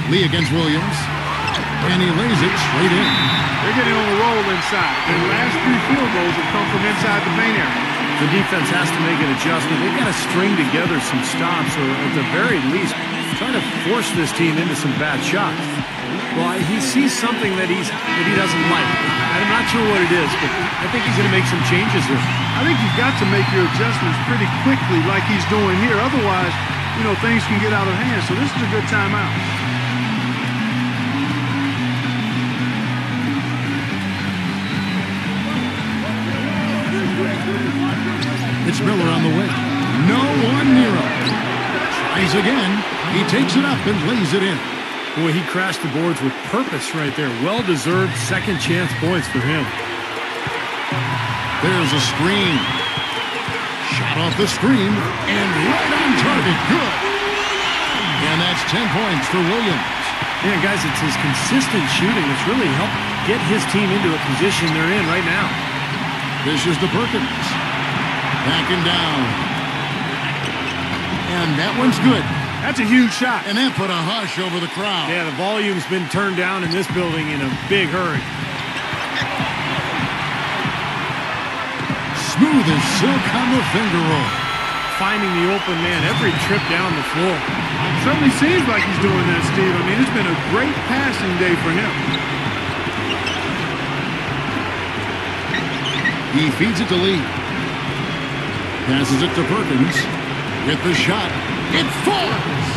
Lee against Williams. And he lays it straight in. They're getting on the roll inside. Their last 3 field goals have come from inside the paint area. The defense has to make an adjustment. They've got to string together some stops, or at the very least, try to force this team into some bad shots. Well, he sees something that he doesn't like. I'm not sure what it is, but I think he's going to make some changes here. I think you've got to make your adjustments pretty quickly like he's doing here. Otherwise, you know, things can get out of hand. So this is a good timeout. It's Miller on the wing. No one near him. Tries again. He takes it up and lays it in. Boy, he crashed the boards with purpose right there. Well-deserved second chance points for him. There's a screen. Shot off the screen and right on target. Good. And that's 10 points for Williams. Yeah, guys, it's his consistent shooting that's really helped get his team into a position they're in right now. This is the Perkins. Backing down. And that one's good. That's a huge shot. And that put a hush over the crowd. Yeah, the volume's been turned down in this building in a big hurry. Smooth as silk on the finger roll. Finding the open man every trip down the floor. Certainly seems like he's doing that, Steve. I mean, it's been a great passing day for him. He feeds it to Lee. Passes it to Perkins. With the shot. It falls!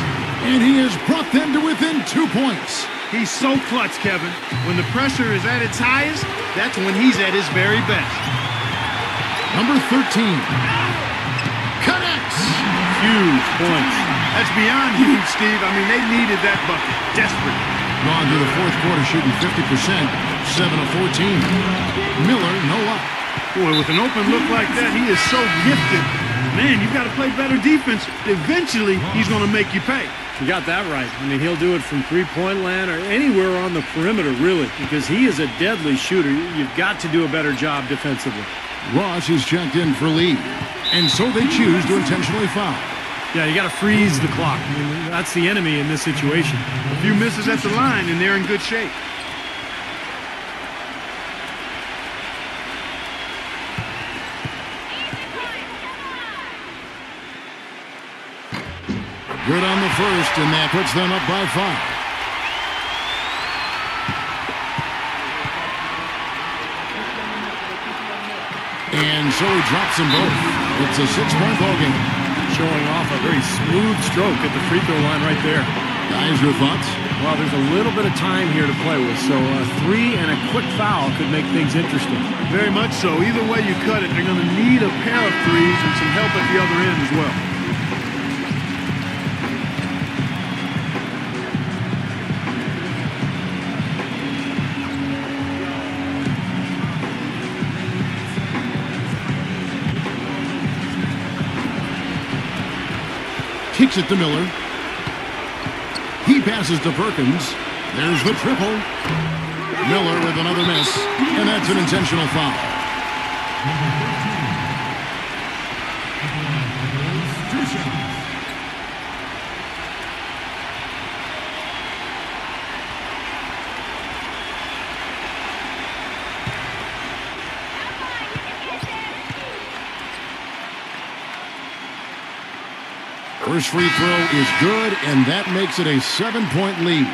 And he has brought them to within 2 points. He's so clutch, Kevin. When the pressure is at its highest, that's when he's at his very best. Number 13. Connects! Huge points. That's beyond huge, Steve. I mean, they needed that bucket. Desperate. Gone to the fourth quarter shooting 50%. 7 of 14. Miller, no luck. Boy, with an open look like that, he is so gifted. Man, you've got to play better defense. Eventually, he's going to make you pay. You got that right. I mean, he'll do it from three-point land or anywhere on the perimeter, really, because he is a deadly shooter. You've got to do a better job defensively. Ross is checked in for Lee, and so they choose to intentionally foul. Yeah, you got to freeze the clock. I mean, that's the enemy in this situation. A few misses at the line, and they're in good shape. Good on the first, and that puts them up by 5. And so he drops them both. It's a 6-point ball game. Showing off a very smooth stroke at the free throw line right there. Guys, your thoughts? Well, there's a little bit of time here to play with, so a 3 and a quick foul could make things interesting. Very much so. Either way you cut it, they're going to need a pair of threes and some help at the other end as well. Kicks it to Miller. He passes to Perkins. There's the triple. Miller with another miss, and that's an intentional foul. First free throw is good, and that makes it a 7-point lead.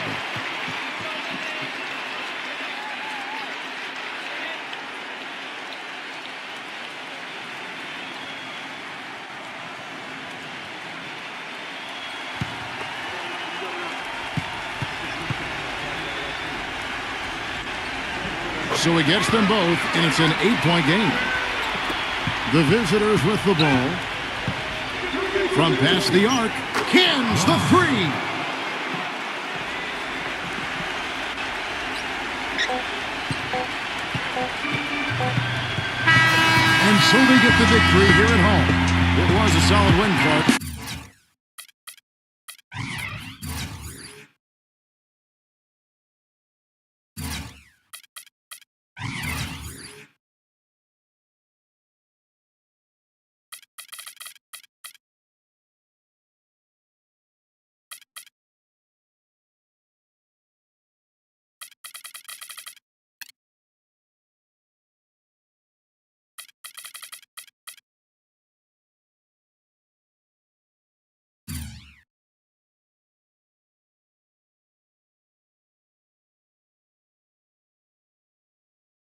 So he gets them both, and it's an 8-point game. The visitors with the ball. From past the arc, cans the 3. And so they get the victory here at home. It was a solid win for